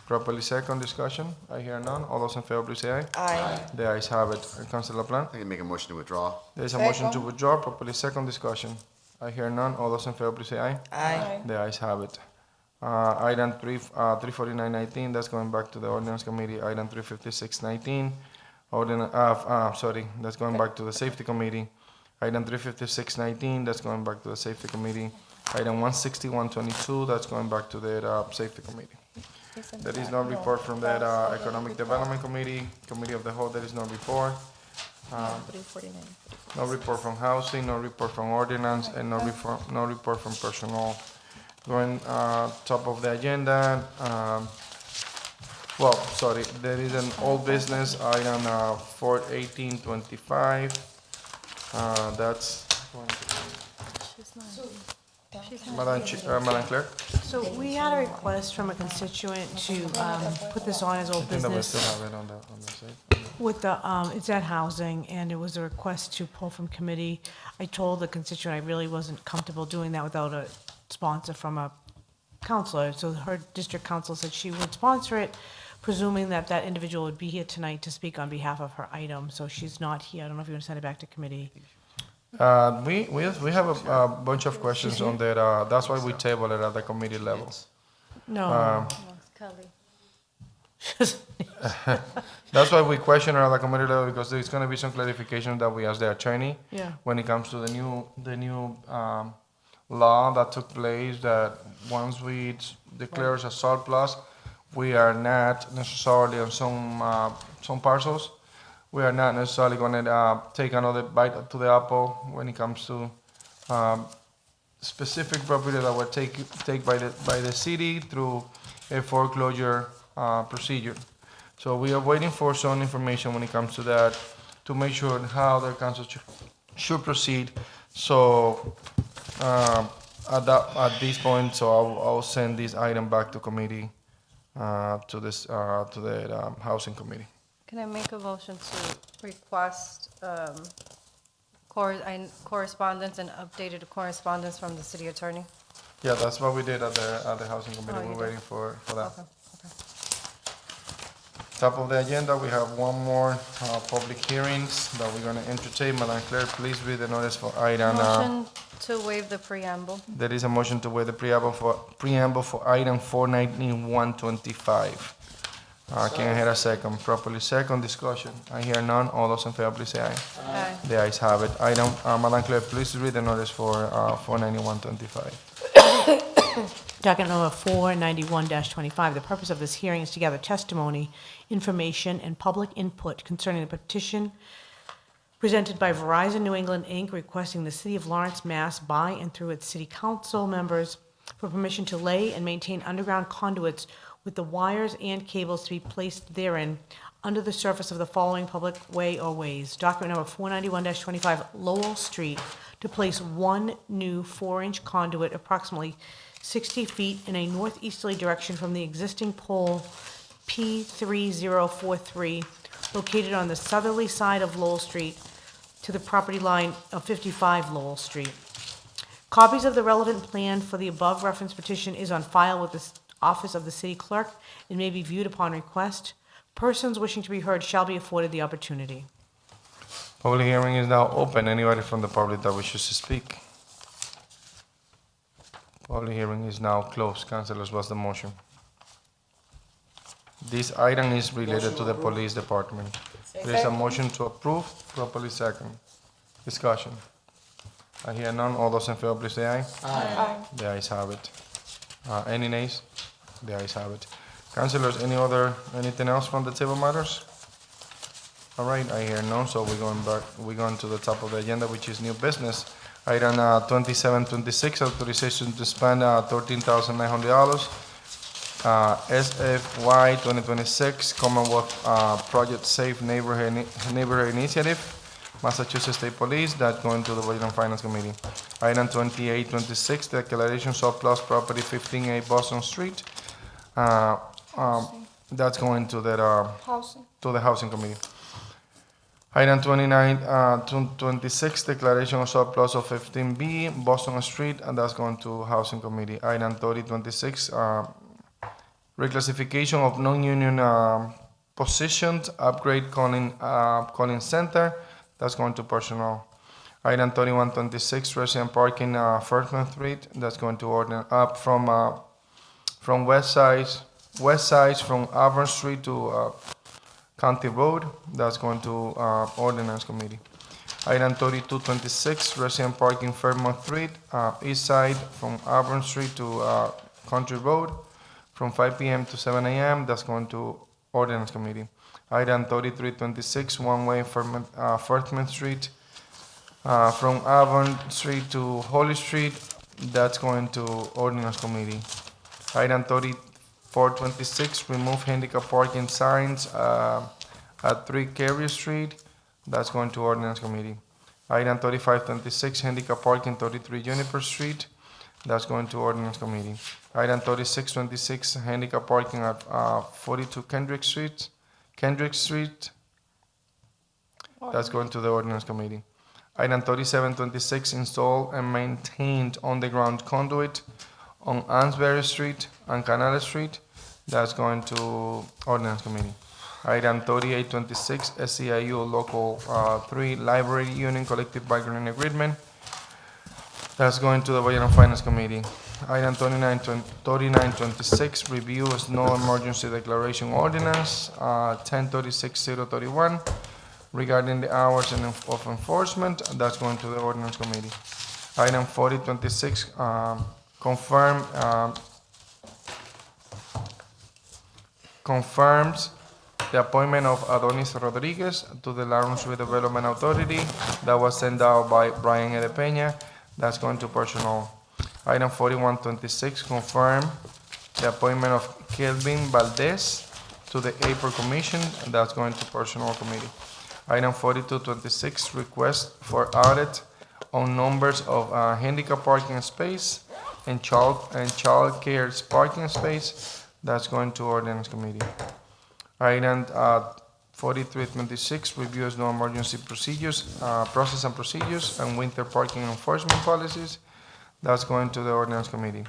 Properly second discussion. I hear none. All those in favor, please say aye. Aye. The ayes have it. Councilor Plant? I can make a motion to withdraw. There is a motion to withdraw. Properly second discussion. I hear none. All those in favor, please say aye. Aye. The ayes have it. Item 34919, that's going back to the ordinance committee. Item 35619, that's going back to the Safety Committee. Item 35619, that's going back to the Safety Committee. Item 16122, that's going back to the Safety Committee. There is no report from that Economic Development Committee, Committee of the Whole, there is no report. 349. No report from Housing, no report from Ordinance, and no report from Personnel. Going top of the agenda, there is an old business, item 41825. That's going to be Madam Clerk? So we had a request from a constituent to put this on as old I think that we business still have it on the site. with the, it's at housing, and it was a request to pull from committee. I told the constituent I really wasn't comfortable doing that without a sponsor from a counselor. So her district council said she would sponsor it, presuming that that individual would be here tonight to speak on behalf of her item. So she's not here. I don't know if you want to send it back to committee. We have a bunch of questions on that. That's why we table it at the committee level. No. That's why we question her at the committee level, because there's gonna be some clarification that we ask the attorney. Yeah. When it comes to the new law that took place, that once we declare as a surplus, we are not necessarily on some parcels, we are not necessarily gonna take another bite to the apple when it comes to specific property that were take by the city through a foreclosure procedure. So we are waiting for some information when it comes to that, to make sure how the council should proceed. So at this point, so I'll send this item back to committee, to the housing committee. Can I make a motion to request correspondence and updated correspondence from the city attorney? Yeah, that's what we did at the housing committee. Oh, you We're did? waiting for that. Okay, okay. Top of the agenda, we have one more public hearings that we're gonna entertain. Madam Clerk, please read the notice for item. Motion to waive the preamble. There is a motion to waive the preamble for item 49125. Can I hear a second? Properly second, discussion. I hear none. All those in favor, please say aye. Aye. The ayes have it. Item, Madam Clerk, please read the notice for 49125. Docket number 491-25. The purpose of this hearing is to gather testimony, information, and public input concerning the petition presented by Verizon New England, Inc., requesting the City of Lawrence, Mass. By and through its city council members for permission to lay and maintain underground conduits with the wires and cables to be placed therein under the surface of the following public way or ways. Document number 491-25, Lowell Street, to place one new 4-inch conduit approximately 60 feet in a northeasterly direction from the existing pole P3043, located on the southerly side of Lowell Street, to the property line of 55 Lowell Street. Copies of the relevant plan for the above referenced petition is on file with the office of the city clerk and may be viewed upon request. Persons wishing to be heard shall be afforded the opportunity. Public hearing is now open. Anybody from the public that wishes to speak? Public hearing is now closed. Councilors, what's the motion? This item is related to the police department. There is a motion to approve, properly second. Discussion. I hear none. All those in favor, please say aye. Aye. The ayes have it. Any nays? The ayes have it. Councilors, anything else from the table matters? All right, I hear none, so we're going to the top of the agenda, which is new business. Item 2726, authorization to spend $13,900. SFY 2026 Commonwealth Project Safe Neighborhood Initiative, Massachusetts State Police. That's going to the Budget and Finance Committee. Item 2826, declaration surplus property 15A Boston Street. That's going to the Housing Committee. Item 2926, declaration of surplus of 15B Boston Street, and that's going to Housing Committee. Item 3026, reclassification of non-union positions, upgrade calling center, that's going to personnel. Item 3126, resident parking, First Main Street, that's going to ordinance, up from west side from Auburn Street to County Road, that's going to Ordinance Committee. Item 3226, resident parking Fairmont Street, east side from Auburn Street to Country Road, from 5 p.m. to 7 a.m., that's going to Ordinance Committee. Item 3326, one-way First Main Street, from Auburn Street to Holly Street, that's going to Ordinance Committee. Item 3426, remove handicap parking signs at 3 Carrier Street, that's going to Ordinance Committee. Item 3526, handicap parking 33 Juniper Street, That's going to ordinance committee. Item 3626, handicap parking at 42 Kendrick Street. That's going to the ordinance committee. Item 3726, install and maintained underground conduit on Ansbury Street and Canal Street. That's going to ordinance committee. Item 3826, SEIU Local 3 Library Union Collective Bargaining Agreement. That's going to the Budget and Finance Committee. Item 3926, review of snow emergency declaration ordinance, 1036-031, regarding the hours of enforcement. That's going to the Ordinance Committee. Item 4026, confirms the appointment of Adonis Rodriguez to the Lawrence Redevelopment Authority. That was sent out by Brian Ede Peña. That's going to personnel. Item 4126, confirm the appointment of Kelvin Valdez to the April Commission. That's going to personnel committee. Item 4226, request for audit on numbers of handicap parking space and child care parking space. That's going to ordinance committee. Item 4326, reviews no emergency procedures, process and procedures, and winter parking enforcement policies. That's going to the ordinance committee.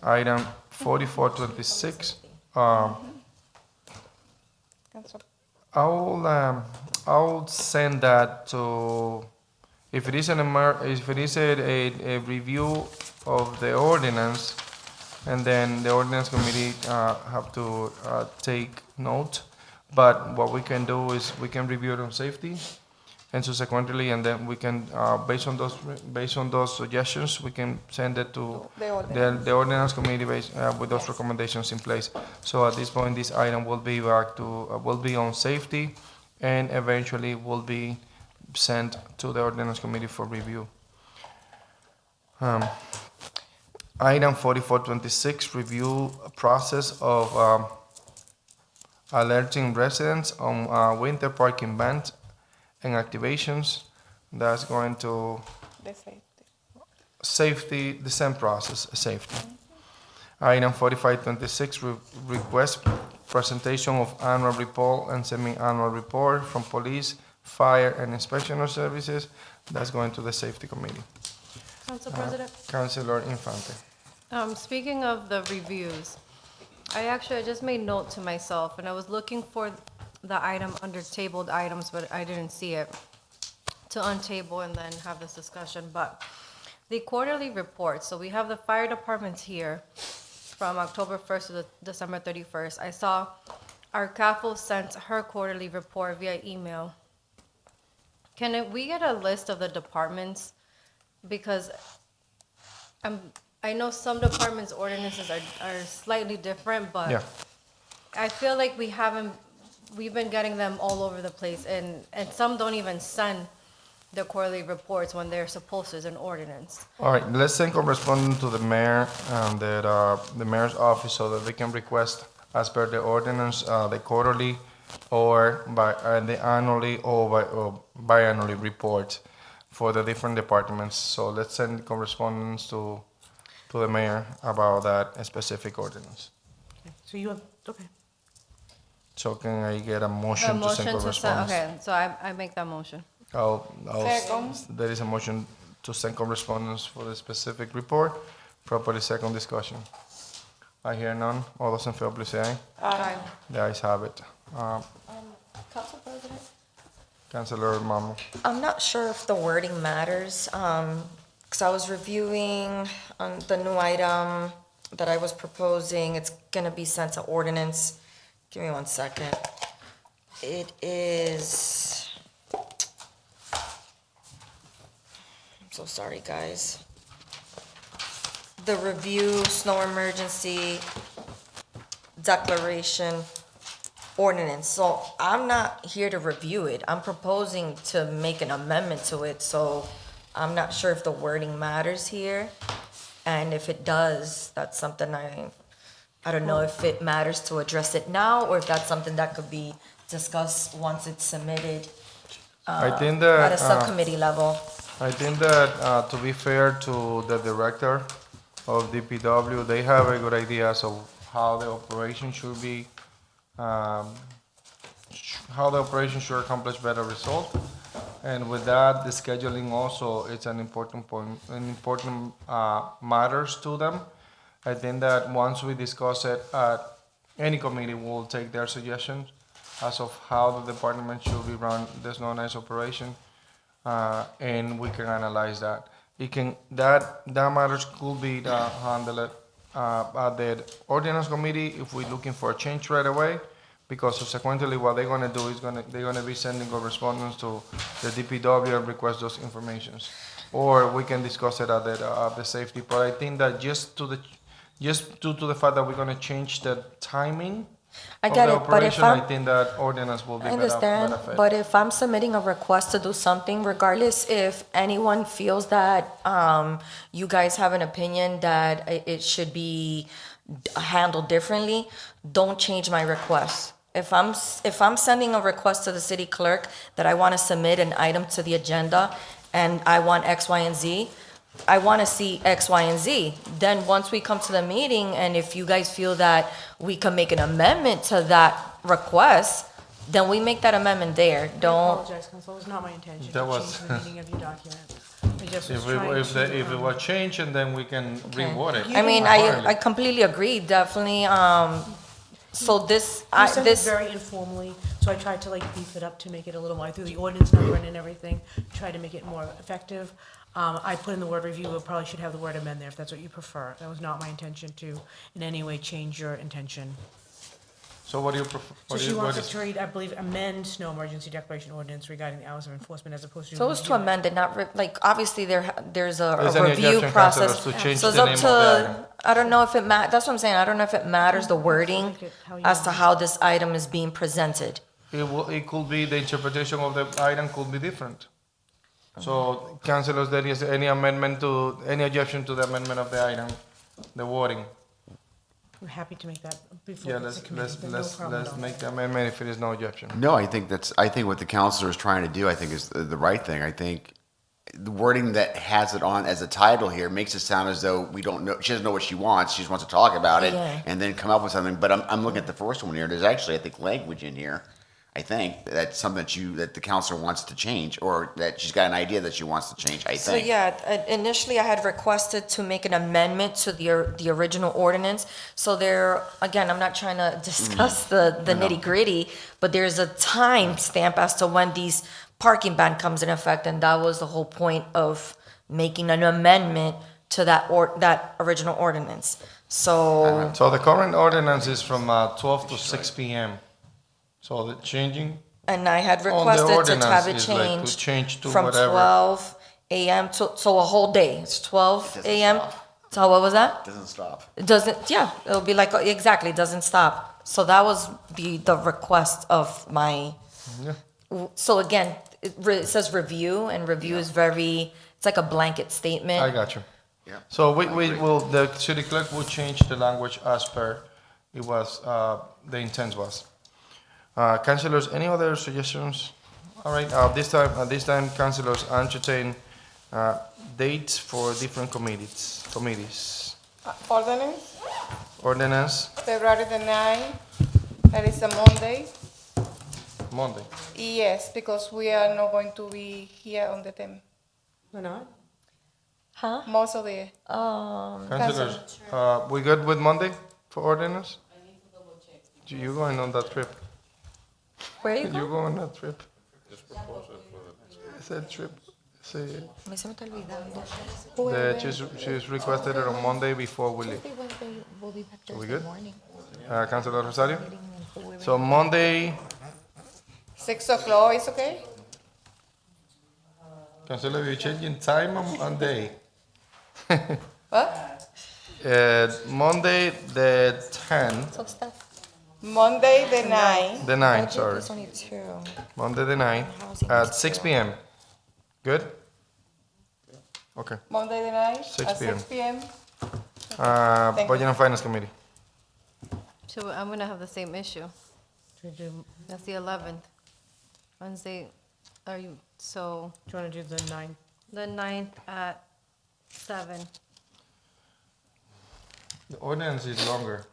Item 4426, I'll send that to, if it is a review of the ordinance, and then the ordinance committee have to take note. But what we can do is we can review it on safety, and subsequently, and then we can, based on those suggestions, we can send it to the ordinance committee with those recommendations in place. So at this point, this item will be will be on safety, and eventually will be sent to the ordinance committee for review. Item 4426, review process of alerting residents on winter parking bans and activations. That's going to safety, the same process, safety. Item 4526, request presentation of annual report and semi-annual report from police, fire, and inspectional services. That's going to the safety committee. Council President? Councilor Infante. Speaking of the reviews, I just made note to myself, and I was looking for the item under tabled items, but I didn't see it, to untable and then have this discussion. But the quarterly report, so we have the fire departments here from October 1st to December 31st. I saw our CAFO sent her quarterly report via email. Can we get a list of the departments? Because I know some departments' ordinances are slightly different, but Yeah. I feel like we've been getting them all over the place, and some don't even send the quarterly reports when they're supposed to as an ordinance. All right, let's send correspondence to the mayor and the mayor's office so that they can request, as per the ordinance, the quarterly or the annually or biannually report for the different departments. So let's send correspondence to the mayor about that specific ordinance. So you have, okay. So can I get a motion to send correspondence? Okay, so I make that motion. Second. There is a motion to send correspondence for the specific report. Properly second discussion. I hear none. All those in favor, please say aye. Aye. The ayes have it. Council President? Councilor Mamo. I'm not sure if the wording matters, because I was reviewing the new item that I was proposing. It's gonna be sent to ordinance. Give me 1 second. It is, I'm so sorry, guys. The review, snow emergency declaration ordinance. So I'm not here to review it. I'm proposing to make an amendment to it. So I'm not sure if the wording matters here. And if it does, that's something I don't know if it matters to address it now or if that's something that could be discussed once it's submitted I think that, at a subcommittee level. I think that to be fair to the director of DPW. They have a good ideas of how the operation should be, how the operation should accomplish better results. And with that, the scheduling also, it's an important point, an important matters to them. I think that once we discuss it at any committee, will take their suggestions as of how the department should be run, this non-nice operation, and we can analyze that. It can, that matters could be handled at the ordinance committee if we're looking for a change right away, because subsequently what they're gonna do is they're gonna be sending correspondence to the DPW and request those informations. Or we can discuss it at the safety, but I think that just due to the fact that we're gonna change the timing I of get the it, but if operation, I'm, I think that ordinance will be I better understand, fit. but if I'm submitting a request to do something, regardless if anyone feels that you guys have an opinion that it should be handled differently, don't change my request. If I'm sending a request to the city clerk that I want to submit an item to the agenda and I want X, Y, and Z, I want to see X, Y, and Z. Then once we come to the meeting, and if you guys feel that we can make an amendment to that request, then we make that amendment there. I Don't. apologize, Council, it was not my intention That to was- change the meaning of your document. I just was If trying to, it was changed, and then we can reword it. I mean, accordingly. I completely agree, definitely. So this, You sent it this, very informally, so I tried to like beef it up to make it a little more, I threw the ordinance number in and everything, tried to make it more effective. I put in the word review, but probably should have the word amend there if that's what you prefer. That was not my intention to in any way change your intention. So what do you prefer? So what do she you- wants what us is- to read, I believe, amend snow emergency declaration ordinance regarding the hours of enforcement as opposed to. so it's to review it. amend it, not, like, obviously there's a Is there any review objection, process. councilors, to change So it's the up name of the to, item? I don't know if it that's what I'm saying, I don't know if it matters, the wording, Make it how you as to want. how this item is being presented. It could be, the interpretation of the item could be different. So, councilors, there is any objection to the amendment of the item, the wording? I'm happy to make that before Yeah, it's a let's, committee, let's, but no let's, problem at let's all. make the amendment if it is no objection. No, I think what the counselor is trying to do, I think, is the right thing. I think the wording that has it on as a title here makes it sound as though we don't know, she doesn't know what she wants, she just wants to talk about it Yeah. and then come up with something. But I'm looking at the first one here, there's actually, I think, language in here, I think, that's something that the counselor wants to change, or that she's got an idea that she wants to change, I So think. yeah, initially I had requested to make an amendment to the original ordinance. So there, again, I'm not trying to discuss the nitty gritty, but there's a time stamp as to when these parking ban comes in effect, and that was the whole point of making an amendment to that original ordinance. So, So the current ordinance is from 12 to 6 p.m. So the changing and I had on the requested to have ordinance it is like to change to from whatever. 12 a.m. to, so a whole day. It's 12 a.m. So what was that? Doesn't stop. It doesn't, yeah, it'll be like, exactly, it doesn't stop. So that was the request of my, Yeah. so again, it says review, and review is very, it's like a blanket statement. I got you. Yeah. So we will, the city clerk will change the language as per it was, the intent was. Councilors, any other suggestions? All right, at this time, councilors entertain dates for different committees. Ordinance, Ordinance, February the 9th, that is a Monday. Monday. Yes, because we are not going to be here on the 10th. We're not? Huh? Most of the, Councilors, we good with Monday for ordinance? You going on that trip? Where you You go? go on that trip? It's a trip. See, A mí se me está olvidando. she's requested it on Monday before we leave. So we good? Councilor Rosario? So Monday, 6 o'clock is okay? Councilor, you changing time and day? What? Monday the 10th, So stuff. Monday the 9th. the 9th, sorry. There's only two. Monday the 9th at 6 p.m. Good? Okay. Monday the 9th 6 at p.m. 6 p.m. Thank you. Budget and Finance Committee. So I'm gonna have the same issue. That's the 11th. Wednesday, are you, so Do you want to do the 9th? the 9th at 7. The ordinance is longer.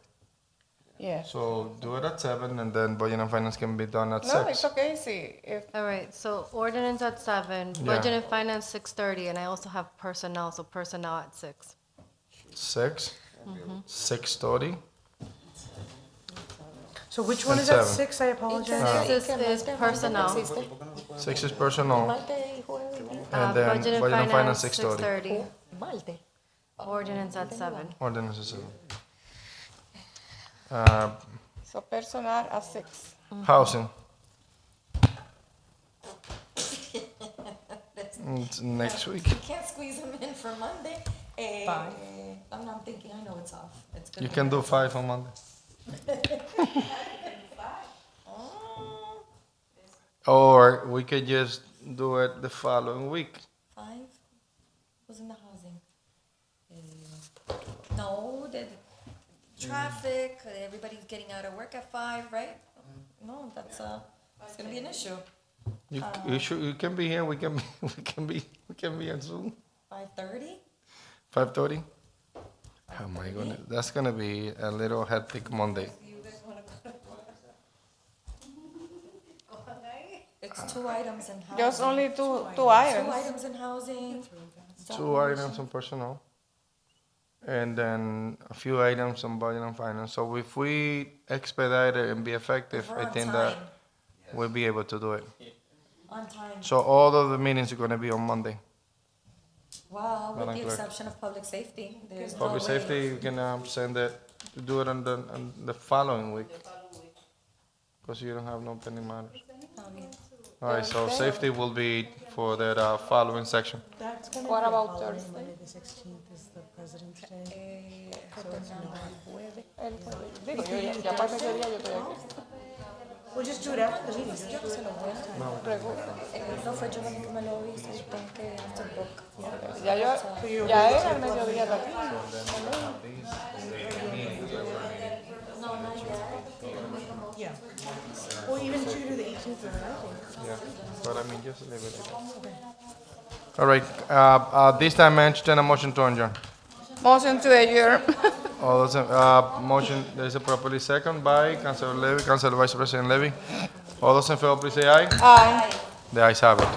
Yeah. So do it at 7 and then budget and finance can be done at 6. No, it's okay, see, if, All right, so ordinance at 7, Yeah. budget and finance 6:30, and I also have personnel, so personnel at 6. 6, 6:30. So which one And is at 7. 6? I apologize. This is personnel. 6 is personal. And then Budget budget and finance 6:30. 6:30. Ordinance at 7. Ordinance is 7. so personal at 6. Housing. It's next week. You can't squeeze them in for Monday. Five. I'm thinking, I know it's off. It's You can do 5 on Monday. Or we could just do it the following week. 5? Who's in the housing? No, the traffic, everybody's getting out of work at 5, right? No, that's it's gonna be an issue. You can be here. We can be on Zoom. 5:30? 5:30. Oh my goodness, that's gonna be a little hectic Monday. It's 2 items in housing. Just only two Two items. items in housing. 2 items on personnel, and then a few items on budget and finance. So if we expedite it and be effective, We're I on think time. that we'll be able to do it. On time. So all of the meetings are gonna be on Monday. Well, with Madam the Clerk. exception of public safety, there's no Public way. safety, you can send it, to do it on the following week. Because you don't have no pending matters. All right, so safety will be for that following section. That's gonna What be a about holiday. Thursday? Monday the 16th is the President's Day. El jueves. Digo, yo ya para ese día yo estoy aquí. We'll just do it after the meeting. Yo no se lo voy a no fue yo la que me lo hice, tengo que hacer book. Ya era el mediodía de aquí. No, not yet. Yeah. Or even to do the 18th or the 19th. Yeah, but I mean, just leave it. All right, this time I entertain a motion to adjourn. Motion to adjourn. All those, motion, there is a properly second by Councilor Levy, Councilor Vice President Levy. All those in favor, please say aye. Aye. The ayes have it.